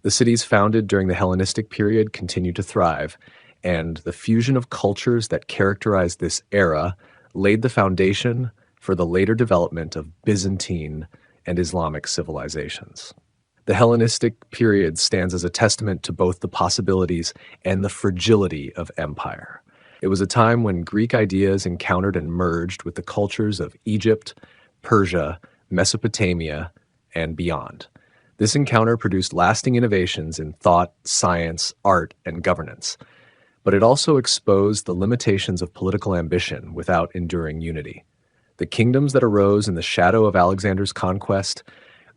[SPEAKER 1] The cities founded during the Hellenistic period continued to thrive, and the fusion of cultures that characterized this era laid the foundation for the later development of Byzantine and Islamic civilizations. The Hellenistic period stands as a testament to both the possibilities and the fragility of empire. It was a time when Greek ideas encountered and merged with the cultures of Egypt, Persia, Mesopotamia, and beyond. This encounter produced lasting innovations in thought, science, art, and governance, but it also exposed the limitations of political ambition without enduring unity. The kingdoms that arose in the shadow of Alexander's conquest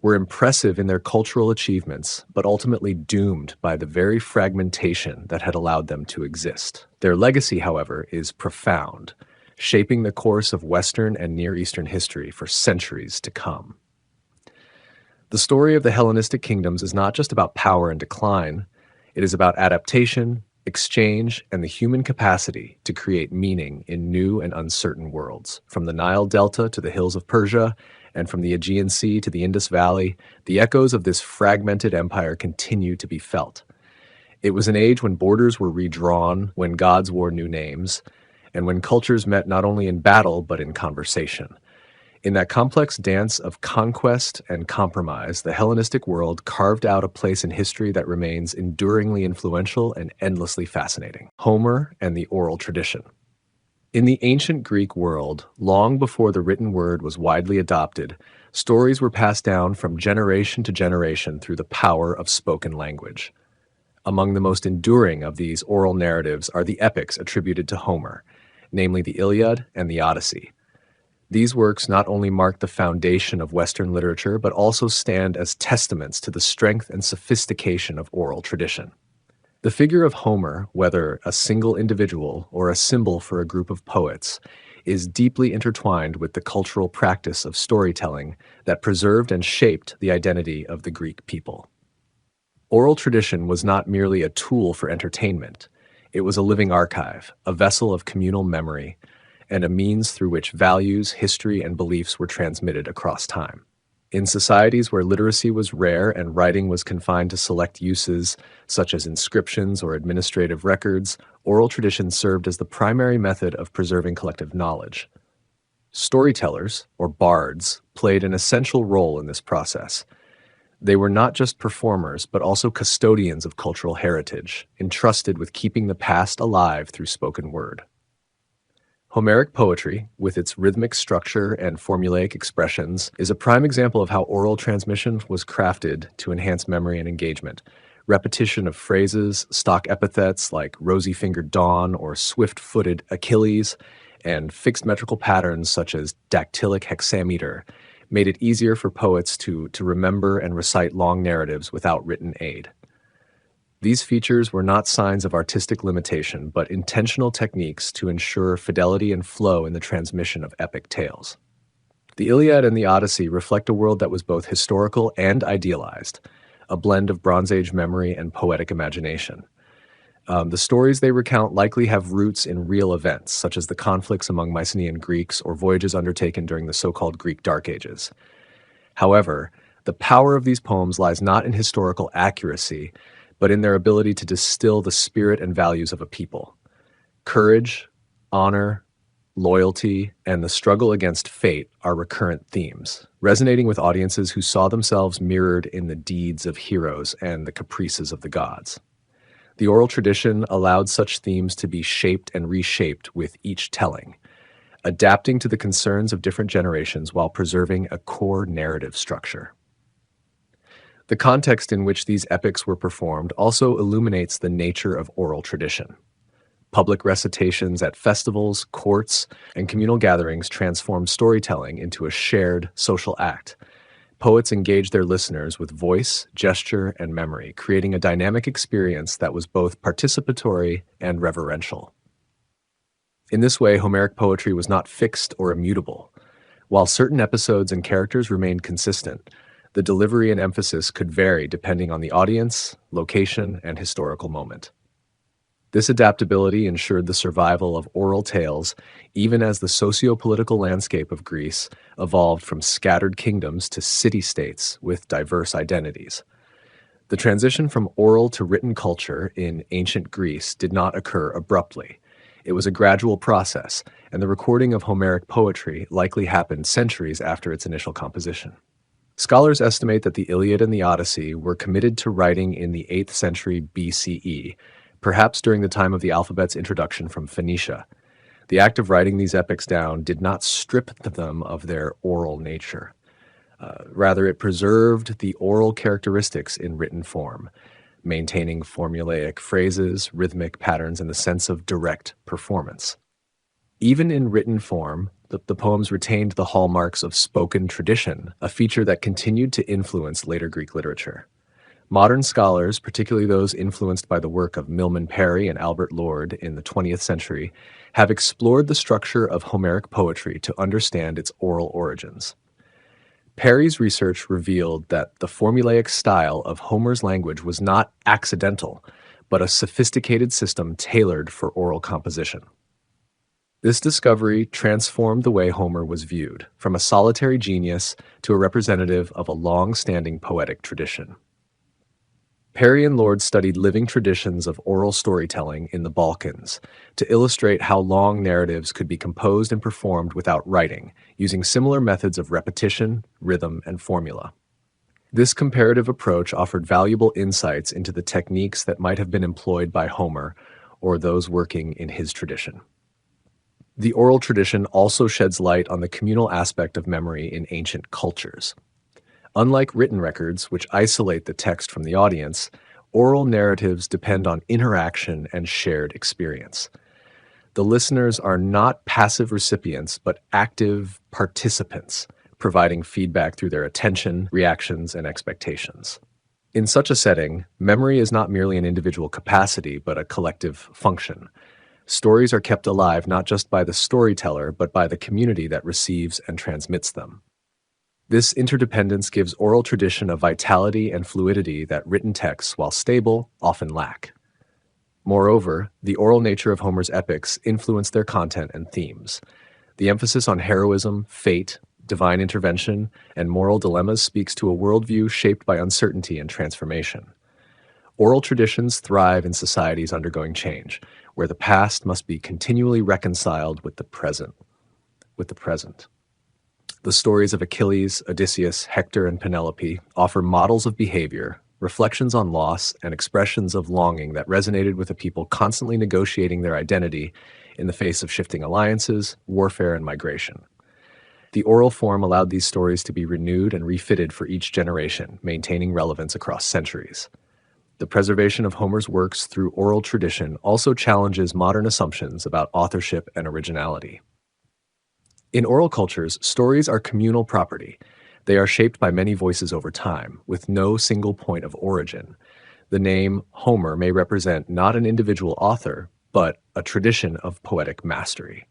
[SPEAKER 1] were impressive in their cultural achievements, but ultimately doomed by the very fragmentation that had allowed them to exist. Their legacy, however, is profound, shaping the course of Western and Near Eastern history for centuries to come. The story of the Hellenistic kingdoms is not just about power and decline. It is about adaptation, exchange, and the human capacity to create meaning in new and uncertain worlds. From the Nile Delta to the hills of Persia, and from the Aegean Sea to the Indus Valley, the echoes of this fragmented empire continue to be felt. It was an age when borders were redrawn, when gods wore new names, and when cultures met not only in battle but in conversation. In that complex dance of conquest and compromise, the Hellenistic world carved out a place in history that remains enduringly influential and endlessly fascinating. Homer and the oral tradition. In the ancient Greek world, long before the written word was widely adopted, stories were passed down from generation to generation through the power of spoken language. Among the most enduring of these oral narratives are the epics attributed to Homer, namely the Iliad and the Odyssey. These works not only mark the foundation of Western literature, but also stand as testaments to the strength and sophistication of oral tradition. The figure of Homer, whether a single individual or a symbol for a group of poets, is deeply intertwined with the cultural practice of storytelling that preserved and shaped the identity of the Greek people. Oral tradition was not merely a tool for entertainment. It was a living archive, a vessel of communal memory, and a means through which values, history, and beliefs were transmitted across time. In societies where literacy was rare and writing was confined to select uses, such as inscriptions or administrative records, oral tradition served as the primary method of preserving collective knowledge. Storytellers, or bards, played an essential role in this process. They were not just performers, but also custodians of cultural heritage, entrusted with keeping the past alive through spoken word. Homeric poetry, with its rhythmic structure and formulaic expressions, is a prime example of how oral transmission was crafted to enhance memory and engagement. Repetition of phrases, stock epithets like rosy-fingered Dawn or swift-footed Achilles, and fixed metrical patterns such as dactylic hexameter made it easier for poets to remember and recite long narratives without written aid. These features were not signs of artistic limitation, but intentional techniques to ensure fidelity and flow in the transmission of epic tales. The Iliad and the Odyssey reflect a world that was both historical and idealized, a blend of Bronze Age memory and poetic imagination. The stories they recount likely have roots in real events, such as the conflicts among Mycenaean Greeks or voyages undertaken during the so-called Greek Dark Ages. However, the power of these poems lies not in historical accuracy, but in their ability to distill the spirit and values of a people. Courage, honor, loyalty, and the struggle against fate are recurrent themes, resonating with audiences who saw themselves mirrored in the deeds of heroes and the caprices of the gods. The oral tradition allowed such themes to be shaped and reshaped with each telling, adapting to the concerns of different generations while preserving a core narrative structure. The context in which these epics were performed also illuminates the nature of oral tradition. Public recitations at festivals, courts, and communal gatherings transformed storytelling into a shared social act. Poets engaged their listeners with voice, gesture, and memory, creating a dynamic experience that was both participatory and reverential. In this way, Homeric poetry was not fixed or immutable. While certain episodes and characters remained consistent, the delivery and emphasis could vary depending on the audience, location, and historical moment. This adaptability ensured the survival of oral tales even as the socio-political landscape of Greece evolved from scattered kingdoms to city-states with diverse identities. The transition from oral to written culture in ancient Greece did not occur abruptly. It was a gradual process, and the recording of Homeric poetry likely happened centuries after its initial composition. Scholars estimate that the Iliad and the Odyssey were committed to writing in the 8th century BCE, perhaps during the time of the alphabet's introduction from Phoenicia. The act of writing these epics down did not strip them of their oral nature. Rather, it preserved the oral characteristics in written form, maintaining formulaic phrases, rhythmic patterns, and the sense of direct performance. Even in written form, the poems retained the hallmarks of spoken tradition, a feature that continued to influence later Greek literature. Modern scholars, particularly those influenced by the work of Milman Parry and Albert Lord in the 20th century, have explored the structure of Homeric poetry to understand its oral origins. Parry's research revealed that the formulaic style of Homer's language was not accidental, but a sophisticated system tailored for oral composition. This discovery transformed the way Homer was viewed, from a solitary genius to a representative of a long-standing poetic tradition. Parry and Lord studied living traditions of oral storytelling in the Balkans to illustrate how long narratives could be composed and performed without writing, using similar methods of repetition, rhythm, and formula. This comparative approach offered valuable insights into the techniques that might have been employed by Homer or those working in his tradition. The oral tradition also sheds light on the communal aspect of memory in ancient cultures. Unlike written records, which isolate the text from the audience, oral narratives depend on interaction and shared experience. The listeners are not passive recipients, but active participants, providing feedback through their attention, reactions, and expectations. In such a setting, memory is not merely an individual capacity, but a collective function. Stories are kept alive not just by the storyteller, but by the community that receives and transmits them. This interdependence gives oral tradition a vitality and fluidity that written texts, while stable, often lack. Moreover, the oral nature of Homer's epics influenced their content and themes. The emphasis on heroism, fate, divine intervention, and moral dilemmas speaks to a worldview shaped by uncertainty and transformation. Oral traditions thrive in societies undergoing change, where the past must be continually reconciled with the present. The stories of Achilles, Odysseus, Hector, and Penelope offer models of behavior, reflections on loss, and expressions of longing that resonated with a people constantly negotiating their identity in the face of shifting alliances, warfare, and migration. The oral form allowed these stories to be renewed and refitted for each generation, maintaining relevance across centuries. The preservation of Homer's works through oral tradition also challenges modern assumptions about authorship and originality. In oral cultures, stories are communal property. They are shaped by many voices over time, with no single point of origin. The name Homer may represent not an individual author, but a tradition of poetic mastery.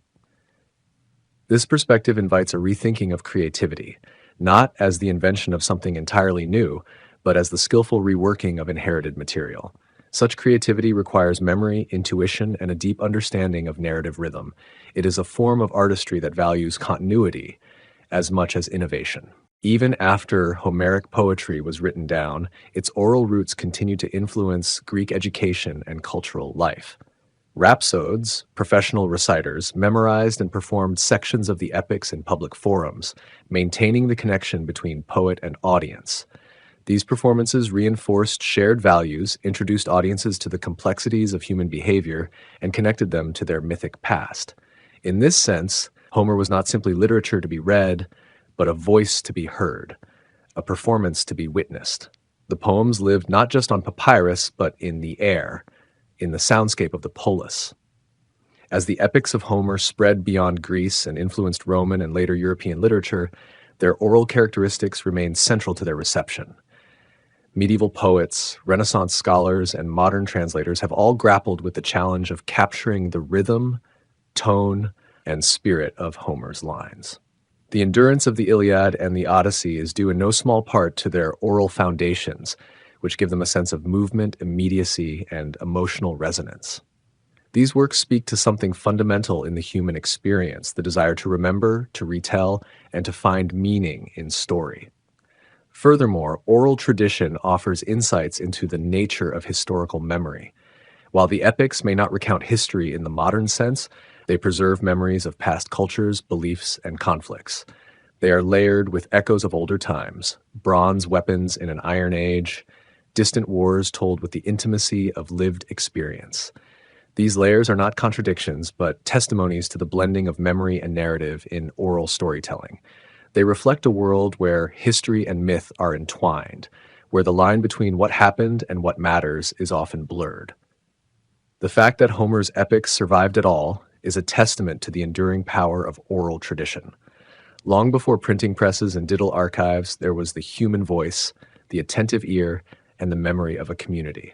[SPEAKER 1] This perspective invites a rethinking of creativity, not as the invention of something entirely new, but as the skillful reworking of inherited material. Such creativity requires memory, intuition, and a deep understanding of narrative rhythm. It is a form of artistry that values continuity as much as innovation. Even after Homeric poetry was written down, its oral roots continue to influence Greek education and cultural life. Rhapsodes, professional reciters, memorized and performed sections of the epics in public forums, maintaining the connection between poet and audience. These performances reinforced shared values, introduced audiences to the complexities of human behavior, and connected them to their mythic past. In this sense, Homer was not simply literature to be read, but a voice to be heard, a performance to be witnessed. The poems lived not just on papyrus, but in the air, in the soundscape of the Polis. As the epics of Homer spread beyond Greece and influenced Roman and later European literature, their oral characteristics remained central to their reception. Medieval poets, Renaissance scholars, and modern translators have all grappled with the challenge of capturing the rhythm, tone, and spirit of Homer's lines. The endurance of the Iliad and the Odyssey is due in no small part to their oral foundations, which give them a sense of movement, immediacy, and emotional resonance. These works speak to something fundamental in the human experience, the desire to remember, to retell, and to find meaning in story. Furthermore, oral tradition offers insights into the nature of historical memory. While the epics may not recount history in the modern sense, they preserve memories of past cultures, beliefs, and conflicts. They are layered with echoes of older times, bronze weapons in an iron age, distant wars told with the intimacy of lived experience. These layers are not contradictions, but testimonies to the blending of memory and narrative in oral storytelling. They reflect a world where history and myth are entwined, where the line between what happened and what matters is often blurred. The fact that Homer's epics survived at all is a testament to the enduring power of oral tradition. Long before printing presses and digital archives, there was the human voice, the attentive ear, and the memory of a community.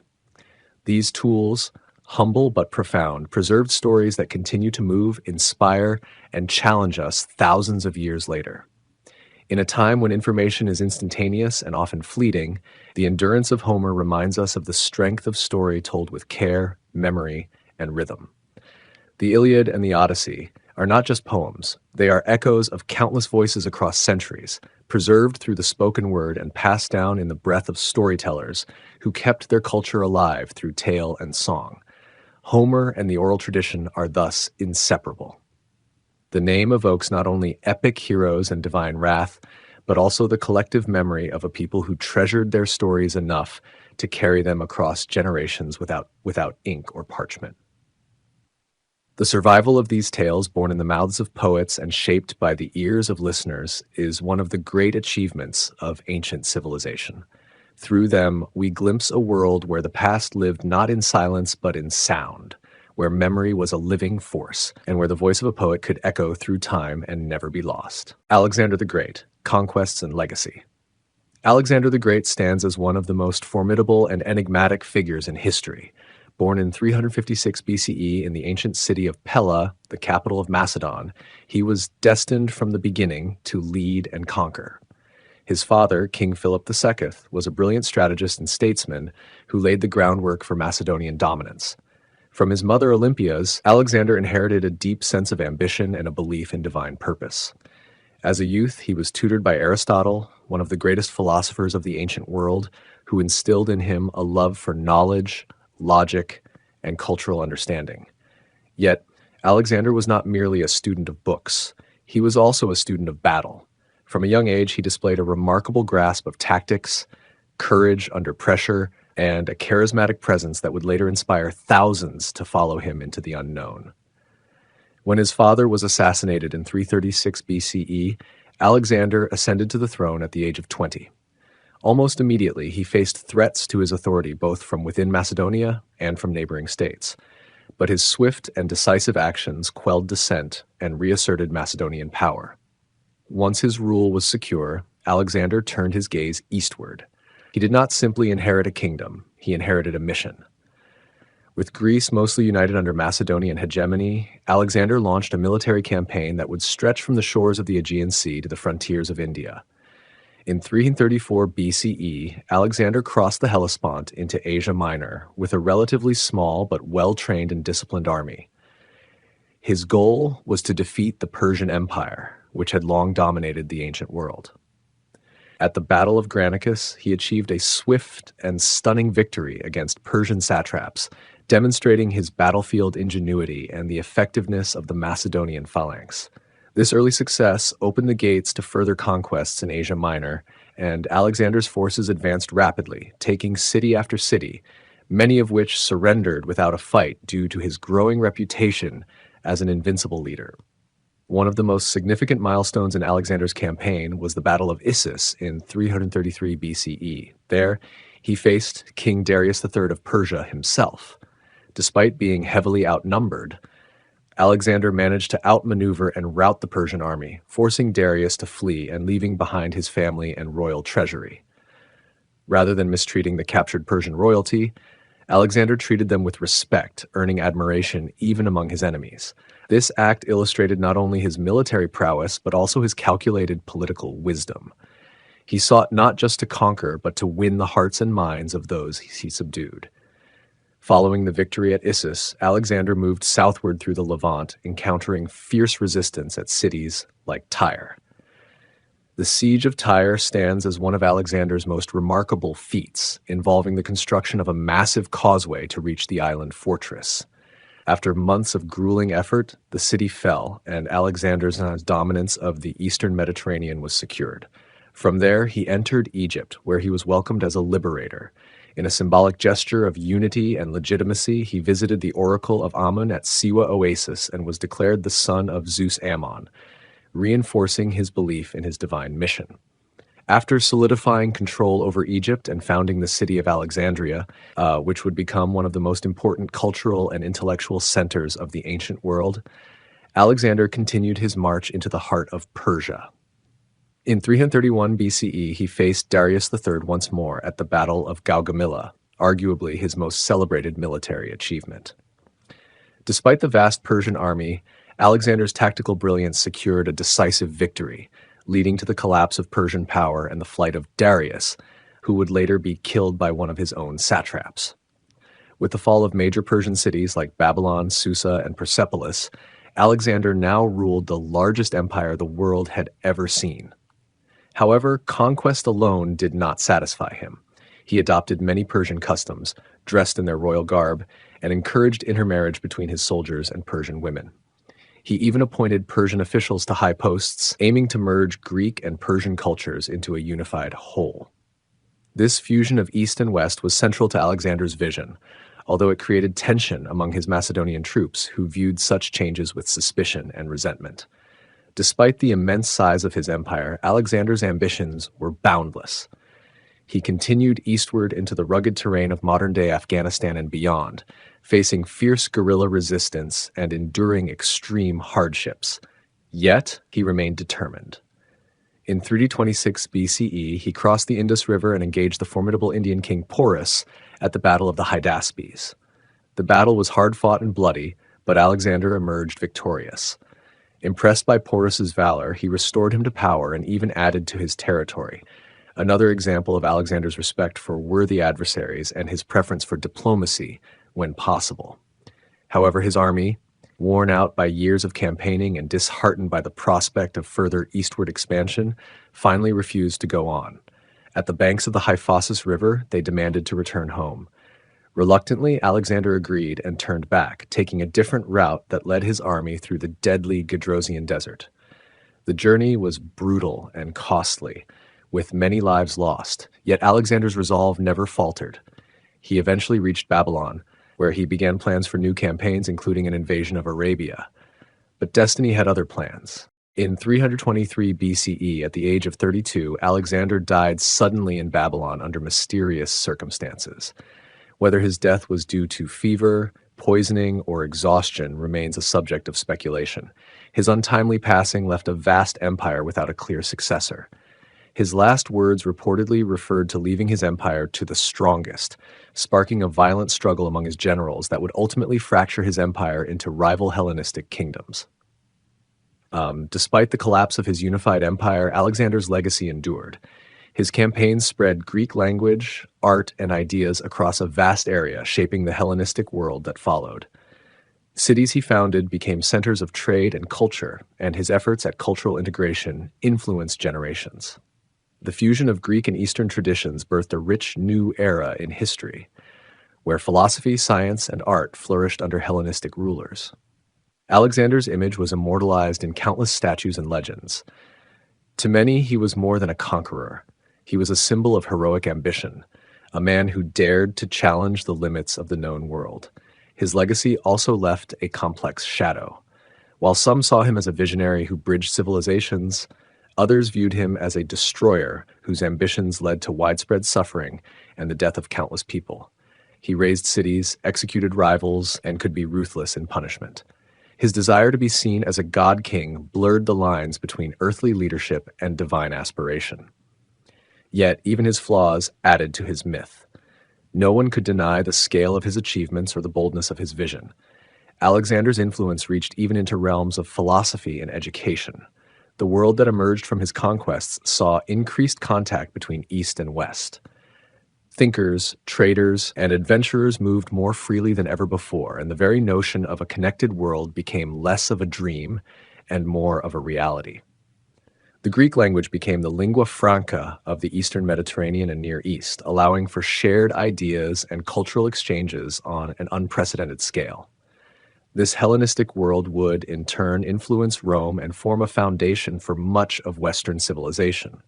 [SPEAKER 1] These tools, humble but profound, preserved stories that continue to move, inspire, and challenge us thousands of years later. In a time when information is instantaneous and often fleeting, the endurance of Homer reminds us of the strength of story told with care, memory, and rhythm. The Iliad and the Odyssey are not just poems, they are echoes of countless voices across centuries, preserved through the spoken word and passed down in the breath of storytellers who kept their culture alive through tale and song. Homer and the oral tradition are thus inseparable. The name evokes not only epic heroes and divine wrath, but also the collective memory of a people who treasured their stories enough to carry them across generations without ink or parchment. The survival of these tales, born in the mouths of poets and shaped by the ears of listeners, is one of the great achievements of ancient civilization. Through them, we glimpse a world where the past lived not in silence but in sound, where memory was a living force, and where the voice of a poet could echo through time and never be lost. Alexander the Great, Conquests and Legacy. Alexander the Great stands as one of the most formidable and enigmatic figures in history. Born in 356 BCE in the ancient city of Pella, the capital of Macedon, he was destined from the beginning to lead and conquer. His father, King Philip II, was a brilliant strategist and statesman who laid the groundwork for Macedonian dominance. From his mother Olympias, Alexander inherited a deep sense of ambition and a belief in divine purpose. As a youth, he was tutored by Aristotle, one of the greatest philosophers of the ancient world, who instilled in him a love for knowledge, logic, and cultural understanding. Yet, Alexander was not merely a student of books. He was also a student of battle. From a young age, he displayed a remarkable grasp of tactics, courage under pressure, and a charismatic presence that would later inspire thousands to follow him into the unknown. When his father was assassinated in 336 BCE, Alexander ascended to the throne at the age of 20. Almost immediately, he faced threats to his authority both from within Macedonia and from neighboring states. But his swift and decisive actions quelled dissent and reasserted Macedonian power. Once his rule was secure, Alexander turned his gaze eastward. He did not simply inherit a kingdom, he inherited a mission. With Greece mostly united under Macedonian hegemony, Alexander launched a military campaign that would stretch from the shores of the Aegean Sea to the frontiers of India. In 334 BCE, Alexander crossed the Hellespont into Asia Minor with a relatively small but well-trained and disciplined army. His goal was to defeat the Persian Empire, which had long dominated the ancient world. At the Battle of Granicus, he achieved a swift and stunning victory against Persian satraps, demonstrating his battlefield ingenuity and the effectiveness of the Macedonian phalanx. This early success opened the gates to further conquests in Asia Minor, and Alexander's forces advanced rapidly, taking city after city, many of which surrendered without a fight due to his growing reputation as an invincible leader. One of the most significant milestones in Alexander's campaign was the Battle of Issus in 333 BCE. There, he faced King Darius III of Persia himself. Despite being heavily outnumbered, Alexander managed to outmaneuver and rout the Persian army, forcing Darius to flee and leaving behind his family and royal treasury. Rather than mistreating the captured Persian royalty, Alexander treated them with respect, earning admiration even among his enemies. This act illustrated not only his military prowess, but also his calculated political wisdom. He sought not just to conquer, but to win the hearts and minds of those he subdued. Following the victory at Issus, Alexander moved southward through the Levant, encountering fierce resistance at cities like Tyre. The siege of Tyre stands as one of Alexander's most remarkable feats, involving the construction of a massive causeway to reach the island fortress. After months of grueling effort, the city fell, and Alexander's dominance of the eastern Mediterranean was secured. From there, he entered Egypt, where he was welcomed as a liberator. In a symbolic gesture of unity and legitimacy, he visited the oracle of Amun at Siwa Oasis and was declared the son of Zeus Ammon, reinforcing his belief in his divine mission. After solidifying control over Egypt and founding the city of Alexandria, which would become one of the most important cultural and intellectual centers of the ancient world, Alexander continued his march into the heart of Persia. In 331 BCE, he faced Darius III once more at the Battle of Gaugamela, arguably his most celebrated military achievement. Despite the vast Persian army, Alexander's tactical brilliance secured a decisive victory, leading to the collapse of Persian power and the flight of Darius, who would later be killed by one of his own satraps. With the fall of major Persian cities like Babylon, Susa, and Persepolis, Alexander now ruled the largest empire the world had ever seen. However, conquest alone did not satisfy him. He adopted many Persian customs, dressed in their royal garb, and encouraged intermarriage between his soldiers and Persian women. He even appointed Persian officials to high posts, aiming to merge Greek and Persian cultures into a unified whole. This fusion of East and West was central to Alexander's vision, although it created tension among his Macedonian troops, who viewed such changes with suspicion and resentment. Despite the immense size of his empire, Alexander's ambitions were boundless. He continued eastward into the rugged terrain of modern-day Afghanistan and beyond, facing fierce guerrilla resistance and enduring extreme hardships. Yet, he remained determined. In 326 BCE, he crossed the Indus River and engaged the formidable Indian king Polis at the Battle of the Hydaspes. The battle was hard-fought and bloody, but Alexander emerged victorious. Impressed by Porus's valor, he restored him to power and even added to his territory, another example of Alexander's respect for worthy adversaries and his preference for diplomacy when possible. However, his army, worn out by years of campaigning and disheartened by the prospect of further eastward expansion, finally refused to go on. At the banks of the Hyphasis River, they demanded to return home. Reluctantly, Alexander agreed and turned back, taking a different route that led his army through the deadly Gedrosian Desert. The journey was brutal and costly, with many lives lost, yet Alexander's resolve never faltered. He eventually reached Babylon, where he began plans for new campaigns, including an invasion of Arabia. But destiny had other plans. In 323 BCE, at the age of 32, Alexander died suddenly in Babylon under mysterious circumstances. Whether his death was due to fever, poisoning, or exhaustion remains a subject of speculation. His untimely passing left a vast empire without a clear successor. His last words reportedly referred to leaving his empire to the strongest, sparking a violent struggle among his generals that would ultimately fracture his empire into rival Hellenistic kingdoms. Despite the collapse of his unified empire, Alexander's legacy endured. His campaigns spread Greek language, art, and ideas across a vast area, shaping the Hellenistic world that followed. Cities he founded became centers of trade and culture, and his efforts at cultural integration influenced generations. The fusion of Greek and Eastern traditions birthed a rich new era in history, where philosophy, science, and art flourished under Hellenistic rulers. Alexander's image was immortalized in countless statues and legends. To many, he was more than a conqueror. He was a symbol of heroic ambition, a man who dared to challenge the limits of the known world. His legacy also left a complex shadow. While some saw him as a visionary who bridged civilizations, others viewed him as a destroyer whose ambitions led to widespread suffering and the death of countless people. He razed cities, executed rivals, and could be ruthless in punishment. His desire to be seen as a god-king blurred the lines between earthly leadership and divine aspiration. Yet, even his flaws added to his myth. No one could deny the scale of his achievements or the boldness of his vision. Alexander's influence reached even into realms of philosophy and education. The world that emerged from his conquests saw increased contact between East and West. Thinkers, traders, and adventurers moved more freely than ever before, and the very notion of a connected world became less of a dream and more of a reality. The Greek language became the lingua franca of the Eastern Mediterranean and Near East, allowing for shared ideas and cultural exchanges on an unprecedented scale. This Hellenistic world would, in turn, influence Rome and form a foundation for much of Western civilization.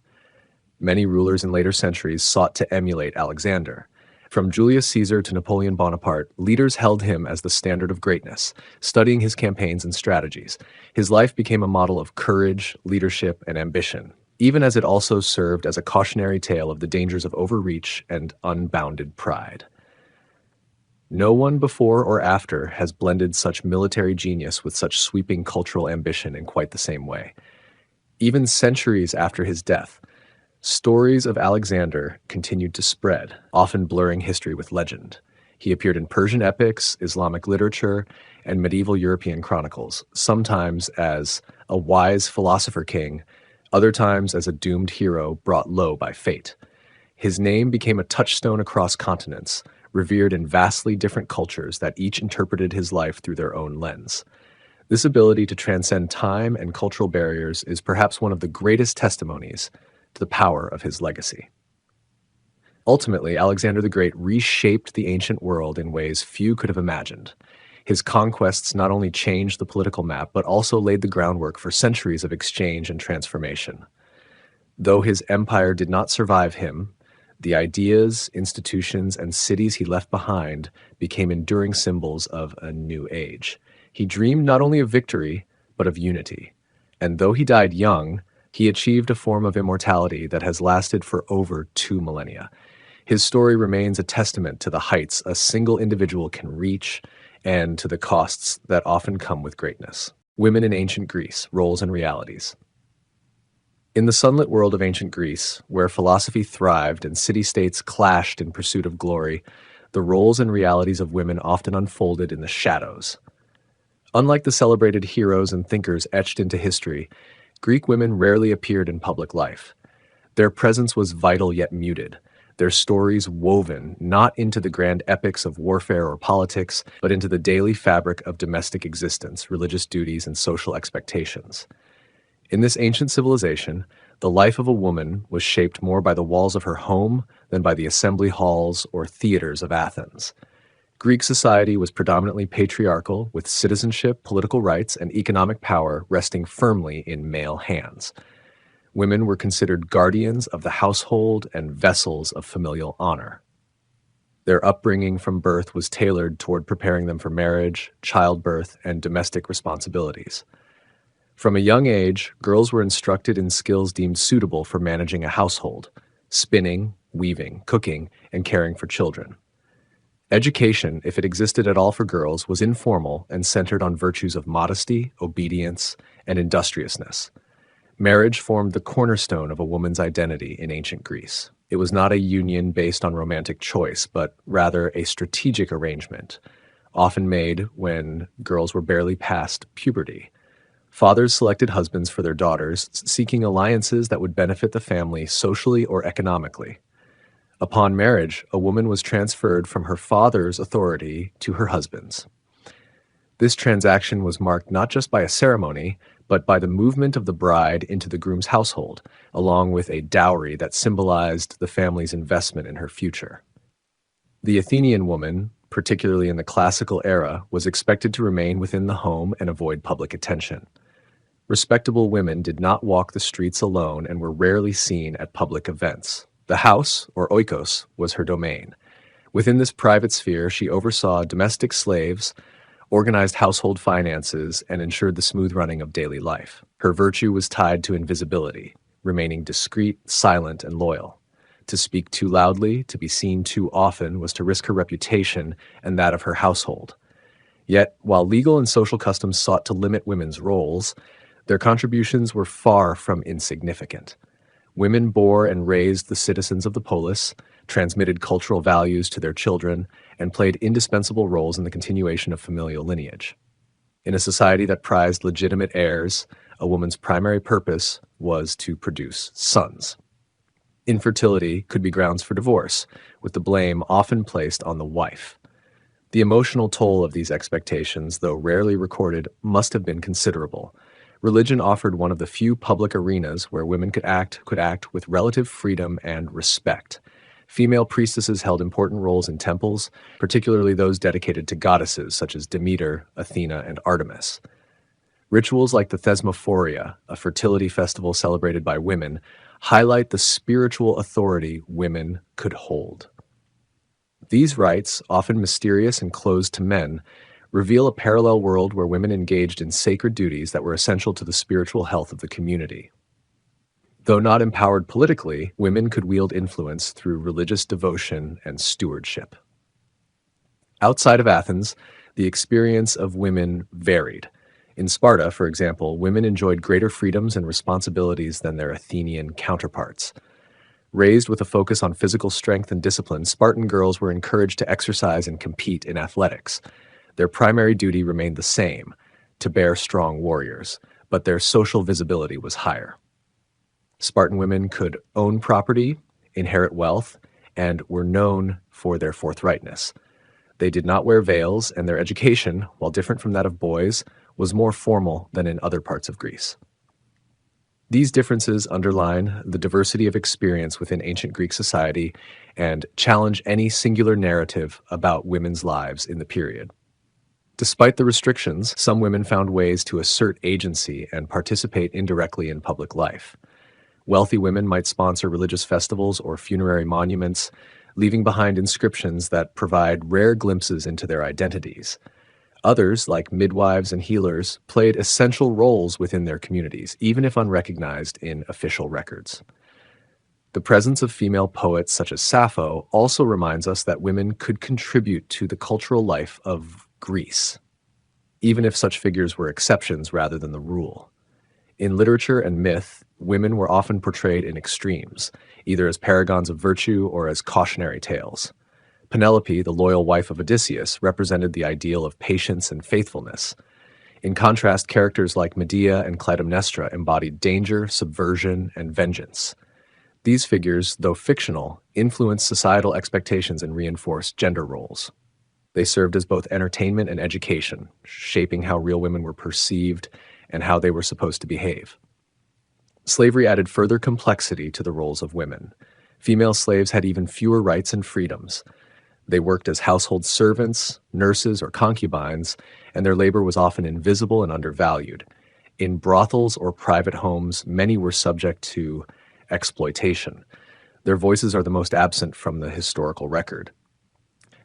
[SPEAKER 1] Many rulers in later centuries sought to emulate Alexander. From Julius Caesar to Napoleon Bonaparte, leaders held him as the standard of greatness, studying his campaigns and strategies. His life became a model of courage, leadership, and ambition, even as it also served as a cautionary tale of the dangers of overreach and unbounded pride. No one before or after has blended such military genius with such sweeping cultural ambition in quite the same way. Even centuries after his death, stories of Alexander continued to spread, often blurring history with legend. He appeared in Persian epics, Islamic literature, and medieval European chronicles, sometimes as a wise philosopher king, other times as a doomed hero brought low by fate. His name became a touchstone across continents, revered in vastly different cultures that each interpreted his life through their own lens. This ability to transcend time and cultural barriers is perhaps one of the greatest testimonies to the power of his legacy. Ultimately, Alexander the Great reshaped the ancient world in ways few could have imagined. His conquests not only changed the political map, but also laid the groundwork for centuries of exchange and transformation. Though his empire did not survive him, the ideas, institutions, and cities he left behind became enduring symbols of a new age. He dreamed not only of victory, but of unity. And though he died young, he achieved a form of immortality that has lasted for over 2 millennia. His story remains a testament to the heights a single individual can reach and to the costs that often come with greatness. Women in ancient Greece, roles and realities. In the sunlit world of ancient Greece, where philosophy thrived and city-states clashed in pursuit of glory, the roles and realities of women often unfolded in the shadows. Unlike the celebrated heroes and thinkers etched into history, Greek women rarely appeared in public life. Their presence was vital yet muted, their stories woven not into the grand epics of warfare or politics, but into the daily fabric of domestic existence, religious duties, and social expectations. In this ancient civilization, the life of a woman was shaped more by the walls of her home than by the assembly halls or theaters of Athens. Greek society was predominantly patriarchal, with citizenship, political rights, and economic power resting firmly in male hands. Women were considered guardians of the household and vessels of familial honor. Their upbringing from birth was tailored toward preparing them for marriage, childbirth, and domestic responsibilities. From a young age, girls were instructed in skills deemed suitable for managing a household: spinning, weaving, cooking, and caring for children. Education, if it existed at all for girls, was informal and centered on virtues of modesty, obedience, and industriousness. Marriage formed the cornerstone of a woman's identity in ancient Greece. It was not a union based on romantic choice, but rather a strategic arrangement, often made when girls were barely past puberty. Fathers selected husbands for their daughters, seeking alliances that would benefit the family socially or economically. Upon marriage, a woman was transferred from her father's authority to her husband's. This transaction was marked not just by a ceremony, but by the movement of the bride into the groom's household, along with a dowry that symbolized the family's investment in her future. The Athenian woman, particularly in the classical era, was expected to remain within the home and avoid public attention. Respectable women did not walk the streets alone and were rarely seen at public events. The house, or oikos, was her domain. Within this private sphere, she oversaw domestic slaves, organized household finances, and ensured the smooth running of daily life. Her virtue was tied to invisibility, remaining discreet, silent, and loyal. To speak too loudly, to be seen too often, was to risk her reputation and that of her household. Yet, while legal and social customs sought to limit women's roles, their contributions were far from insignificant. Women bore and raised the citizens of the polis, transmitted cultural values to their children, and played indispensable roles in the continuation of familial lineage. In a society that prized legitimate heirs, a woman's primary purpose was to produce sons. Infertility could be grounds for divorce, with the blame often placed on the wife. The emotional toll of these expectations, though rarely recorded, must have been considerable. Religion offered one of the few public arenas where women could act with relative freedom and respect. Female priestesses held important roles in temples, particularly those dedicated to goddesses such as Demeter, Athena, and Artemis. Rituals like the Thesmophoria, a fertility festival celebrated by women, highlight the spiritual authority women could hold. These rites, often mysterious and closed to men, reveal a parallel world where women engaged in sacred duties that were essential to the spiritual health of the community. Though not empowered politically, women could wield influence through religious devotion and stewardship. Outside of Athens, the experience of women varied. In Sparta, for example, women enjoyed greater freedoms and responsibilities than their Athenian counterparts. Raised with a focus on physical strength and discipline, Spartan girls were encouraged to exercise and compete in athletics. Their primary duty remained the same, to bear strong warriors, but their social visibility was higher. Spartan women could own property, inherit wealth, and were known for their forthrightness. They did not wear veils, and their education, while different from that of boys, was more formal than in other parts of Greece. These differences underline the diversity of experience within ancient Greek society and challenge any singular narrative about women's lives in the period. Despite the restrictions, some women found ways to assert agency and participate indirectly in public life. Wealthy women might sponsor religious festivals or funerary monuments, leaving behind inscriptions that provide rare glimpses into their identities. Others, like midwives and healers, played essential roles within their communities, even if unrecognized in official records. The presence of female poets such as Sappho also reminds us that women could contribute to the cultural life of Greece, even if such figures were exceptions rather than the rule. In literature and myth, women were often portrayed in extremes, either as paragons of virtue or as cautionary tales. Penelope, the loyal wife of Odysseus, represented the ideal of patience and faithfulness. In contrast, characters like Medea and Clytemnestra embodied danger, subversion, and vengeance. These figures, though fictional, influenced societal expectations and reinforced gender roles. They served as both entertainment and education, shaping how real women were perceived and how they were supposed to behave. Slavery added further complexity to the roles of women. Female slaves had even fewer rights and freedoms. They worked as household servants, nurses, or concubines, and their labor was often invisible and undervalued. In brothels or private homes, many were subject to exploitation. Their voices are the most absent from the historical record.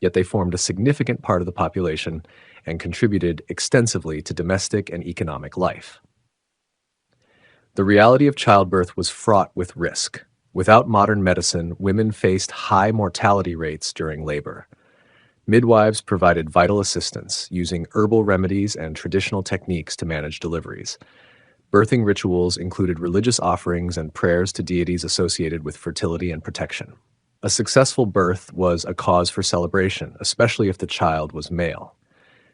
[SPEAKER 1] Yet they formed a significant part of the population and contributed extensively to domestic and economic life. The reality of childbirth was fraught with risk. Without modern medicine, women faced high mortality rates during labor. Midwives provided vital assistance, using herbal remedies and traditional techniques to manage deliveries. Birthing rituals included religious offerings and prayers to deities associated with fertility and protection. A successful birth was a cause for celebration, especially if the child was male.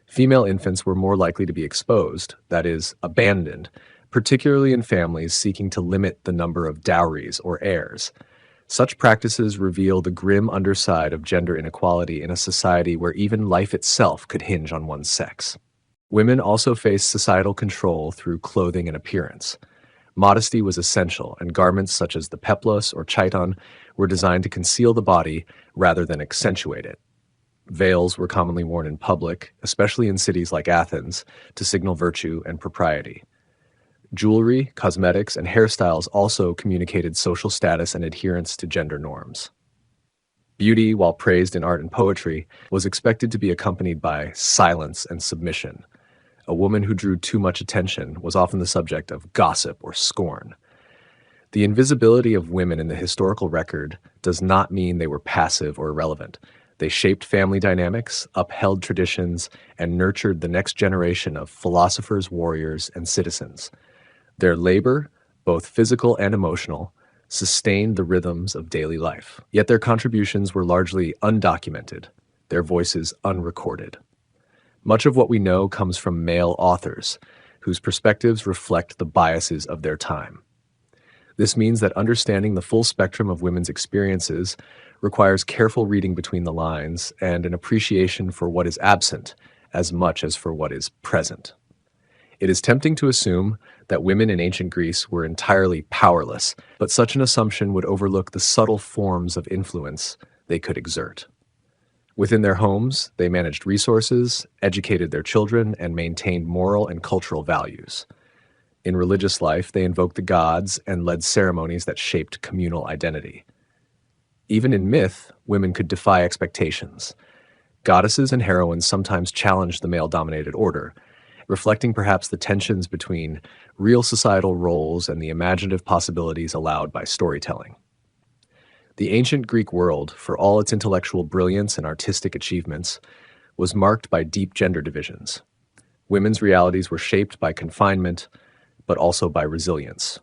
[SPEAKER 1] Female infants were more likely to be exposed, that is, abandoned, particularly in families seeking to limit the number of dowries or heirs. Such practices reveal the grim underside of gender inequality in a society where even life itself could hinge on one's sex. Women also faced societal control through clothing and appearance. Modesty was essential, and garments such as the peplos or chiton were designed to conceal the body rather than accentuate it. Veils were commonly worn in public, especially in cities like Athens, to signal virtue and propriety. Jewelry, cosmetics, and hairstyles also communicated social status and adherence to gender norms. Beauty, while praised in art and poetry, was expected to be accompanied by silence and submission. A woman who drew too much attention was often the subject of gossip or scorn. The invisibility of women in the historical record does not mean they were passive or irrelevant. They shaped family dynamics, upheld traditions, and nurtured the next generation of philosophers, warriors, and citizens. Their labor, both physical and emotional, sustained the rhythms of daily life. Yet their contributions were largely undocumented, their voices unrecorded. Much of what we know comes from male authors, whose perspectives reflect the biases of their time. This means that understanding the full spectrum of women's experiences requires careful reading between the lines and an appreciation for what is absent as much as for what is present. It is tempting to assume that women in ancient Greece were entirely powerless, but such an assumption would overlook the subtle forms of influence they could exert. Within their homes, they managed resources, educated their children, and maintained moral and cultural values. In religious life, they invoked the gods and led ceremonies that shaped communal identity. Even in myth, women could defy expectations. Goddesses and heroines sometimes challenged the male-dominated order, reflecting perhaps the tensions between real societal roles and the imaginative possibilities allowed by storytelling. The ancient Greek world, for all its intellectual brilliance and artistic achievements, was marked by deep gender divisions. Women's realities were shaped by confinement, but also by resilience.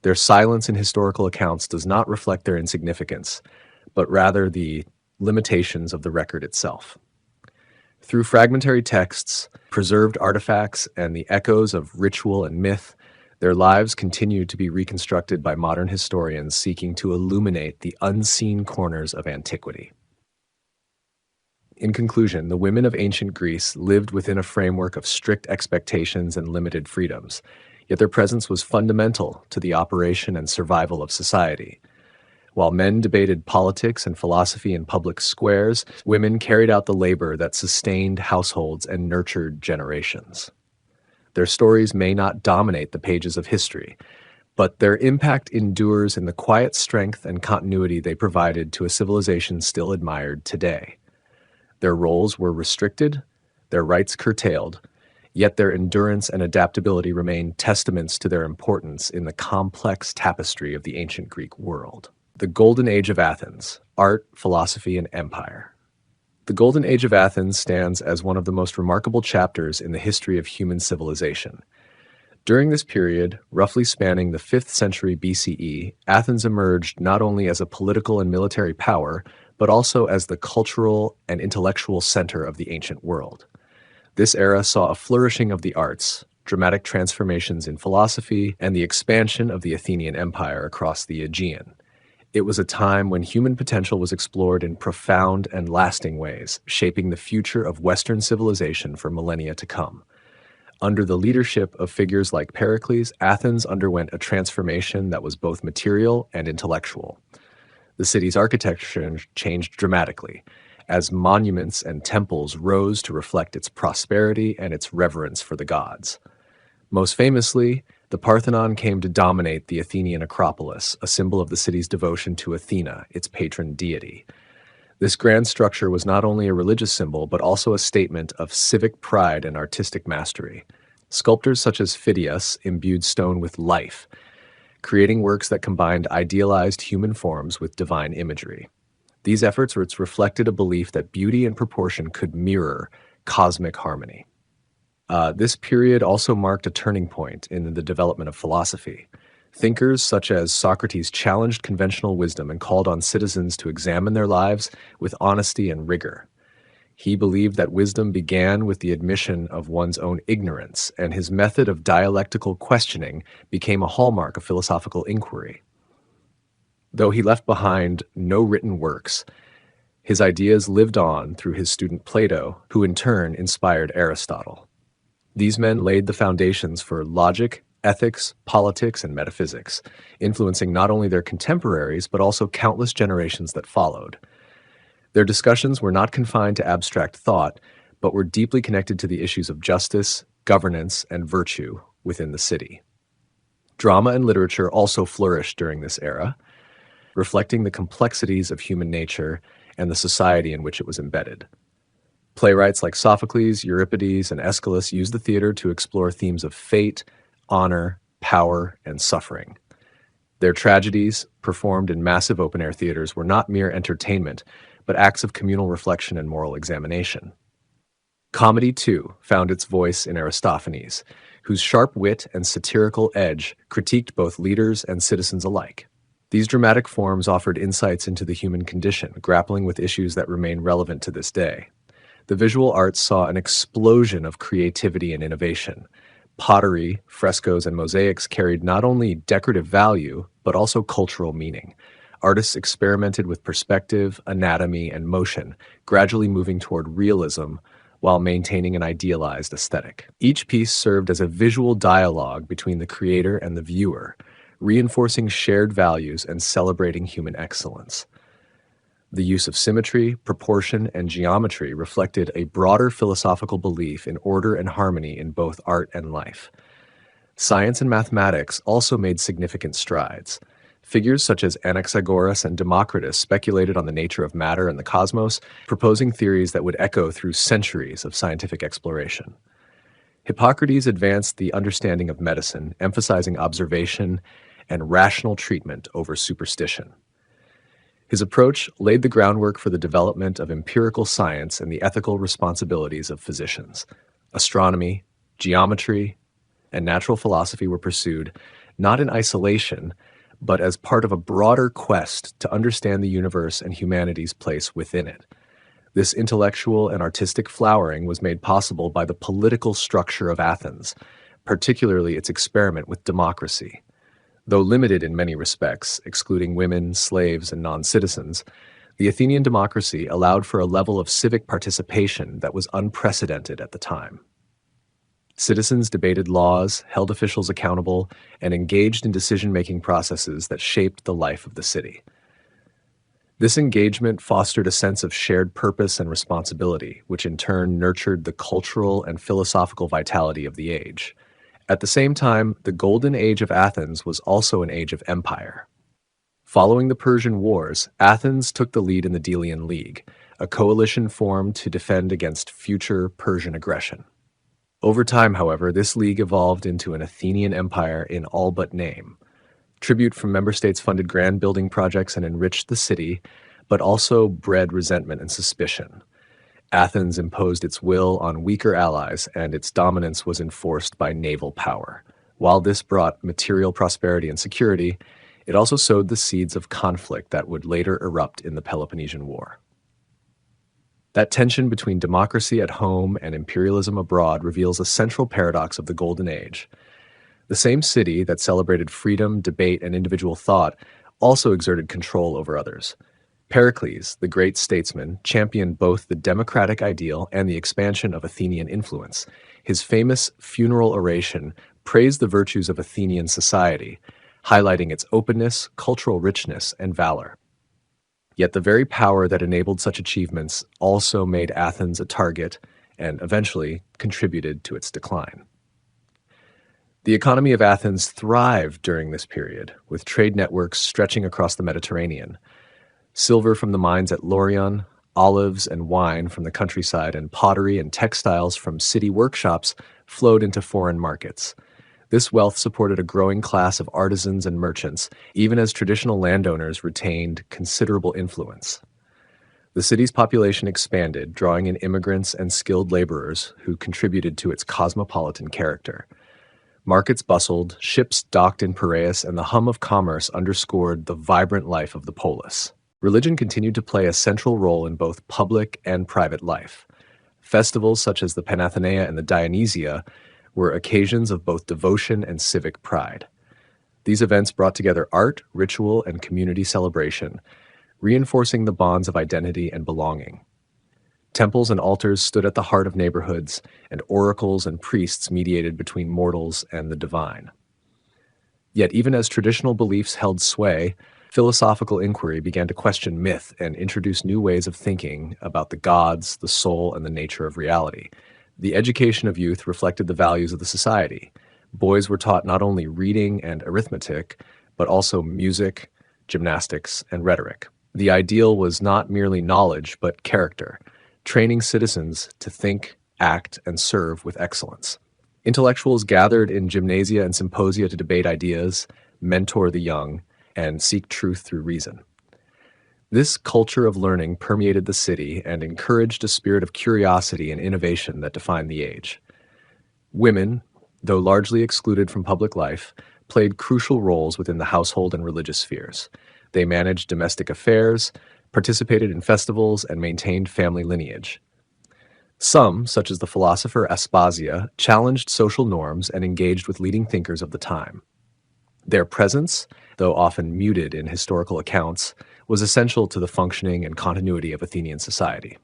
[SPEAKER 1] Their silence in historical accounts does not reflect their insignificance, but rather the limitations of the record itself. Through fragmentary texts, preserved artifacts, and the echoes of ritual and myth, their lives continue to be reconstructed by modern historians seeking to illuminate the unseen corners of antiquity. In conclusion, the women of ancient Greece lived within a framework of strict expectations and limited freedoms, yet their presence was fundamental to the operation and survival of society. While men debated politics and philosophy in public squares, women carried out the labor that sustained households and nurtured generations. Their stories may not dominate the pages of history, but their impact endures in the quiet strength and continuity they provided to a civilization still admired today. Their roles were restricted, their rights curtailed, yet their endurance and adaptability remain testaments to their importance in the complex tapestry of the ancient Greek world. The Golden Age of Athens: Art, Philosophy, and Empire. The Golden Age of Athens stands as one of the most remarkable chapters in the history of human civilization. During this period, roughly spanning the 5th century BCE, Athens emerged not only as a political and military power, but also as the cultural and intellectual center of the ancient world. This era saw a flourishing of the arts, dramatic transformations in philosophy, and the expansion of the Athenian Empire across the Aegean. It was a time when human potential was explored in profound and lasting ways, shaping the future of Western civilization for millennia to come. Under the leadership of figures like Pericles, Athens underwent a transformation that was both material and intellectual. The city's architecture changed dramatically, as monuments and temples rose to reflect its prosperity and its reverence for the gods. Most famously, the Parthenon came to dominate the Athenian Acropolis, a symbol of the city's devotion to Athena, its patron deity. This grand structure was not only a religious symbol, but also a statement of civic pride and artistic mastery. Sculptors such as Phidias imbued stone with life, creating works that combined idealized human forms with divine imagery. These efforts reflected a belief that beauty and proportion could mirror cosmic harmony. This period also marked a turning point in the development of philosophy. Thinkers such as Socrates challenged conventional wisdom and called on citizens to examine their lives with honesty and rigor. He believed that wisdom began with the admission of one's own ignorance, and his method of dialectical questioning became a hallmark of philosophical inquiry. Though he left behind no written works, his ideas lived on through his student Plato, who in turn inspired Aristotle. These men laid the foundations for logic, ethics, politics, and metaphysics, influencing not only their contemporaries, but also countless generations that followed. Their discussions were not confined to abstract thought, but were deeply connected to the issues of justice, governance, and virtue within the city. Drama and literature also flourished during this era, reflecting the complexities of human nature and the society in which it was embedded. Playwrights like Sophocles, Euripides, and Aeschylus used the theater to explore themes of fate, honor, power, and suffering. Their tragedies, performed in massive open-air theaters, were not mere entertainment, but acts of communal reflection and moral examination. Comedy, too, found its voice in Aristophanes, whose sharp wit and satirical edge critiqued both leaders and citizens alike. These dramatic forms offered insights into the human condition, grappling with issues that remain relevant to this day. The visual arts saw an explosion of creativity and innovation. Pottery, frescoes, and mosaics carried not only decorative value, but also cultural meaning. Artists experimented with perspective, anatomy, and motion, gradually moving toward realism while maintaining an idealized aesthetic. Each piece served as a visual dialogue between the creator and the viewer, reinforcing shared values and celebrating human excellence. The use of symmetry, proportion, and geometry reflected a broader philosophical belief in order and harmony in both art and life. Science and mathematics also made significant strides. Figures such as Anaxagoras and Democritus speculated on the nature of matter and the cosmos, proposing theories that would echo through centuries of scientific exploration. Hippocrates advanced the understanding of medicine, emphasizing observation and rational treatment over superstition. His approach laid the groundwork for the development of empirical science and the ethical responsibilities of physicians. Astronomy, geometry, and natural philosophy were pursued not in isolation, but as part of a broader quest to understand the universe and humanity's place within it. This intellectual and artistic flowering was made possible by the political structure of Athens, particularly its experiment with democracy. Though limited in many respects, excluding women, slaves, and non-citizens, the Athenian democracy allowed for a level of civic participation that was unprecedented at the time. Citizens debated laws, held officials accountable, and engaged in decision-making processes that shaped the life of the city. This engagement fostered a sense of shared purpose and responsibility, which in turn nurtured the cultural and philosophical vitality of the age. At the same time, the Golden Age of Athens was also an age of empire. Following the Persian Wars, Athens took the lead in the Delian League, a coalition formed to defend against future Persian aggression. Over time, however, this league evolved into an Athenian empire in all but name. Tribute from member states funded grand building projects and enriched the city, but also bred resentment and suspicion. Athens imposed its will on weaker allies, and its dominance was enforced by naval power. While this brought material prosperity and security, it also sowed the seeds of conflict that would later erupt in the Peloponnesian War. That tension between democracy at home and imperialism abroad reveals a central paradox of the Golden Age. The same city that celebrated freedom, debate, and individual thought also exerted control over others. Pericles, the great statesman, championed both the democratic ideal and the expansion of Athenian influence. His famous funeral oration praised the virtues of Athenian society, highlighting its openness, cultural richness, and valor. Yet the very power that enabled such achievements also made Athens a target and eventually contributed to its decline. The economy of Athens thrived during this period, with trade networks stretching across the Mediterranean. Silver from the mines at Laurion, olives and wine from the countryside, and pottery and textiles from city workshops flowed into foreign markets. This wealth supported a growing class of artisans and merchants, even as traditional landowners retained considerable influence. The city's population expanded, drawing in immigrants and skilled laborers who contributed to its cosmopolitan character. Markets bustled, ships docked in Piraeus, and the hum of commerce underscored the vibrant life of the polis. Religion continued to play a central role in both public and private life. Festivals such as the Panathenaea and the Dionysia were occasions of both devotion and civic pride. These events brought together art, ritual, and community celebration, reinforcing the bonds of identity and belonging. Temples and altars stood at the heart of neighborhoods, and oracles and priests mediated between mortals and the divine. Yet even as traditional beliefs held sway, philosophical inquiry began to question myth and introduce new ways of thinking about the gods, the soul, and the nature of reality. The education of youth reflected the values of the society. Boys were taught not only reading and arithmetic, but also music, gymnastics, and rhetoric. The ideal was not merely knowledge, but character, training citizens to think, act, and serve with excellence. Intellectuals gathered in gymnasia and symposia to debate ideas, mentor the young, and seek truth through reason. This culture of learning permeated the city and encouraged a spirit of curiosity and innovation that defined the age. Women, though largely excluded from public life, played crucial roles within the household and religious spheres. They managed domestic affairs, participated in festivals, and maintained family lineage. Some, such as the philosopher Aspasia, challenged social norms and engaged with leading thinkers of the time. Their presence, though often muted in historical accounts, was essential to the functioning and continuity of Athenian society.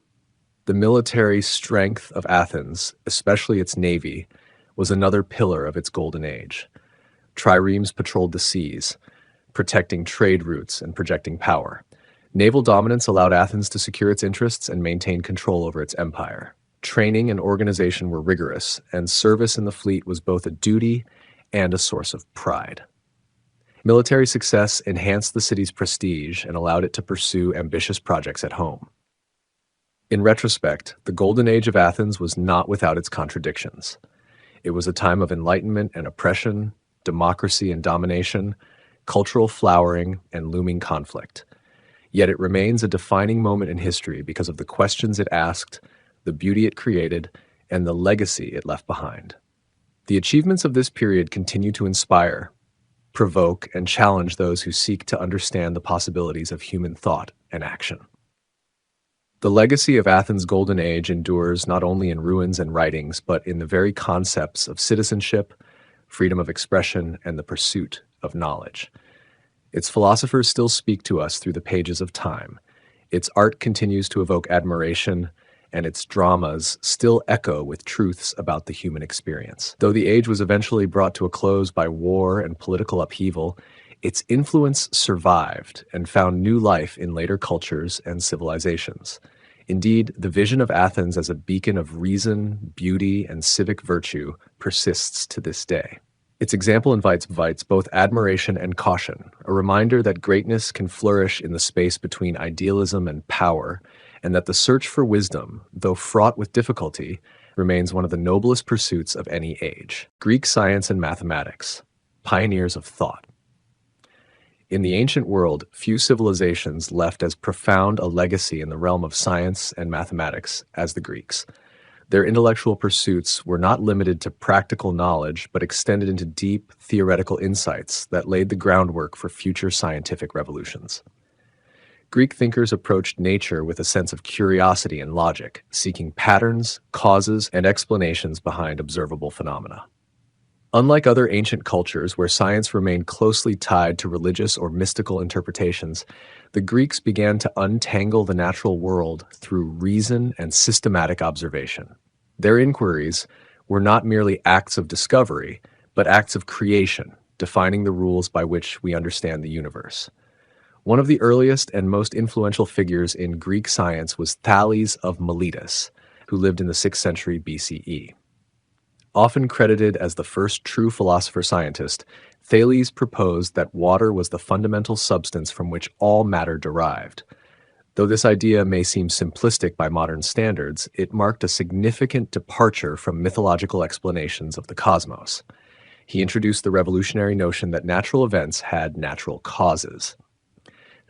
[SPEAKER 1] The military strength of Athens, especially its navy, was another pillar of its golden age. Triremes patrolled the seas, protecting trade routes and projecting power. Naval dominance allowed Athens to secure its interests and maintain control over its empire. Training and organization were rigorous, and service in the fleet was both a duty and a source of pride. Military success enhanced the city's prestige and allowed it to pursue ambitious projects at home. In retrospect, the Golden Age of Athens was not without its contradictions. It was a time of enlightenment and oppression, democracy and domination, cultural flowering, and looming conflict. Yet it remains a defining moment in history because of the questions it asked, the beauty it created, and the legacy it left behind. The achievements of this period continue to inspire, provoke, and challenge those who seek to understand the possibilities of human thought and action. The legacy of Athens' Golden Age endures not only in ruins and writings, but in the very concepts of citizenship, freedom of expression, and the pursuit of knowledge. Its philosophers still speak to us through the pages of time. Its art continues to evoke admiration, and its dramas still echo with truths about the human experience. Though the age was eventually brought to a close by war and political upheaval, its influence survived and found new life in later cultures and civilizations. Indeed, the vision of Athens as a beacon of reason, beauty, and civic virtue persists to this day. Its example invites both admiration and caution, a reminder that greatness can flourish in the space between idealism and power, and that the search for wisdom, though fraught with difficulty, remains one of the noblest pursuits of any age. Greek science and mathematics, pioneers of thought. In the ancient world, few civilizations left as profound a legacy in the realm of science and mathematics as the Greeks. Their intellectual pursuits were not limited to practical knowledge, but extended into deep theoretical insights that laid the groundwork for future scientific revolutions. Greek thinkers approached nature with a sense of curiosity and logic, seeking patterns, causes, and explanations behind observable phenomena. Unlike other ancient cultures where science remained closely tied to religious or mystical interpretations, the Greeks began to untangle the natural world through reason and systematic observation. Their inquiries were not merely acts of discovery, but acts of creation, defining the rules by which we understand the universe. One of the earliest and most influential figures in Greek science was Thales of Miletus, who lived in the 6th century BCE. Often credited as the first true philosopher-scientist, Thales proposed that water was the fundamental substance from which all matter derived. Though this idea may seem simplistic by modern standards, it marked a significant departure from mythological explanations of the cosmos. He introduced the revolutionary notion that natural events had natural causes.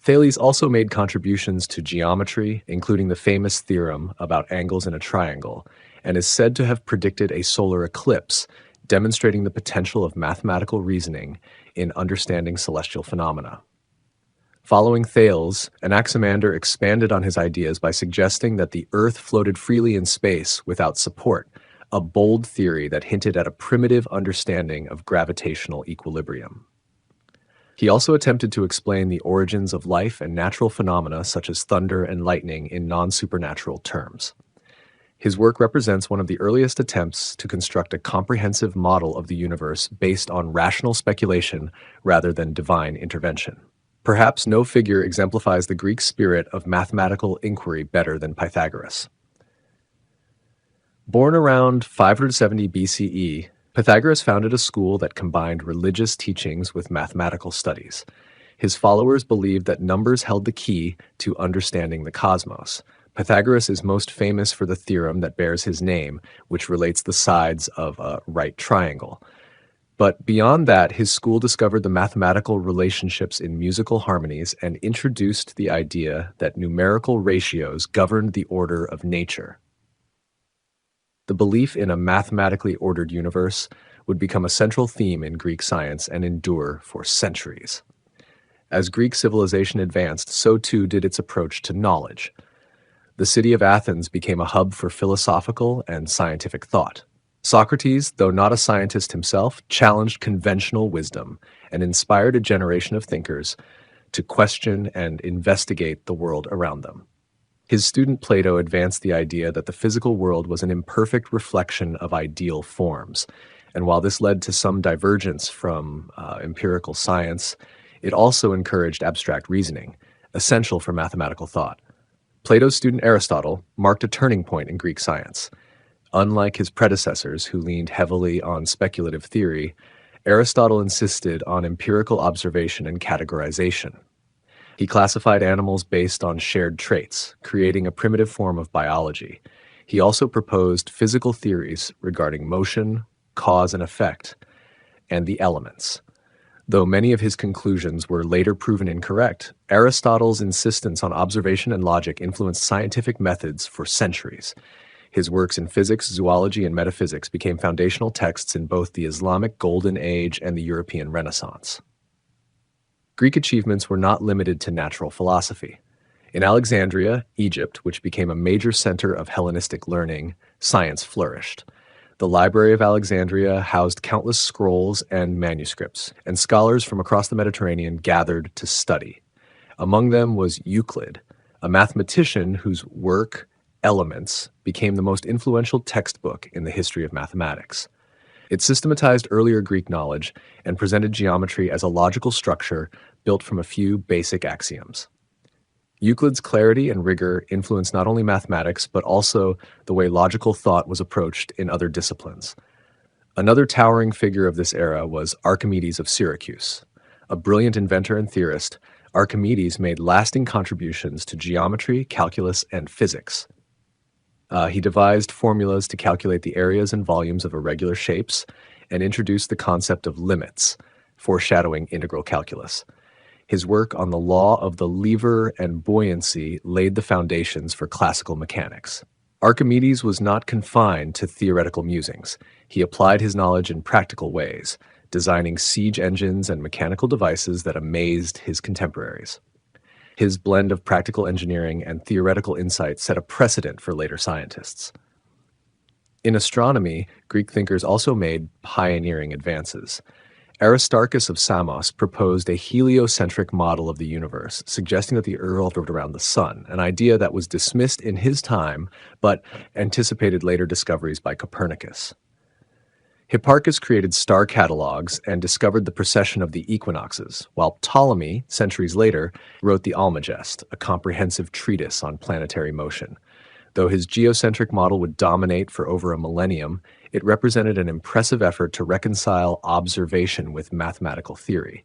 [SPEAKER 1] Thales also made contributions to geometry, including the famous theorem about angles in a triangle, and is said to have predicted a solar eclipse, demonstrating the potential of mathematical reasoning in understanding celestial phenomena. Following Thales, Anaximander expanded on his ideas by suggesting that the Earth floated freely in space without support, a bold theory that hinted at a primitive understanding of gravitational equilibrium. He also attempted to explain the origins of life and natural phenomena such as thunder and lightning in non-supernatural terms. His work represents one of the earliest attempts to construct a comprehensive model of the universe based on rational speculation rather than divine intervention. Perhaps no figure exemplifies the Greek spirit of mathematical inquiry better than Pythagoras. Born around 570 BCE, Pythagoras founded a school that combined religious teachings with mathematical studies. His followers believed that numbers held the key to understanding the cosmos. Pythagoras is most famous for the theorem that bears his name, which relates the sides of a right triangle. But beyond that, his school discovered the mathematical relationships in musical harmonies and introduced the idea that numerical ratios governed the order of nature. The belief in a mathematically ordered universe would become a central theme in Greek science and endure for centuries. As Greek civilization advanced, so too did its approach to knowledge. The city of Athens became a hub for philosophical and scientific thought. Socrates, though not a scientist himself, challenged conventional wisdom and inspired a generation of thinkers to question and investigate the world around them. His student Plato advanced the idea that the physical world was an imperfect reflection of ideal forms. And while this led to some divergence from empirical science, it also encouraged abstract reasoning, essential for mathematical thought. Plato's student Aristotle marked a turning point in Greek science. Unlike his predecessors, who leaned heavily on speculative theory, Aristotle insisted on empirical observation and categorization. He classified animals based on shared traits, creating a primitive form of biology. He also proposed physical theories regarding motion, cause and effect, and the elements. Though many of his conclusions were later proven incorrect, Aristotle's insistence on observation and logic influenced scientific methods for centuries. His works in physics, zoology, and metaphysics became foundational texts in both the Islamic Golden Age and the European Renaissance. Greek achievements were not limited to natural philosophy. In Alexandria, Egypt, which became a major center of Hellenistic learning, science flourished. The Library of Alexandria housed countless scrolls and manuscripts, and scholars from across the Mediterranean gathered to study. Among them was Euclid, a mathematician whose work, Elements, became the most influential textbook in the history of mathematics. It systematized earlier Greek knowledge and presented geometry as a logical structure built from a few basic axioms. Euclid's clarity and rigor influenced not only mathematics, but also the way logical thought was approached in other disciplines. Another towering figure of this era was Archimedes of Syracuse. A brilliant inventor and theorist, Archimedes made lasting contributions to geometry, calculus, and physics. He devised formulas to calculate the areas and volumes of irregular shapes and introduced the concept of limits, foreshadowing integral calculus. His work on the law of the lever and buoyancy laid the foundations for classical mechanics. Archimedes was not confined to theoretical musings. He applied his knowledge in practical ways, designing siege engines and mechanical devices that amazed his contemporaries. His blend of practical engineering and theoretical insight set a precedent for later scientists. In astronomy, Greek thinkers also made pioneering advances. Aristarchus of Samos proposed a heliocentric model of the universe, suggesting that the Earth orbed around the Sun, an idea that was dismissed in his time but anticipated later discoveries by Copernicus. Hipparchus created star catalogs and discovered the precession of the equinoxes, while Ptolemy, centuries later, wrote the Almagest, a comprehensive treatise on planetary motion. Though his geocentric model would dominate for over a millennium, it represented an impressive effort to reconcile observation with mathematical theory.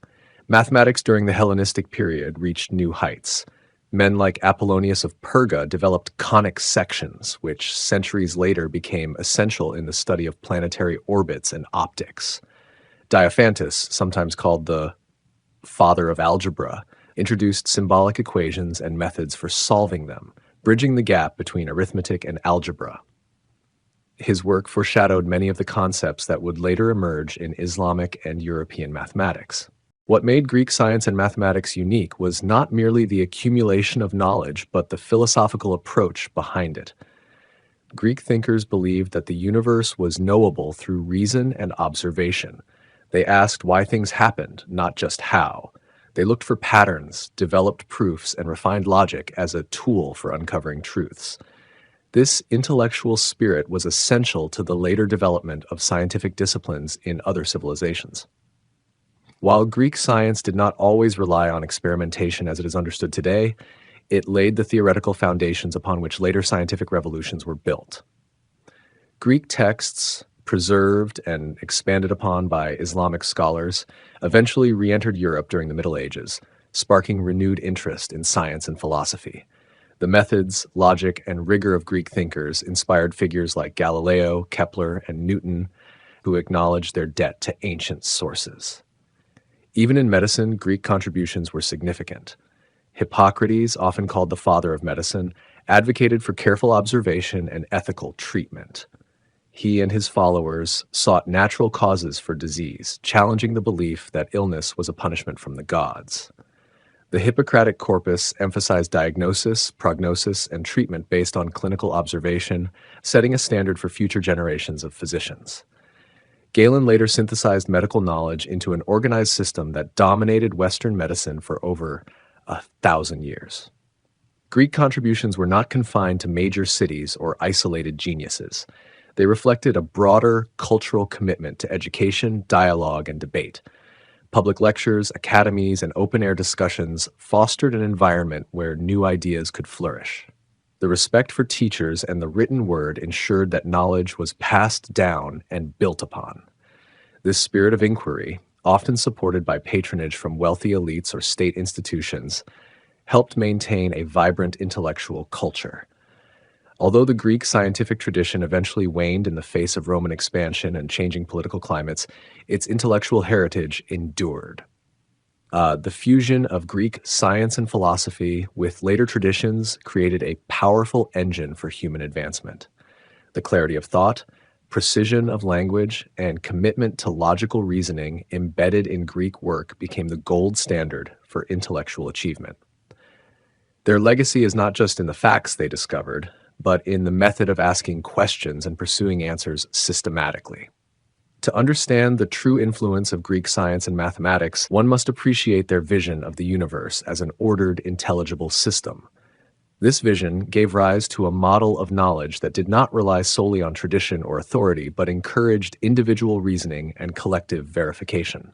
[SPEAKER 1] Mathematics during the Hellenistic period reached new heights. Men like Apollonius of Perga developed conic sections, which centuries later became essential in the study of planetary orbits and optics. Diophantus, sometimes called the father of algebra, introduced symbolic equations and methods for solving them, bridging the gap between arithmetic and algebra. His work foreshadowed many of the concepts that would later emerge in Islamic and European mathematics. What made Greek science and mathematics unique was not merely the accumulation of knowledge, but the philosophical approach behind it. Greek thinkers believed that the universe was knowable through reason and observation. They asked why things happened, not just how. They looked for patterns, developed proofs, and refined logic as a tool for uncovering truths. This intellectual spirit was essential to the later development of scientific disciplines in other civilizations. While Greek science did not always rely on experimentation as it is understood today, it laid the theoretical foundations upon which later scientific revolutions were built. Greek texts, preserved and expanded upon by Islamic scholars, eventually re-entered Europe during the Middle Ages, sparking renewed interest in science and philosophy. The methods, logic, and rigor of Greek thinkers inspired figures like Galileo, Kepler, and Newton, who acknowledged their debt to ancient sources. Even in medicine, Greek contributions were significant. Hippocrates, often called the father of medicine, advocated for careful observation and ethical treatment. He and his followers sought natural causes for disease, challenging the belief that illness was a punishment from the gods. The Hippocratic corpus emphasized diagnosis, prognosis, and treatment based on clinical observation, setting a standard for future generations of physicians. Galen later synthesized medical knowledge into an organized system that dominated Western medicine for over 1,000 years. Greek contributions were not confined to major cities or isolated geniuses. They reflected a broader cultural commitment to education, dialogue, and debate. Public lectures, academies, and open-air discussions fostered an environment where new ideas could flourish. The respect for teachers and the written word ensured that knowledge was passed down and built upon. This spirit of inquiry, often supported by patronage from wealthy elites or state institutions, helped maintain a vibrant intellectual culture. Although the Greek scientific tradition eventually waned in the face of Roman expansion and changing political climates, its intellectual heritage endured. The fusion of Greek science and philosophy with later traditions created a powerful engine for human advancement. The clarity of thought, precision of language, and commitment to logical reasoning embedded in Greek work became the gold standard for intellectual achievement. Their legacy is not just in the facts they discovered, but in the method of asking questions and pursuing answers systematically. To understand the true influence of Greek science and mathematics, one must appreciate their vision of the universe as an ordered, intelligible system. This vision gave rise to a model of knowledge that did not rely solely on tradition or authority, but encouraged individual reasoning and collective verification.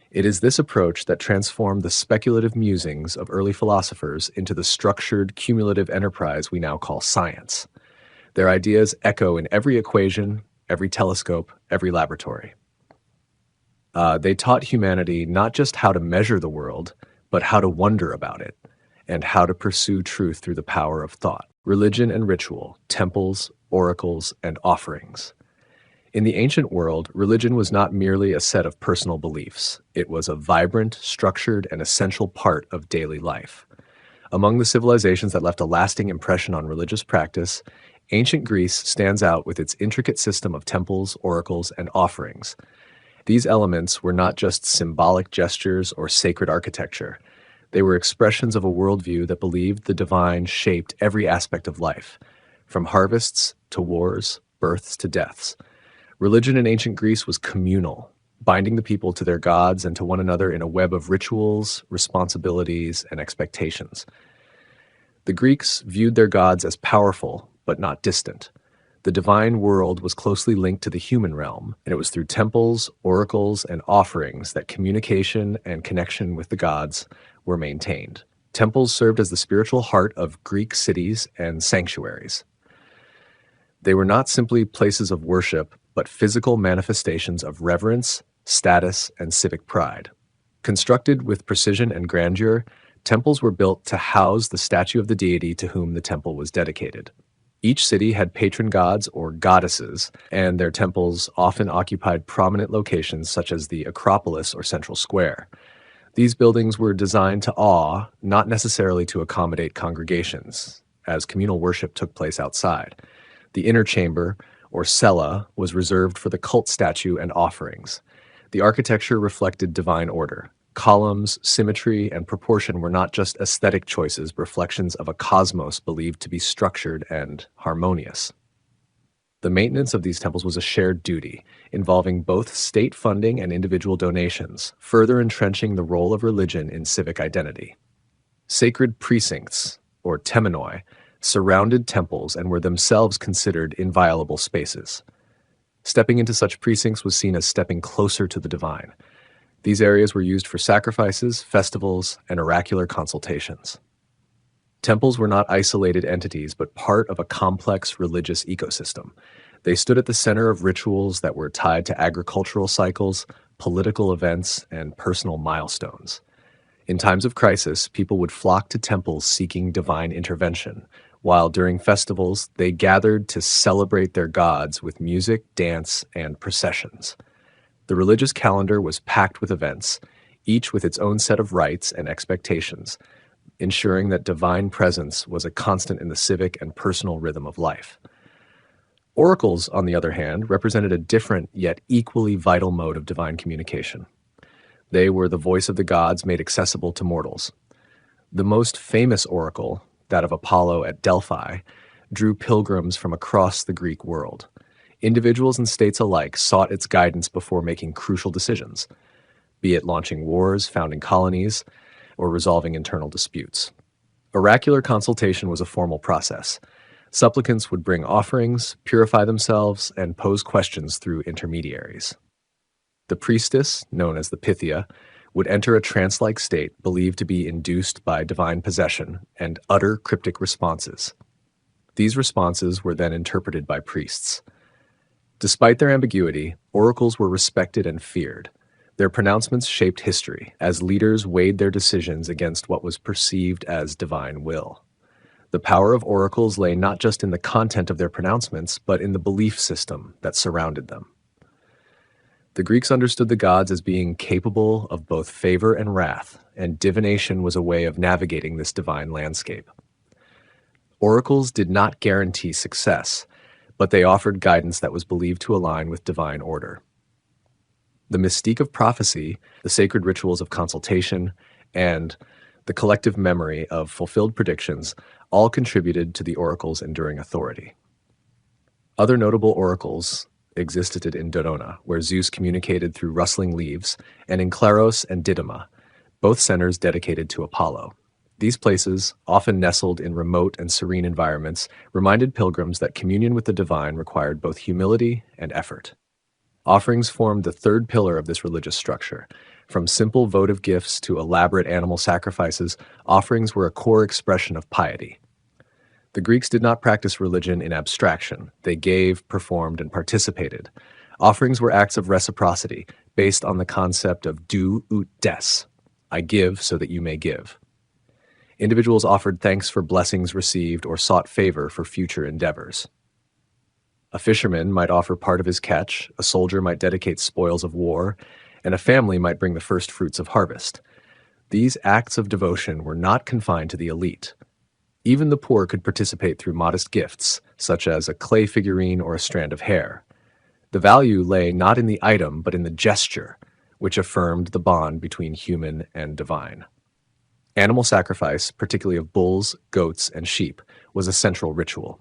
[SPEAKER 1] It is this approach that transformed the speculative musings of early philosophers into the structured, cumulative enterprise we now call science. Their ideas echo in every equation, every telescope, every laboratory. They taught humanity not just how to measure the world, but how to wonder about it, and how to pursue truth through the power of thought, religion and ritual, temples, oracles, and offerings. In the ancient world, religion was not merely a set of personal beliefs. It was a vibrant, structured, and essential part of daily life. Among the civilizations that left a lasting impression on religious practice, ancient Greece stands out with its intricate system of temples, oracles, and offerings. These elements were not just symbolic gestures or sacred architecture. They were expressions of a worldview that believed the divine shaped every aspect of life, from harvests to wars, births to deaths. Religion in ancient Greece was communal, binding the people to their gods and to one another in a web of rituals, responsibilities, and expectations. The Greeks viewed their gods as powerful, but not distant. The divine world was closely linked to the human realm, and it was through temples, oracles, and offerings that communication and connection with the gods were maintained. Temples served as the spiritual heart of Greek cities and sanctuaries. They were not simply places of worship, but physical manifestations of reverence, status, and civic pride. Constructed with precision and grandeur, temples were built to house the statue of the deity to whom the temple was dedicated. Each city had patron gods or goddesses, and their temples often occupied prominent locations such as the Acropolis or Central Square. These buildings were designed to awe, not necessarily to accommodate congregations, as communal worship took place outside. The inner chamber, or cella, was reserved for the cult statue and offerings. The architecture reflected divine order. Columns, symmetry, and proportion were not just aesthetic choices, but reflections of a cosmos believed to be structured and harmonious. The maintenance of these temples was a shared duty, involving both state funding and individual donations, further entrenching the role of religion in civic identity. Sacred precincts, or temenoi, surrounded temples and were themselves considered inviolable spaces. Stepping into such precincts was seen as stepping closer to the divine. These areas were used for sacrifices, festivals, and oracular consultations. Temples were not isolated entities, but part of a complex religious ecosystem. They stood at the center of rituals that were tied to agricultural cycles, political events, and personal milestones. In times of crisis, people would flock to temples seeking divine intervention, while during festivals, they gathered to celebrate their gods with music, dance, and processions. The religious calendar was packed with events, each with its own set of rites and expectations, ensuring that divine presence was a constant in the civic and personal rhythm of life. Oracles, on the other hand, represented a different yet equally vital mode of divine communication. They were the voice of the gods made accessible to mortals. The most famous oracle, that of Apollo at Delphi, drew pilgrims from across the Greek world. Individuals and states alike sought its guidance before making crucial decisions, be it launching wars, founding colonies, or resolving internal disputes. Oracular consultation was a formal process. Supplicants would bring offerings, purify themselves, and pose questions through intermediaries. The priestess, known as the Pythia, would enter a trance-like state believed to be induced by divine possession and utter cryptic responses. These responses were then interpreted by priests. Despite their ambiguity, oracles were respected and feared. Their pronouncements shaped history, as leaders weighed their decisions against what was perceived as divine will. The power of oracles lay not just in the content of their pronouncements, but in the belief system that surrounded them. The Greeks understood the gods as being capable of both favor and wrath, and divination was a way of navigating this divine landscape. Oracles did not guarantee success, but they offered guidance that was believed to align with divine order. The mystique of prophecy, the sacred rituals of consultation, and the collective memory of fulfilled predictions all contributed to the oracle's enduring authority. Other notable oracles existed in Dodona, where Zeus communicated through rustling leaves, and in Claros and Didyma, both centers dedicated to Apollo. These places, often nestled in remote and serene environments, reminded pilgrims that communion with the divine required both humility and effort. Offerings formed the third pillar of this religious structure. From simple votive gifts to elaborate animal sacrifices, offerings were a core expression of piety. The Greeks did not practice religion in abstraction. They gave, performed, and participated. Offerings were acts of reciprocity, based on the concept of do ut des, I give so that you may give. Individuals offered thanks for blessings received or sought favor for future endeavors. A fisherman might offer part of his catch, a soldier might dedicate spoils of war, and a family might bring the first fruits of harvest. These acts of devotion were not confined to the elite. Even the poor could participate through modest gifts, such as a clay figurine or a strand of hair. The value lay not in the item, but in the gesture, which affirmed the bond between human and divine. Animal sacrifice, particularly of bulls, goats, and sheep, was a central ritual.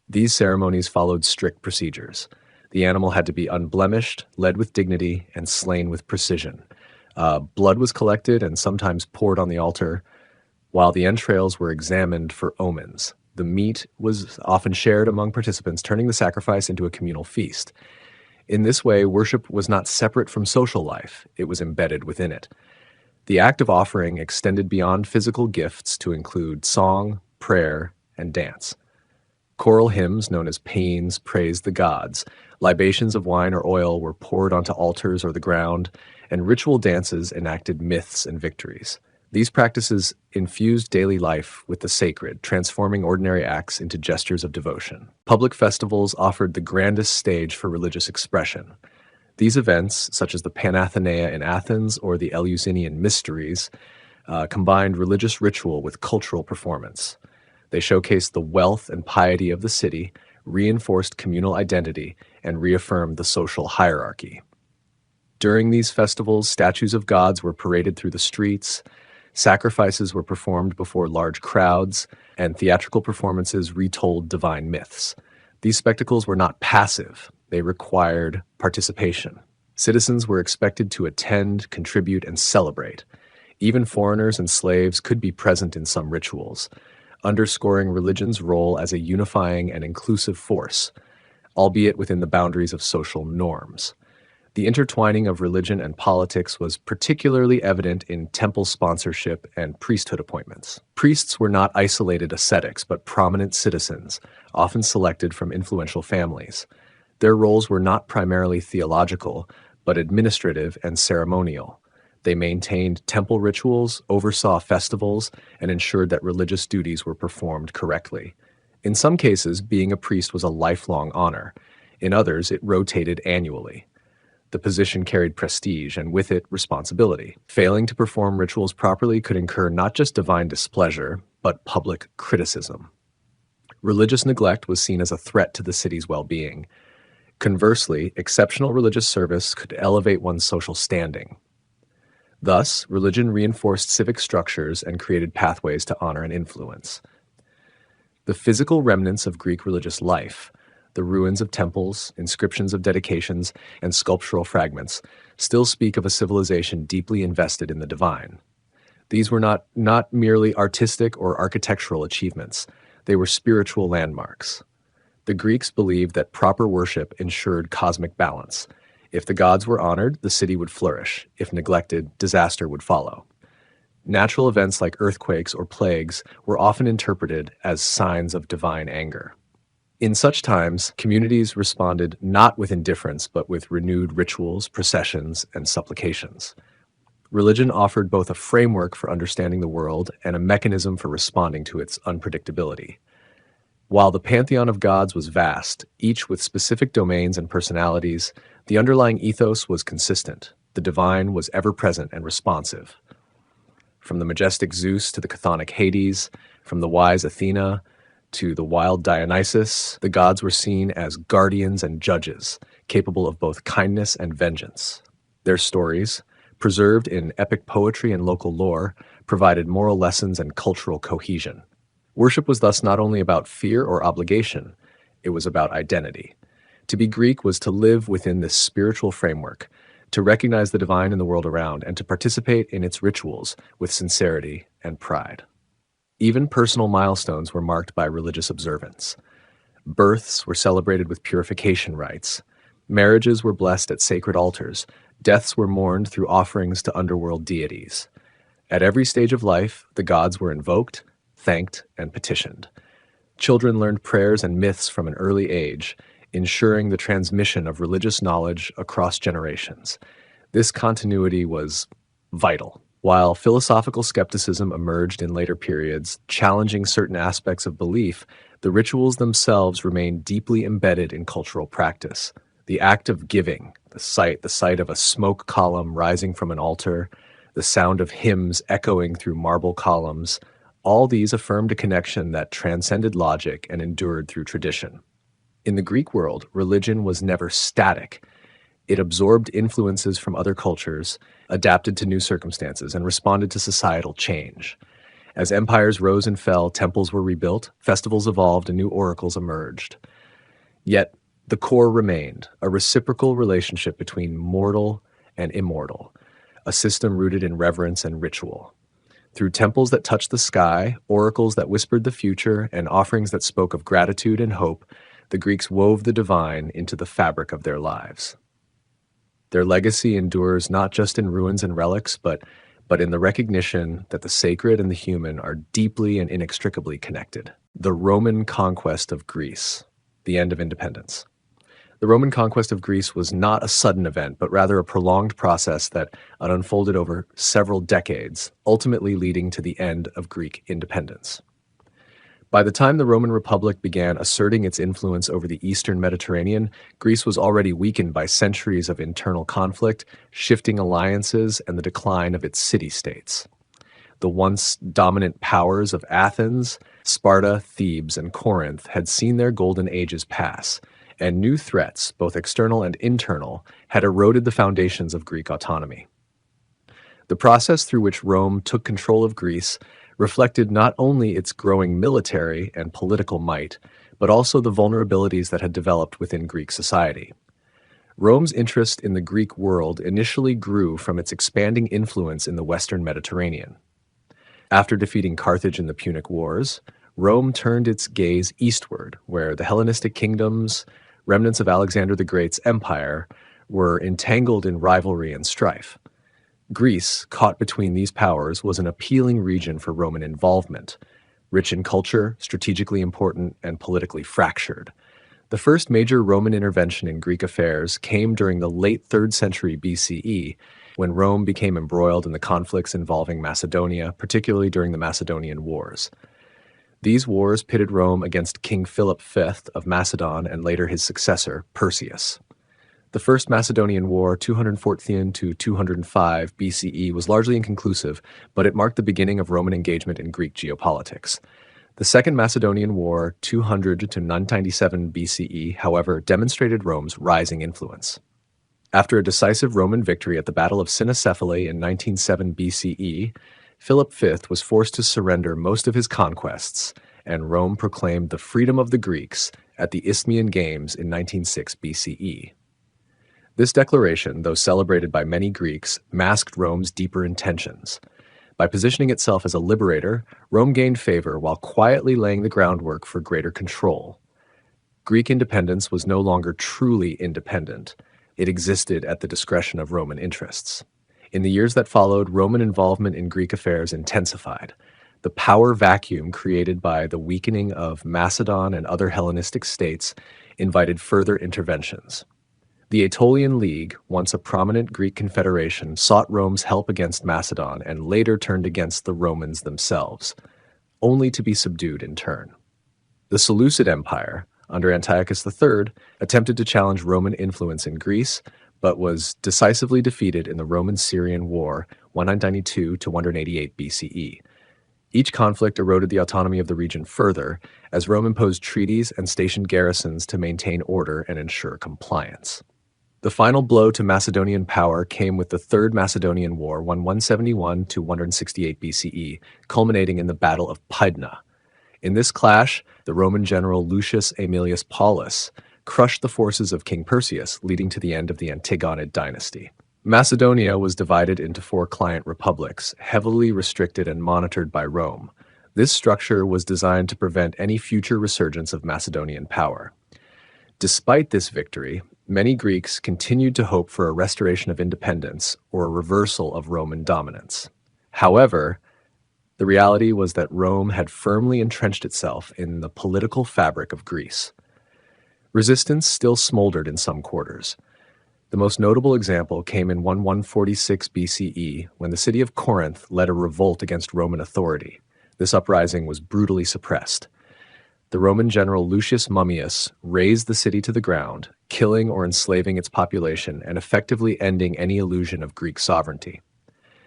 [SPEAKER 1] These ceremonies followed strict procedures. The animal had to be unblemished, led with dignity, and slain with precision. Blood was collected and sometimes poured on the altar, while the entrails were examined for omens. The meat was often shared among participants, turning the sacrifice into a communal feast. In this way, worship was not separate from social life, it was embedded within it. The act of offering extended beyond physical gifts to include song, prayer, and dance. Choral hymns, known as paeans, praised the gods. Libations of wine or oil were poured onto altars or the ground, and ritual dances enacted myths and victories. These practices infused daily life with the sacred, transforming ordinary acts into gestures of devotion. Public festivals offered the grandest stage for religious expression. These events, such as the Panathenaea in Athens or the Eleusinian Mysteries, combined religious ritual with cultural performance. They showcased the wealth and piety of the city, reinforced communal identity, and reaffirmed the social hierarchy. During these festivals, statues of gods were paraded through the streets, sacrifices were performed before large crowds, and theatrical performances retold divine myths. These spectacles were not passive, they required participation. Citizens were expected to attend, contribute, and celebrate. Even foreigners and slaves could be present in some rituals, underscoring religion's role as a unifying and inclusive force, albeit within the boundaries of social norms. The intertwining of religion and politics was particularly evident in temple sponsorship and priesthood appointments. Priests were not isolated ascetics, but prominent citizens, often selected from influential families. Their roles were not primarily theological, but administrative and ceremonial. They maintained temple rituals, oversaw festivals, and ensured that religious duties were performed correctly. In some cases, being a priest was a lifelong honor. In others, it rotated annually. The position carried prestige, and with it, responsibility. Failing to perform rituals properly could incur not just divine displeasure, but public criticism. Religious neglect was seen as a threat to the city's well-being. Conversely, exceptional religious service could elevate one's social standing. Thus, religion reinforced civic structures and created pathways to honor and influence. The physical remnants of Greek religious life, the ruins of temples, inscriptions of dedications, and sculptural fragments, still speak of a civilization deeply invested in the divine. These were not merely artistic or architectural achievements, they were spiritual landmarks. The Greeks believed that proper worship ensured cosmic balance. If the gods were honored, the city would flourish. If neglected, disaster would follow. Natural events like earthquakes or plagues were often interpreted as signs of divine anger. In such times, communities responded not with indifference, but with renewed rituals, processions, and supplications. Religion offered both a framework for understanding the world and a mechanism for responding to its unpredictability. While the pantheon of gods was vast, each with specific domains and personalities, the underlying ethos was consistent. The divine was ever-present and responsive. From the majestic Zeus to the chthonic Hades, from the wise Athena to the wild Dionysus, the gods were seen as guardians and judges, capable of both kindness and vengeance. Their stories, preserved in epic poetry and local lore, provided moral lessons and cultural cohesion. Worship was thus not only about fear or obligation, it was about identity. To be Greek was to live within this spiritual framework, to recognize the divine in the world around, and to participate in its rituals with sincerity and pride. Even personal milestones were marked by religious observance. Births were celebrated with purification rites. Marriages were blessed at sacred altars. Deaths were mourned through offerings to underworld deities. At every stage of life, the gods were invoked, thanked, and petitioned. Children learned prayers and myths from an early age, ensuring the transmission of religious knowledge across generations. This continuity was vital. While philosophical skepticism emerged in later periods, challenging certain aspects of belief, the rituals themselves remained deeply embedded in cultural practice. The act of giving, the sight of a smoke column rising from an altar, the sound of hymns echoing through marble columns, all these affirmed a connection that transcended logic and endured through tradition. In the Greek world, religion was never static. It absorbed influences from other cultures, adapted to new circumstances, and responded to societal change. As empires rose and fell, temples were rebuilt, festivals evolved, and new oracles emerged. Yet, the core remained, a reciprocal relationship between mortal and immortal, a system rooted in reverence and ritual. Through temples that touched the sky, oracles that whispered the future, and offerings that spoke of gratitude and hope, the Greeks wove the divine into the fabric of their lives. Their legacy endures not just in ruins and relics, but in the recognition that the sacred and the human are deeply and inextricably connected. The Roman conquest of Greece, the end of independence. The Roman conquest of Greece was not a sudden event, but rather a prolonged process that unfolded over several decades, ultimately leading to the end of Greek independence. By the time the Roman Republic began asserting its influence over the Eastern Mediterranean, Greece was already weakened by centuries of internal conflict, shifting alliances, and the decline of its city-states. The once dominant powers of Athens, Sparta, Thebes, and Corinth had seen their golden ages pass, and new threats, both external and internal, had eroded the foundations of Greek autonomy. The process through which Rome took control of Greece reflected not only its growing military and political might, but also the vulnerabilities that had developed within Greek society. Rome's interest in the Greek world initially grew from its expanding influence in the Western Mediterranean. After defeating Carthage in the Punic Wars, Rome turned its gaze eastward, where the Hellenistic Kingdoms, remnants of Alexander the Great's empire, were entangled in rivalry and strife. Greece, caught between these powers, was an appealing region for Roman involvement, rich in culture, strategically important, and politically fractured. The first major Roman intervention in Greek affairs came during the late 3rd century BCE, when Rome became embroiled in the conflicts involving Macedonia, particularly during the Macedonian Wars. These wars pitted Rome against King Philip V of Macedon and later his successor, Perseus. The First Macedonian War, 214 to 205 BCE, was largely inconclusive, but it marked the beginning of Roman engagement in Greek geopolitics. The Second Macedonian War, 200 to 997 BCE, however, demonstrated Rome's rising influence. After a decisive Roman victory at the Battle of Cynocephalae in 197 BCE, Philip V was forced to surrender most of his conquests, and Rome proclaimed the freedom of the Greeks at the Isthmian Games in 196 BCE. This declaration, though celebrated by many Greeks, masked Rome's deeper intentions. By positioning itself as a liberator, Rome gained favor while quietly laying the groundwork for greater control. Greek independence was no longer truly independent. It existed at the discretion of Roman interests. In the years that followed, Roman involvement in Greek affairs intensified. The power vacuum created by the weakening of Macedon and other Hellenistic states invited further interventions. The Aetolian League, once a prominent Greek confederation, sought Rome's help against Macedon and later turned against the Romans themselves, only to be subdued in turn. The Seleucid Empire, under Antiochus III, attempted to challenge Roman influence in Greece, but was decisively defeated in the Roman-Syrian War, 192 to 188 BCE. Each conflict eroded the autonomy of the region further, as Rome imposed treaties and stationed garrisons to maintain order and ensure compliance. The final blow to Macedonian power came with the Third Macedonian War, 171 to 168 BCE, culminating in the Battle of Pydna. In this clash, the Roman general Lucius Aemilius Polis crushed the forces of King Perseus, leading to the end of the Antigonid dynasty. Macedonia was divided into 4 client republics, heavily restricted and monitored by Rome. This structure was designed to prevent any future resurgence of Macedonian power. Despite this victory, many Greeks continued to hope for a restoration of independence or a reversal of Roman dominance. However, the reality was that Rome had firmly entrenched itself in the political fabric of Greece. Resistance still smoldered in some quarters. The most notable example came in 1146 BCE when the city of Corinth led a revolt against Roman authority. This uprising was brutally suppressed. The Roman general Lucius Mummius razed the city to the ground, killing or enslaving its population and effectively ending any illusion of Greek sovereignty.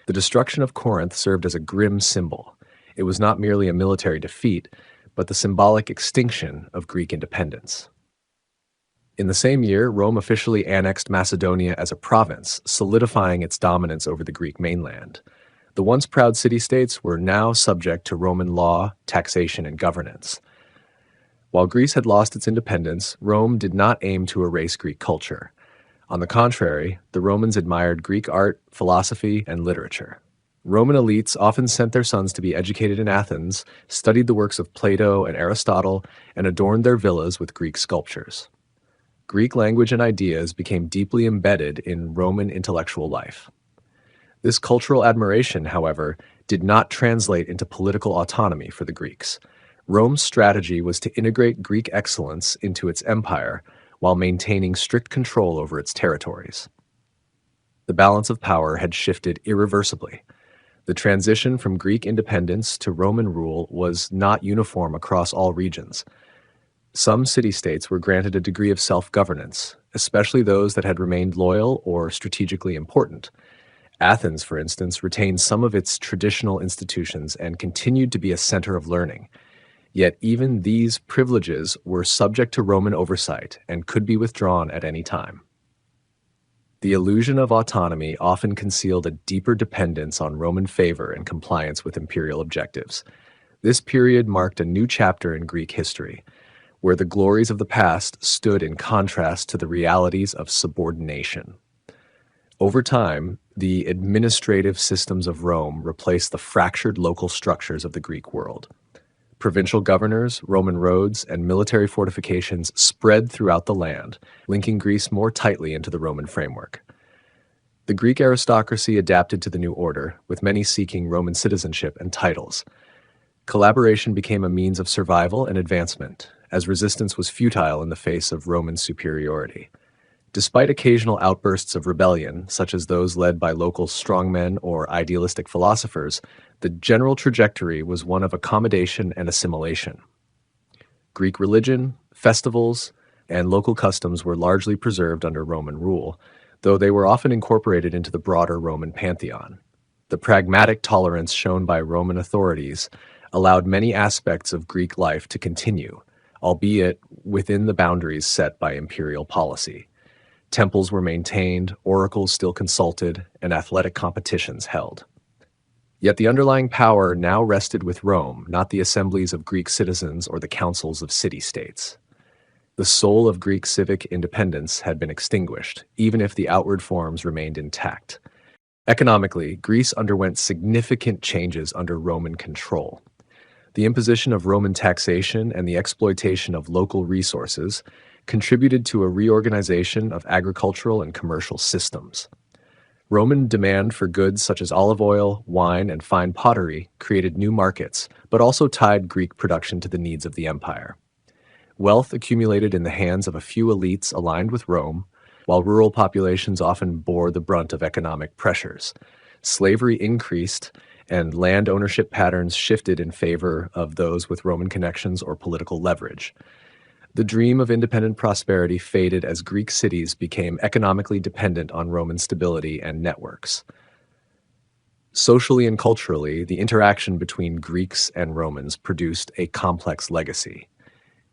[SPEAKER 1] The destruction of Corinth served as a grim symbol. It was not merely a military defeat, but the symbolic extinction of Greek independence. In the same year, Rome officially annexed Macedonia as a province, solidifying its dominance over the Greek mainland. The once proud city-states were now subject to Roman law, taxation, and governance. While Greece had lost its independence, Rome did not aim to erase Greek culture. On the contrary, the Romans admired Greek art, philosophy, and literature. Roman elites often sent their sons to be educated in Athens, studied the works of Plato and Aristotle, and adorned their villas with Greek sculptures. Greek language and ideas became deeply embedded in Roman intellectual life. This cultural admiration, however, did not translate into political autonomy for the Greeks. Rome's strategy was to integrate Greek excellence into its empire while maintaining strict control over its territories. The balance of power had shifted irreversibly. The transition from Greek independence to Roman rule was not uniform across all regions. Some city-states were granted a degree of self-governance, especially those that had remained loyal or strategically important. Athens, for instance, retained some of its traditional institutions and continued to be a center of learning. Yet even these privileges were subject to Roman oversight and could be withdrawn at any time. The illusion of autonomy often concealed a deeper dependence on Roman favor and compliance with imperial objectives. This period marked a new chapter in Greek history, where the glories of the past stood in contrast to the realities of subordination. Over time, the administrative systems of Rome replaced the fractured local structures of the Greek world. Provincial governors, Roman roads, and military fortifications spread throughout the land, linking Greece more tightly into the Roman framework. The Greek aristocracy adapted to the new order, with many seeking Roman citizenship and titles. Collaboration became a means of survival and advancement, as resistance was futile in the face of Roman superiority. Despite occasional outbursts of rebellion, such as those led by local strongmen or idealistic philosophers, the general trajectory was one of accommodation and assimilation. Greek religion, festivals, and local customs were largely preserved under Roman rule, though they were often incorporated into the broader Roman pantheon. The pragmatic tolerance shown by Roman authorities allowed many aspects of Greek life to continue, albeit within the boundaries set by imperial policy. Temples were maintained, oracles still consulted, and athletic competitions held. Yet the underlying power now rested with Rome, not the assemblies of Greek citizens or the councils of city-states. The soul of Greek civic independence had been extinguished, even if the outward forms remained intact. Economically, Greece underwent significant changes under Roman control. The imposition of Roman taxation and the exploitation of local resources contributed to a reorganization of agricultural and commercial systems. Roman demand for goods such as olive oil, wine, and fine pottery created new markets, but also tied Greek production to the needs of the empire. Wealth accumulated in the hands of a few elites aligned with Rome, while rural populations often bore the brunt of economic pressures. Slavery increased, and land ownership patterns shifted in favor of those with Roman connections or political leverage. The dream of independent prosperity faded as Greek cities became economically dependent on Roman stability and networks. Socially and culturally, the interaction between Greeks and Romans produced a complex legacy.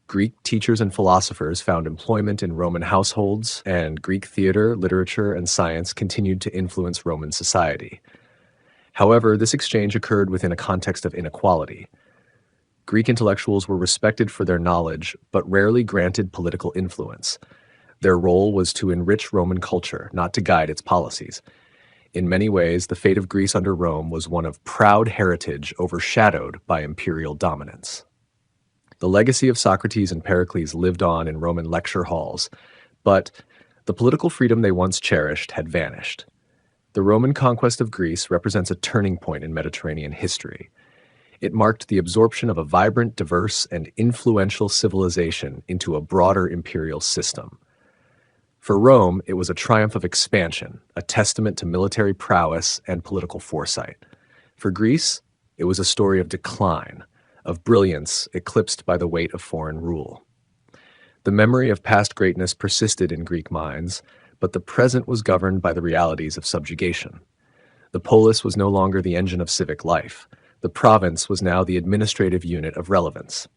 [SPEAKER 1] Greek teachers and philosophers found employment in Roman households, and Greek theater, literature, and science continued to influence Roman society. However, this exchange occurred within a context of inequality. Greek intellectuals were respected for their knowledge, but rarely granted political influence. Their role was to enrich Roman culture, not to guide its policies. In many ways, the fate of Greece under Rome was one of proud heritage overshadowed by imperial dominance. The legacy of Socrates and Pericles lived on in Roman lecture halls, but the political freedom they once cherished had vanished. The Roman conquest of Greece represents a turning point in Mediterranean history. It marked the absorption of a vibrant, diverse, and influential civilization into a broader imperial system. For Rome, it was a triumph of expansion, a testament to military prowess and political foresight. For Greece, it was a story of decline, of brilliance eclipsed by the weight of foreign rule. The memory of past greatness persisted in Greek minds, but the present was governed by the realities of subjugation. The polis was no longer the engine of civic life. The province was now the administrative unit of relevance.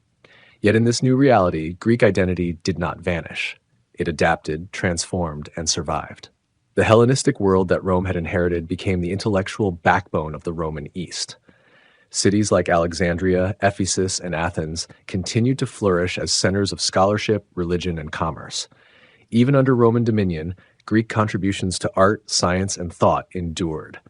[SPEAKER 1] Yet in this new reality, Greek identity did not vanish. It adapted, transformed, and survived. The Hellenistic world that Rome had inherited became the intellectual backbone of the Roman East. Cities like Alexandria, Ephesus, and Athens continued to flourish as centers of scholarship, religion, and commerce. Even under Roman dominion, Greek contributions to art, science, and thought endured.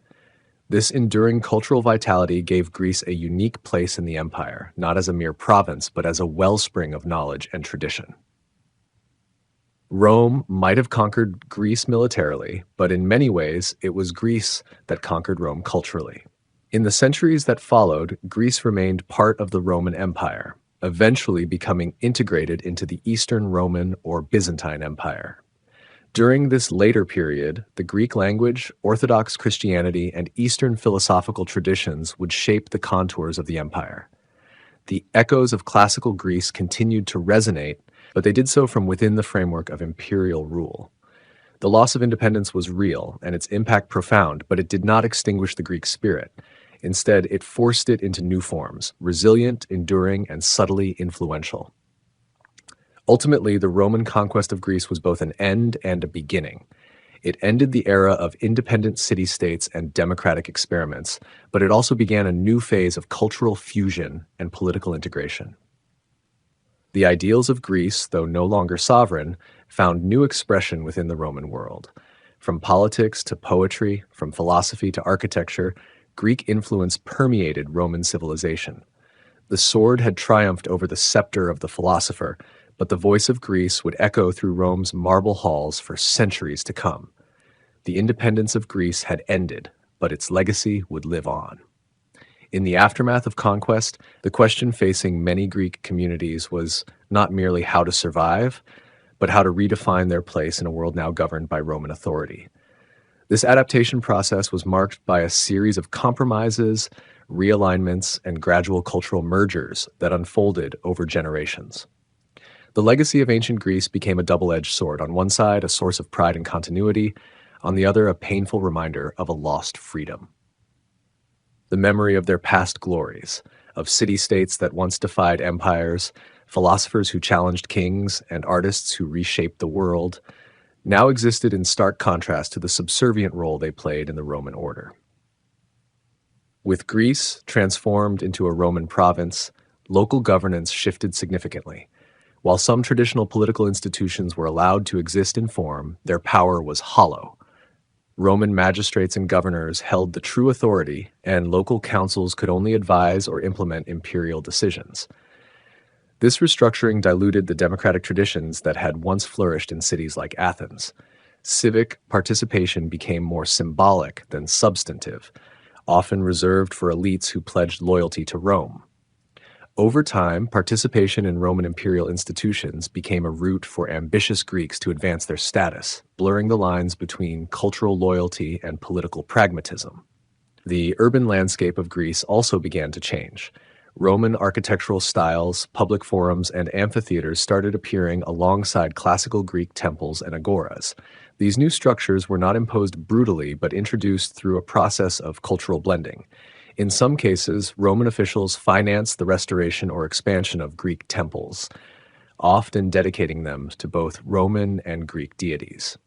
[SPEAKER 1] This enduring cultural vitality gave Greece a unique place in the empire, not as a mere province, but as a wellspring of knowledge and tradition. Rome might have conquered Greece militarily, but in many ways, it was Greece that conquered Rome culturally. In the centuries that followed, Greece remained part of the Roman Empire, eventually becoming integrated into the Eastern Roman or Byzantine Empire. During this later period, the Greek language, Orthodox Christianity, and Eastern philosophical traditions would shape the contours of the empire. The echoes of classical Greece continued to resonate, but they did so from within the framework of imperial rule. The loss of independence was real, and its impact profound, but it did not extinguish the Greek spirit. Instead, it forced it into new forms, resilient, enduring, and subtly influential. Ultimately, the Roman conquest of Greece was both an end and a beginning. It ended the era of independent city-states and democratic experiments, but it also began a new phase of cultural fusion and political integration. The ideals of Greece, though no longer sovereign, found new expression within the Roman world. From politics to poetry, from philosophy to architecture, Greek influence permeated Roman civilization. The sword had triumphed over the scepter of the philosopher, but the voice of Greece would echo through Rome's marble halls for centuries to come. The independence of Greece had ended, but its legacy would live on. In the aftermath of conquest, the question facing many Greek communities was not merely how to survive, but how to redefine their place in a world now governed by Roman authority. This adaptation process was marked by a series of compromises, realignments, and gradual cultural mergers that unfolded over generations. The legacy of ancient Greece became a double-edged sword. On one side, a source of pride and continuity, on the other, a painful reminder of a lost freedom. The memory of their past glories, of city-states that once defied empires, philosophers who challenged kings, and artists who reshaped the world, now existed in stark contrast to the subservient role they played in the Roman order. With Greece transformed into a Roman province, local governance shifted significantly. While some traditional political institutions were allowed to exist in form, their power was hollow. Roman magistrates and governors held the true authority, and local councils could only advise or implement imperial decisions. This restructuring diluted the democratic traditions that had once flourished in cities like Athens. Civic participation became more symbolic than substantive, often reserved for elites who pledged loyalty to Rome. Over time, participation in Roman imperial institutions became a route for ambitious Greeks to advance their status, blurring the lines between cultural loyalty and political pragmatism. The urban landscape of Greece also began to change. Roman architectural styles, public forums, and amphitheaters started appearing alongside classical Greek temples and agoras. These new structures were not imposed brutally, but introduced through a process of cultural blending. In some cases, Roman officials financed the restoration or expansion of Greek temples, often dedicating them to both Roman and Greek deities.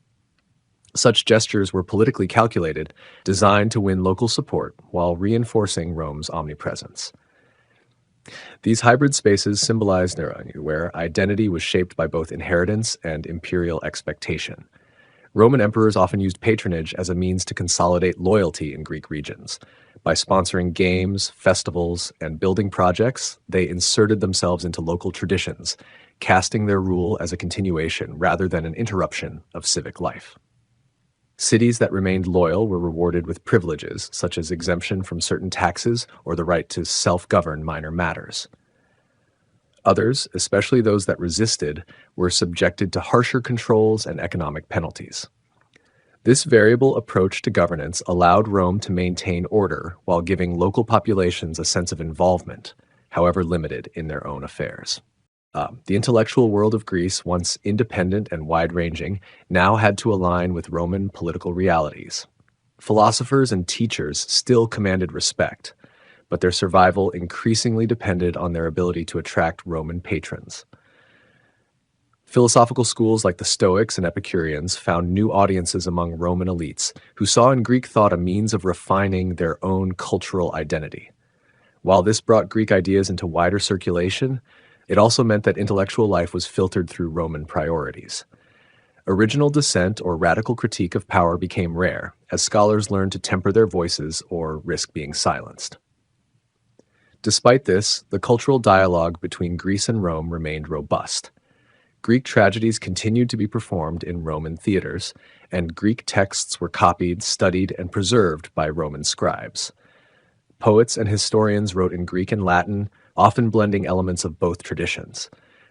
[SPEAKER 1] Such gestures were politically calculated, designed to win local support while reinforcing Rome's omnipresence. These hybrid spaces symbolized where identity was shaped by both inheritance and imperial expectation. Roman emperors often used patronage as a means to consolidate loyalty in Greek regions. By sponsoring games, festivals, and building projects, they inserted themselves into local traditions, casting their rule as a continuation rather than an interruption of civic life. Cities that remained loyal were rewarded with privileges, such as exemption from certain taxes or the right to self-govern minor matters. Others, especially those that resisted, were subjected to harsher controls and economic penalties. This variable approach to governance allowed Rome to maintain order while giving local populations a sense of involvement, however limited in their own affairs. The intellectual world of Greece, once independent and wide-ranging, now had to align with Roman political realities. Philosophers and teachers still commanded respect, but their survival increasingly depended on their ability to attract Roman patrons. Philosophical schools like the Stoics and Epicureans found new audiences among Roman elites who saw in Greek thought a means of refining their own cultural identity. While this brought Greek ideas into wider circulation, it also meant that intellectual life was filtered through Roman priorities. Original dissent or radical critique of power became rare, as scholars learned to temper their voices or risk being silenced. Despite this, the cultural dialogue between Greece and Rome remained robust. Greek tragedies continued to be performed in Roman theaters, and Greek texts were copied, studied, and preserved by Roman scribes. Poets and historians wrote in Greek and Latin, often blending elements of both traditions.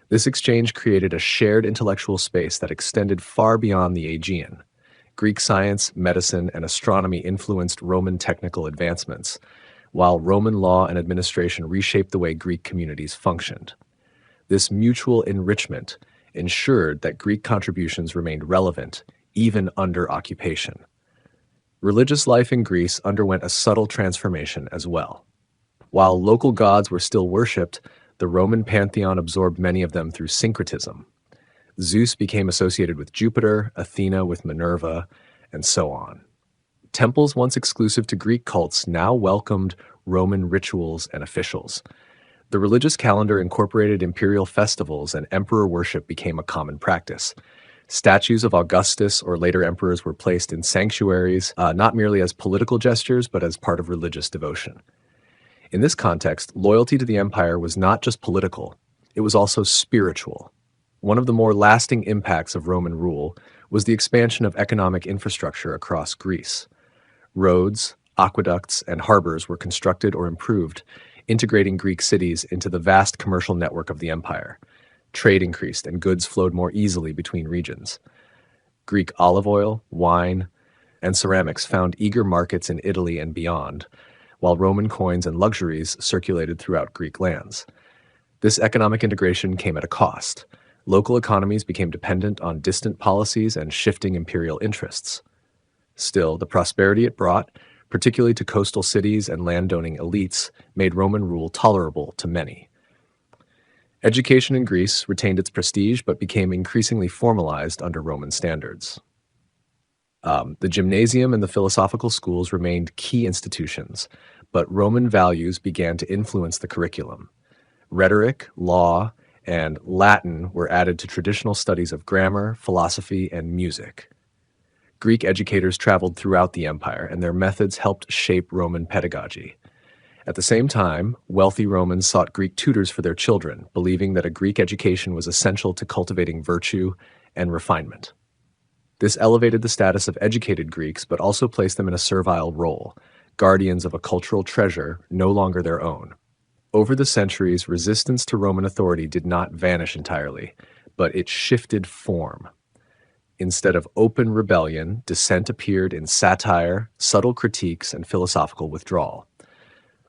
[SPEAKER 1] This exchange created a shared intellectual space that extended far beyond the Aegean. Greek science, medicine, and astronomy influenced Roman technical advancements, while Roman law and administration reshaped the way Greek communities functioned. This mutual enrichment ensured that Greek contributions remained relevant even under occupation. Religious life in Greece underwent a subtle transformation as well. While local gods were still worshipped, the Roman pantheon absorbed many of them through syncretism. Zeus became associated with Jupiter, Athena with Minerva, and so on. Temples once exclusive to Greek cults now welcomed Roman rituals and officials. The religious calendar incorporated imperial festivals, and emperor worship became a common practice. Statues of Augustus or later emperors were placed in sanctuaries, not merely as political gestures, but as part of religious devotion. In this context, loyalty to the empire was not just political, it was also spiritual. One of the more lasting impacts of Roman rule was the expansion of economic infrastructure across Greece. Roads, aqueducts, and harbors were constructed or improved, integrating Greek cities into the vast commercial network of the empire. Trade increased and goods flowed more easily between regions. Greek olive oil, wine, and ceramics found eager markets in Italy and beyond, while Roman coins and luxuries circulated throughout Greek lands. This economic integration came at a cost. Local economies became dependent on distant policies and shifting imperial interests. Still, the prosperity it brought, particularly to coastal cities and landowning elites, made Roman rule tolerable to many. Education in Greece retained its prestige but became increasingly formalized under Roman standards. The gymnasium and the philosophical schools remained key institutions, but Roman values began to influence the curriculum. Rhetoric, law, and Latin were added to traditional studies of grammar, philosophy, and music. Greek educators traveled throughout the empire, and their methods helped shape Roman pedagogy. At the same time, wealthy Romans sought Greek tutors for their children, believing that a Greek education was essential to cultivating virtue and refinement. This elevated the status of educated Greeks, but also placed them in a servile role, guardians of a cultural treasure no longer their own. Over the centuries, resistance to Roman authority did not vanish entirely, but it shifted form. Instead of open rebellion, dissent appeared in satire, subtle critiques, and philosophical withdrawal.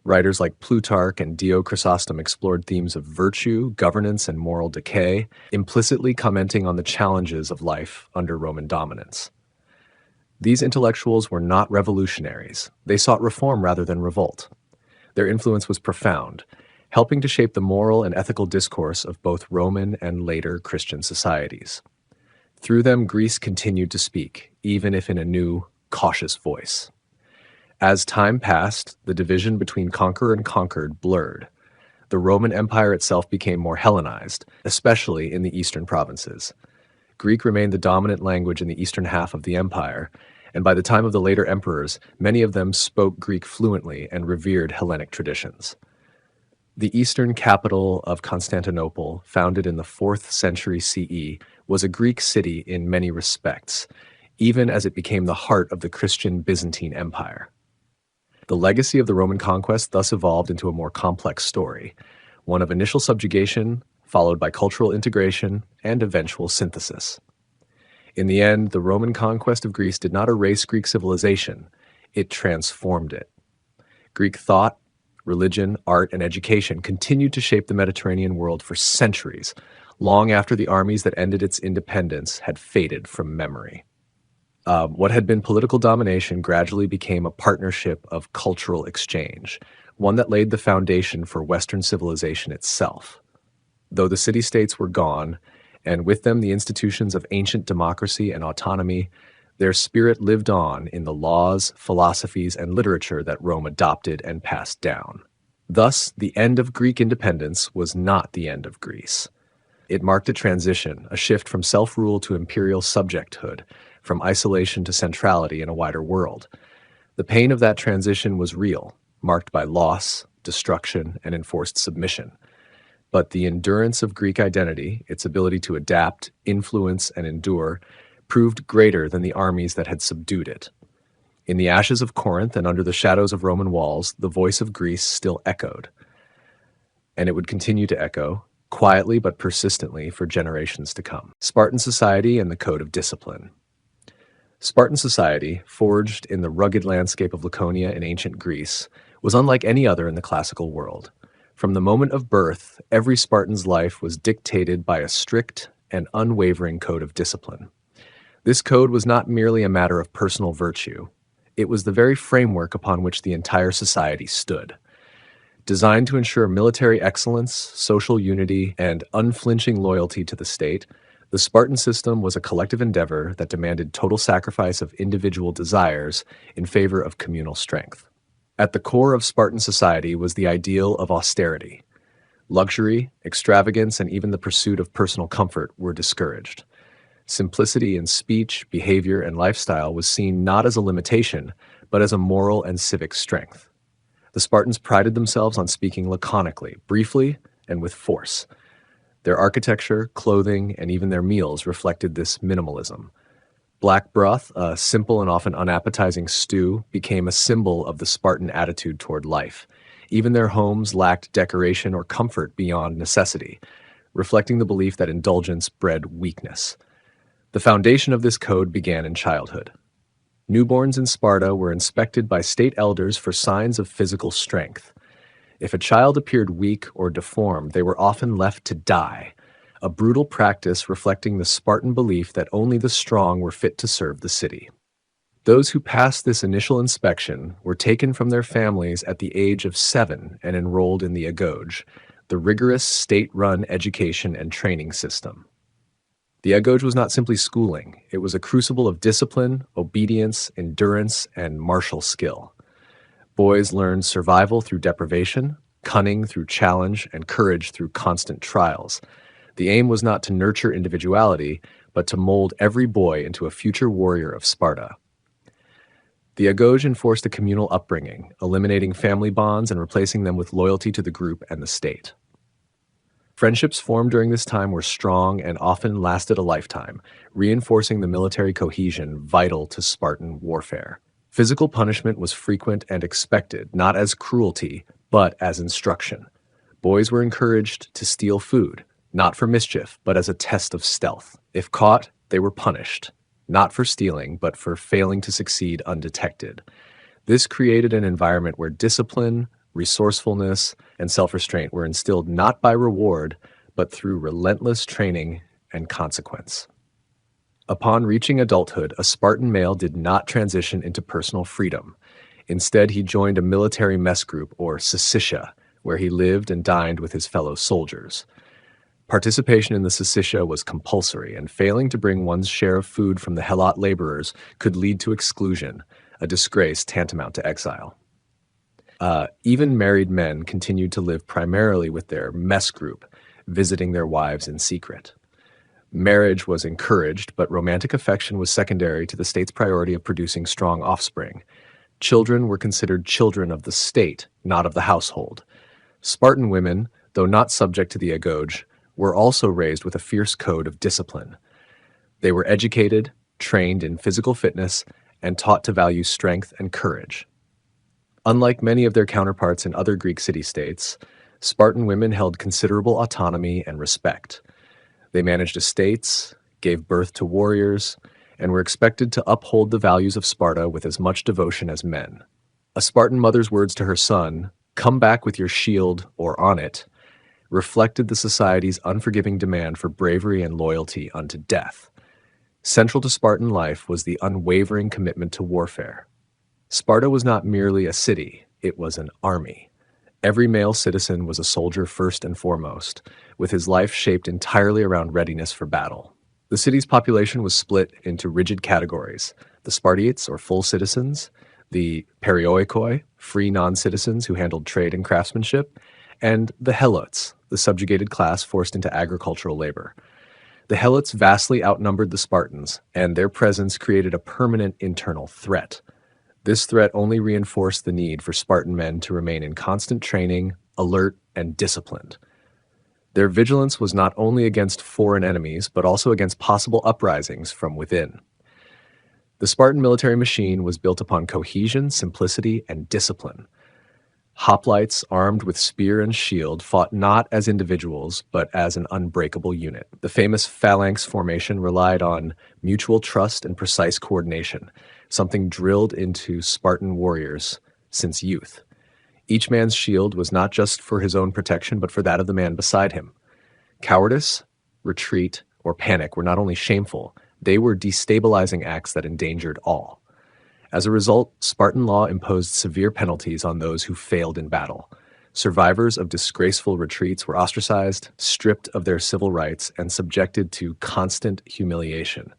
[SPEAKER 1] Writers like Plutarch and Dio Chrysostom explored themes of virtue, governance, and moral decay, implicitly commenting on the challenges of life under Roman dominance. These intellectuals were not revolutionaries. They sought reform rather than revolt. Their influence was profound, helping to shape the moral and ethical discourse of both Roman and later Christian societies. Through them, Greece continued to speak, even if in a new, cautious voice. As time passed, the division between conqueror and conquered blurred. The Roman Empire itself became more Hellenized, especially in the eastern provinces. Greek remained the dominant language in the eastern half of the empire, and by the time of the later emperors, many of them spoke Greek fluently and revered Hellenic traditions. The eastern capital of Constantinople, founded in the 4th century CE, was a Greek city in many respects, even as it became the heart of the Christian Byzantine Empire. The legacy of the Roman conquest thus evolved into a more complex story, one of initial subjugation, followed by cultural integration and eventual synthesis. In the end, the Roman conquest of Greece did not erase Greek civilization, it transformed it. Greek thought, religion, art, and education continued to shape the Mediterranean world for centuries, long after the armies that ended its independence had faded from memory. What had been political domination gradually became a partnership of cultural exchange, one that laid the foundation for Western civilization itself. Though the city-states were gone, and with them the institutions of ancient democracy and autonomy, their spirit lived on in the laws, philosophies, and literature that Rome adopted and passed down. Thus, the end of Greek independence was not the end of Greece. It marked a transition, a shift from self-rule to imperial subjecthood, from isolation to centrality in a wider world. The pain of that transition was real, marked by loss, destruction, and enforced submission. But the endurance of Greek identity, its ability to adapt, influence, and endure, proved greater than the armies that had subdued it. In the ashes of Corinth and under the shadows of Roman walls, the voice of Greece still echoed. And it would continue to echo, quietly but persistently, for generations to come. Spartan society and the code of discipline. Spartan society, forged in the rugged landscape of Laconia in ancient Greece, was unlike any other in the classical world. From the moment of birth, every Spartan's life was dictated by a strict and unwavering code of discipline. This code was not merely a matter of personal virtue. It was the very framework upon which the entire society stood. Designed to ensure military excellence, social unity, and unflinching loyalty to the state, the Spartan system was a collective endeavor that demanded total sacrifice of individual desires in favor of communal strength. At the core of Spartan society was the ideal of austerity. Luxury, extravagance, and even the pursuit of personal comfort were discouraged. Simplicity in speech, behavior, and lifestyle was seen not as a limitation, but as a moral and civic strength. The Spartans prided themselves on speaking laconically, briefly, and with force. Their architecture, clothing, and even their meals reflected this minimalism. Black broth, a simple and often unappetizing stew, became a symbol of the Spartan attitude toward life. Even their homes lacked decoration or comfort beyond necessity, reflecting the belief that indulgence bred weakness. The foundation of this code began in childhood. Newborns in Sparta were inspected by state elders for signs of physical strength. If a child appeared weak or deformed, they were often left to die, a brutal practice reflecting the Spartan belief that only the strong were fit to serve the city. Those who passed this initial inspection were taken from their families at the age of 7 and enrolled in the Aegoge, the rigorous state-run education and training system. The Aegoge was not simply schooling, it was a crucible of discipline, obedience, endurance, and martial skill. Boys learned survival through deprivation, cunning through challenge, and courage through constant trials. The aim was not to nurture individuality, but to mold every boy into a future warrior of Sparta. The Aegoge enforced a communal upbringing, eliminating family bonds and replacing them with loyalty to the group and the state. Friendships formed during this time were strong and often lasted a lifetime, reinforcing the military cohesion vital to Spartan warfare. Physical punishment was frequent and expected, not as cruelty, but as instruction. Boys were encouraged to steal food, not for mischief, but as a test of stealth. If caught, they were punished, not for stealing, but for failing to succeed undetected. This created an environment where discipline, resourcefulness, and self-restraint were instilled not by reward, but through relentless training and consequence. Upon reaching adulthood, a Spartan male did not transition into personal freedom. Instead, he joined a military mess group, or syssitia, where he lived and dined with his fellow soldiers. Participation in the syssitia was compulsory, and failing to bring one's share of food from the helot laborers could lead to exclusion, a disgrace tantamount to exile. Even married men continued to live primarily with their mess group, visiting their wives in secret. Marriage was encouraged, but romantic affection was secondary to the state's priority of producing strong offspring. Children were considered children of the state, not of the household. Spartan women, though not subject to the Aegoge, were also raised with a fierce code of discipline. They were educated, trained in physical fitness, and taught to value strength and courage. Unlike many of their counterparts in other Greek city-states, Spartan women held considerable autonomy and respect. They managed estates, gave birth to warriors, and were expected to uphold the values of Sparta with as much devotion as men. A Spartan mother's words to her son, "Come back with your shield or on it," reflected the society's unforgiving demand for bravery and loyalty unto death. Central to Spartan life was the unwavering commitment to warfare. Sparta was not merely a city, it was an army. Every male citizen was a soldier first and foremost, with his life shaped entirely around readiness for battle. The city's population was split into rigid categories: the Spartiates, or full citizens, the Perioikoi, free non-citizens who handled trade and craftsmanship, and the Helots, the subjugated class forced into agricultural labor. The Helots vastly outnumbered the Spartans, and their presence created a permanent internal threat. This threat only reinforced the need for Spartan men to remain in constant training, alert, and disciplined. Their vigilance was not only against foreign enemies, but also against possible uprisings from within. The Spartan military machine was built upon cohesion, simplicity, and discipline. Hoplites, armed with spear and shield, fought not as individuals, but as an unbreakable unit. The famous phalanx formation relied on mutual trust and precise coordination, something drilled into Spartan warriors since youth. Each man's shield was not just for his own protection, but for that of the man beside him. Cowardice, retreat, or panic were not only shameful, they were destabilizing acts that endangered all. As a result, Spartan law imposed severe penalties on those who failed in battle. Survivors of disgraceful retreats were ostracized, stripped of their civil rights, and subjected to constant humiliation.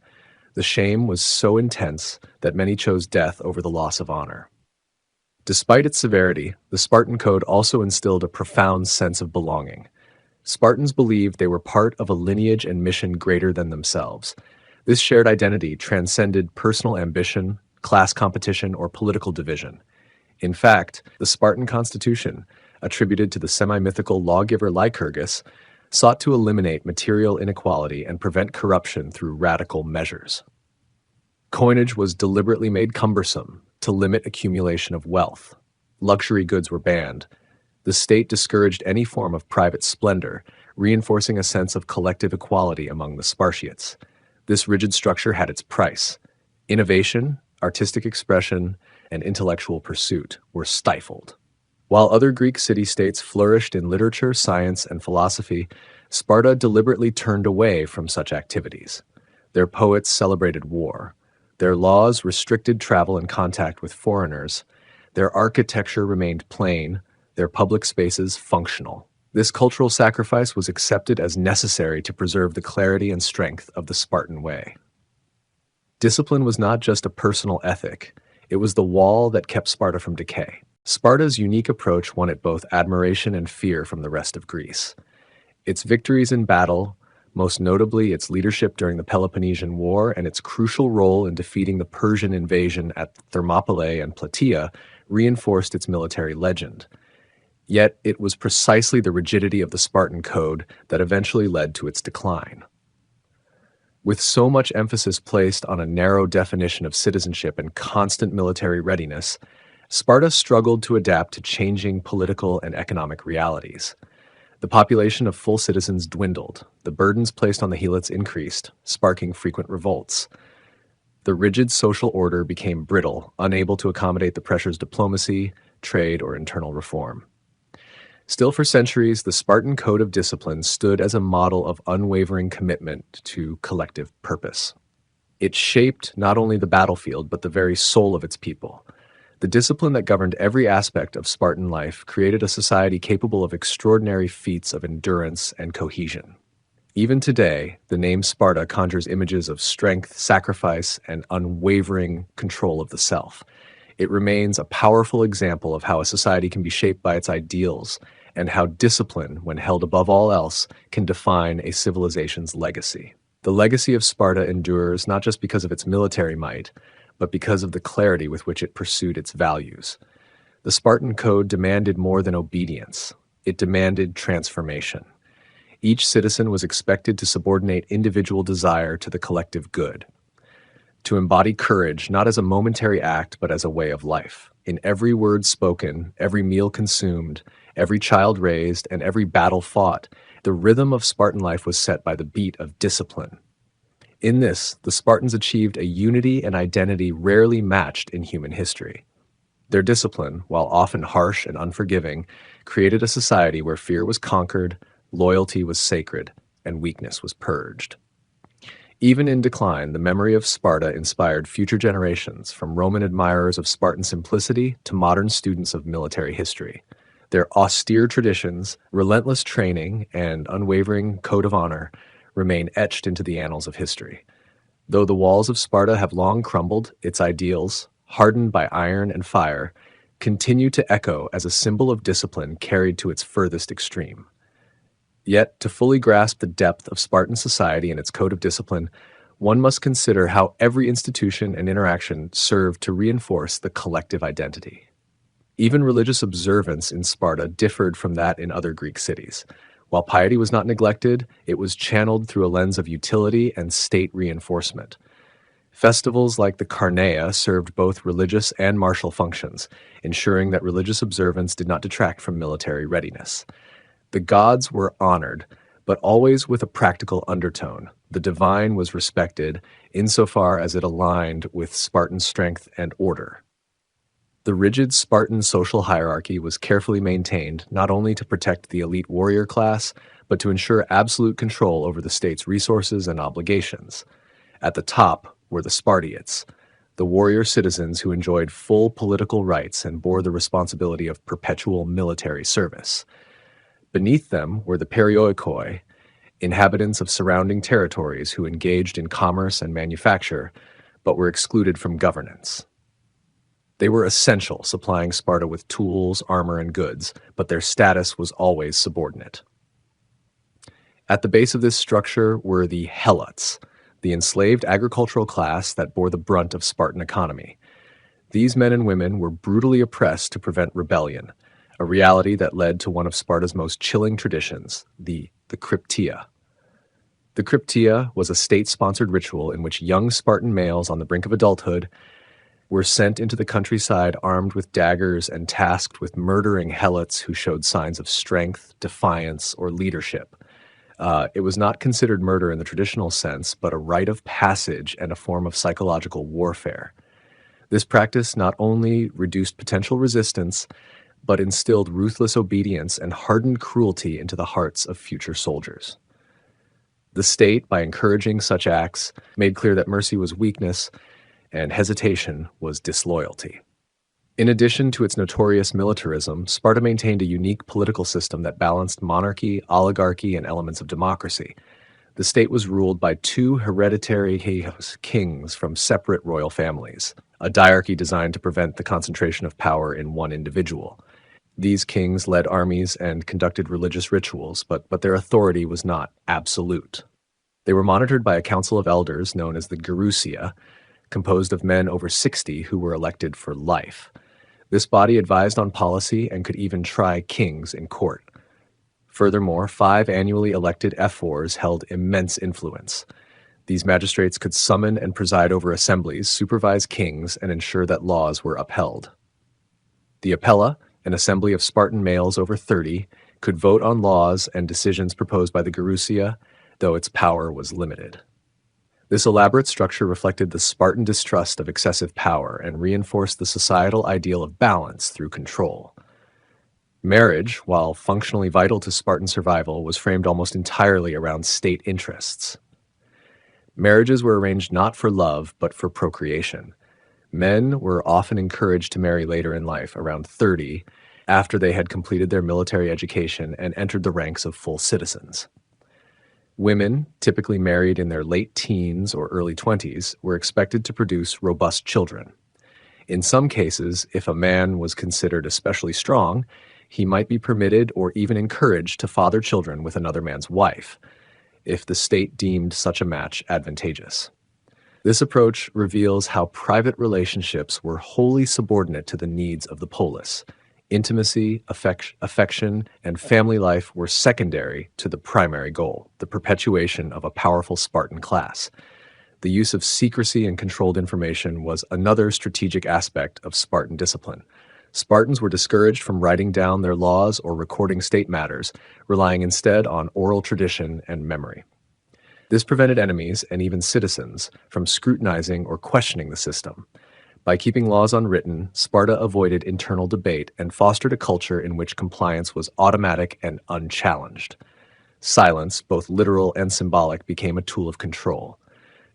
[SPEAKER 1] The shame was so intense that many chose death over the loss of honor. Despite its severity, the Spartan code also instilled a profound sense of belonging. Spartans believed they were part of a lineage and mission greater than themselves. This shared identity transcended personal ambition, class competition, or political division. In fact, the Spartan constitution, attributed to the semi-mythical lawgiver Lycurgus, sought to eliminate material inequality and prevent corruption through radical measures. Coinage was deliberately made cumbersome to limit accumulation of wealth. Luxury goods were banned. The state discouraged any form of private splendor, reinforcing a sense of collective equality among the Spartiates. This rigid structure had its price. Innovation, artistic expression, and intellectual pursuit were stifled. While other Greek city-states flourished in literature, science, and philosophy, Sparta deliberately turned away from such activities. Their poets celebrated war. Their laws restricted travel and contact with foreigners. Their architecture remained plain, their public spaces functional. This cultural sacrifice was accepted as necessary to preserve the clarity and strength of the Spartan way. Discipline was not just a personal ethic, it was the wall that kept Sparta from decay. Sparta's unique approach won it both admiration and fear from the rest of Greece. Its victories in battle, most notably its leadership during the Peloponnesian War and its crucial role in defeating the Persian invasion at Thermopylae and Plataea, reinforced its military legend. Yet it was precisely the rigidity of the Spartan code that eventually led to its decline. With so much emphasis placed on a narrow definition of citizenship and constant military readiness, Sparta struggled to adapt to changing political and economic realities. The population of full citizens dwindled, the burdens placed on the helots increased, sparking frequent revolts. The rigid social order became brittle, unable to accommodate the pressures of diplomacy, trade, or internal reform. Still, for centuries, the Spartan code of discipline stood as a model of unwavering commitment to collective purpose. It shaped not only the battlefield, but the very soul of its people. The discipline that governed every aspect of Spartan life created a society capable of extraordinary feats of endurance and cohesion. Even today, the name Sparta conjures images of strength, sacrifice, and unwavering control of the self. It remains a powerful example of how a society can be shaped by its ideals and how discipline, when held above all else, can define a civilization's legacy. The legacy of Sparta endures not just because of its military might, but because of the clarity with which it pursued its values. The Spartan code demanded more than obedience. It demanded transformation. Each citizen was expected to subordinate individual desire to the collective good, to embody courage not as a momentary act but as a way of life. In every word spoken, every meal consumed, every child raised, and every battle fought, the rhythm of Spartan life was set by the beat of discipline. In this, the Spartans achieved a unity and identity rarely matched in human history. Their discipline, while often harsh and unforgiving, created a society where fear was conquered, loyalty was sacred, and weakness was purged. Even in decline, the memory of Sparta inspired future generations, from Roman admirers of Spartan simplicity to modern students of military history. Their austere traditions, relentless training, and unwavering code of honor remain etched into the annals of history. Though the walls of Sparta have long crumbled, its ideals, hardened by iron and fire, continue to echo as a symbol of discipline carried to its furthest extreme. Yet, to fully grasp the depth of Spartan society and its code of discipline, one must consider how every institution and interaction served to reinforce the collective identity. Even religious observance in Sparta differed from that in other Greek cities. While piety was not neglected, it was channeled through a lens of utility and state reinforcement. Festivals like the Carneia served both religious and martial functions, ensuring that religious observance did not detract from military readiness. The gods were honored, but always with a practical undertone. The divine was respected insofar as it aligned with Spartan strength and order. The rigid Spartan social hierarchy was carefully maintained not only to protect the elite warrior class, but to ensure absolute control over the state's resources and obligations. At the top were the Spartiates, the warrior citizens who enjoyed full political rights and bore the responsibility of perpetual military service. Beneath them were the Perioikoi, inhabitants of surrounding territories who engaged in commerce and manufacture, but were excluded from governance. They were essential, supplying Sparta with tools, armor, and goods, but their status was always subordinate. At the base of this structure were the Helots, the enslaved agricultural class that bore the brunt of Spartan economy. These men and women were brutally oppressed to prevent rebellion, a reality that led to one of Sparta's most chilling traditions, the Cryptia. The Cryptia was a state-sponsored ritual in which young Spartan males on the brink of adulthood were sent into the countryside armed with daggers and tasked with murdering helots who showed signs of strength, defiance, or leadership. It was not considered murder in the traditional sense, but a rite of passage and a form of psychological warfare. This practice not only reduced potential resistance, but instilled ruthless obedience and hardened cruelty into the hearts of future soldiers. The state, by encouraging such acts, made clear that mercy was weakness and hesitation was disloyalty. In addition to its notorious militarism, Sparta maintained a unique political system that balanced monarchy, oligarchy, and elements of democracy. The state was ruled by two hereditary kings from separate royal families, a diarchy designed to prevent the concentration of power in one individual. These kings led armies and conducted religious rituals, but their authority was not absolute. They were monitored by a council of elders known as the Gerousia, composed of men over 60 who were elected for life. This body advised on policy and could even try kings in court. Furthermore, 5 annually elected ephors held immense influence. These magistrates could summon and preside over assemblies, supervise kings, and ensure that laws were upheld. The Apella, an assembly of Spartan males over 30, could vote on laws and decisions proposed by the Gerousia, though its power was limited. This elaborate structure reflected the Spartan distrust of excessive power and reinforced the societal ideal of balance through control. Marriage, while functionally vital to Spartan survival, was framed almost entirely around state interests. Marriages were arranged not for love, but for procreation. Men were often encouraged to marry later in life, around 30, after they had completed their military education and entered the ranks of full citizens. Women, typically married in their late teens or early 20s, were expected to produce robust children. In some cases, if a man was considered especially strong, he might be permitted or even encouraged to father children with another man's wife, if the state deemed such a match advantageous. This approach reveals how private relationships were wholly subordinate to the needs of the polis. Intimacy, affection, and family life were secondary to the primary goal, the perpetuation of a powerful Spartan class. The use of secrecy and controlled information was another strategic aspect of Spartan discipline. Spartans were discouraged from writing down their laws or recording state matters, relying instead on oral tradition and memory. This prevented enemies, and even citizens, from scrutinizing or questioning the system. By keeping laws unwritten, Sparta avoided internal debate and fostered a culture in which compliance was automatic and unchallenged. Silence, both literal and symbolic, became a tool of control.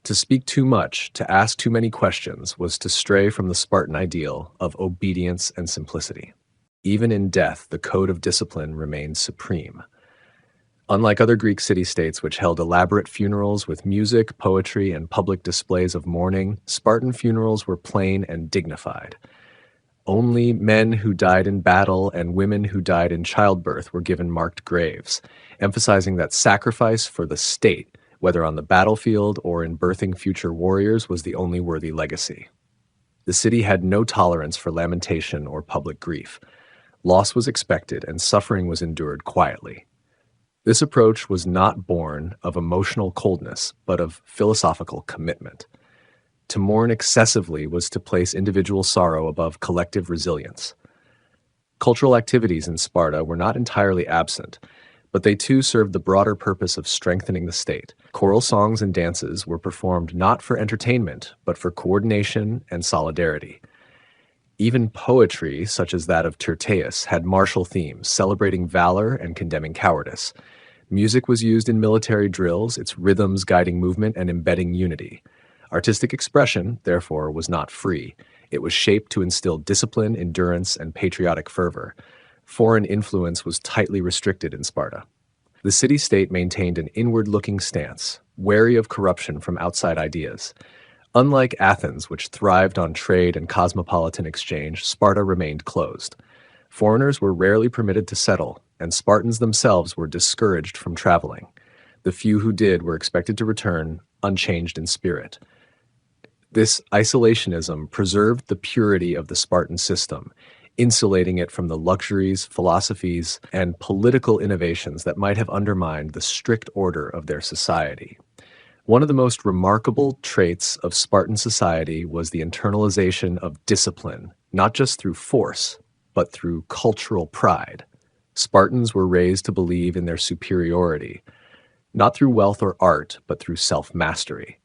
[SPEAKER 1] To speak too much, to ask too many questions, was to stray from the Spartan ideal of obedience and simplicity. Even in death, the code of discipline remained supreme. Unlike other Greek city-states which held elaborate funerals with music, poetry, and public displays of mourning, Spartan funerals were plain and dignified. Only men who died in battle and women who died in childbirth were given marked graves, emphasizing that sacrifice for the state, whether on the battlefield or in birthing future warriors, was the only worthy legacy. The city had no tolerance for lamentation or public grief. Loss was expected and suffering was endured quietly. This approach was not born of emotional coldness, but of philosophical commitment. To mourn excessively was to place individual sorrow above collective resilience. Cultural activities in Sparta were not entirely absent, but they too served the broader purpose of strengthening the state. Choral songs and dances were performed not for entertainment, but for coordination and solidarity. Even poetry, such as that of Tyrtaeus, had martial themes, celebrating valor and condemning cowardice. Music was used in military drills, its rhythms guiding movement and embedding unity. Artistic expression, therefore, was not free. It was shaped to instill discipline, endurance, and patriotic fervor. Foreign influence was tightly restricted in Sparta. The city-state maintained an inward-looking stance, wary of corruption from outside ideas. Unlike Athens, which thrived on trade and cosmopolitan exchange, Sparta remained closed. Foreigners were rarely permitted to settle, and Spartans themselves were discouraged from traveling. The few who did were expected to return unchanged in spirit. This isolationism preserved the purity of the Spartan system, insulating it from the luxuries, philosophies, and political innovations that might have undermined the strict order of their society. One of the most remarkable traits of Spartan society was the internalization of discipline, not just through force, but through cultural pride. Spartans were raised to believe in their superiority, not through wealth or art, but through self-mastery.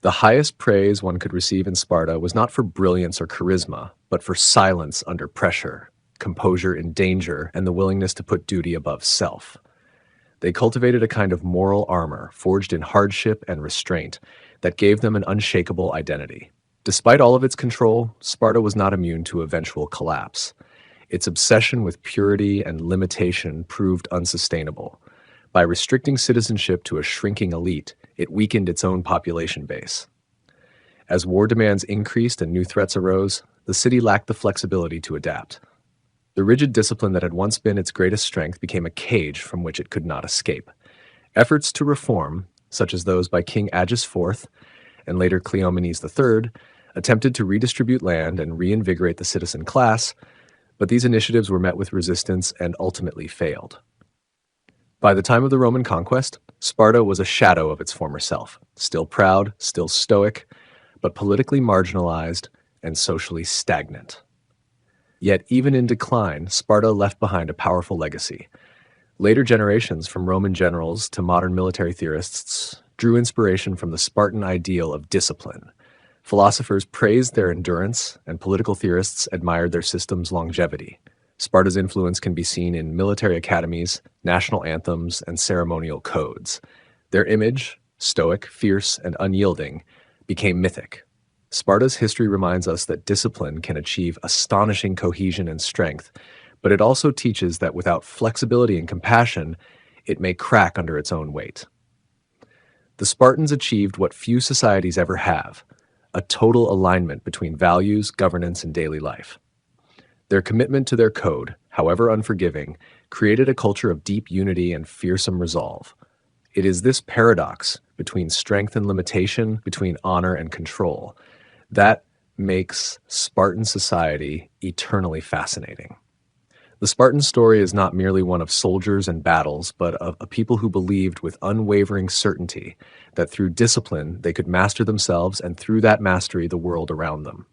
[SPEAKER 1] The highest praise one could receive in Sparta was not for brilliance or charisma, but for silence under pressure, composure in danger, and the willingness to put duty above self. They cultivated a kind of moral armor, forged in hardship and restraint, that gave them an unshakable identity. Despite all of its control, Sparta was not immune to eventual collapse. Its obsession with purity and limitation proved unsustainable. By restricting citizenship to a shrinking elite, it weakened its own population base. As war demands increased and new threats arose, the city lacked the flexibility to adapt. The rigid discipline that had once been its greatest strength became a cage from which it could not escape. Efforts to reform, such as those by King Agis IV and later Cleomenes III, attempted to redistribute land and reinvigorate the citizen class, but these initiatives were met with resistance and ultimately failed. By the time of the Roman conquest, Sparta was a shadow of its former self, still proud, still stoic, but politically marginalized and socially stagnant. Yet even in decline, Sparta left behind a powerful legacy. Later generations, from Roman generals to modern military theorists, drew inspiration from the Spartan ideal of discipline. Philosophers praised their endurance, and political theorists admired their system's longevity. Sparta's influence can be seen in military academies, national anthems, and ceremonial codes. Their image, stoic, fierce, and unyielding, became mythic. Sparta's history reminds us that discipline can achieve astonishing cohesion and strength, but it also teaches that without flexibility and compassion, it may crack under its own weight. The Spartans achieved what few societies ever have: a total alignment between values, governance, and daily life. Their commitment to their code, however unforgiving, created a culture of deep unity and fearsome resolve. It is this paradox between strength and limitation, between honor and control, that makes Spartan society eternally fascinating. The Spartan story is not merely one of soldiers and battles, but of a people who believed with unwavering certainty that through discipline they could master themselves and through that mastery the world around them.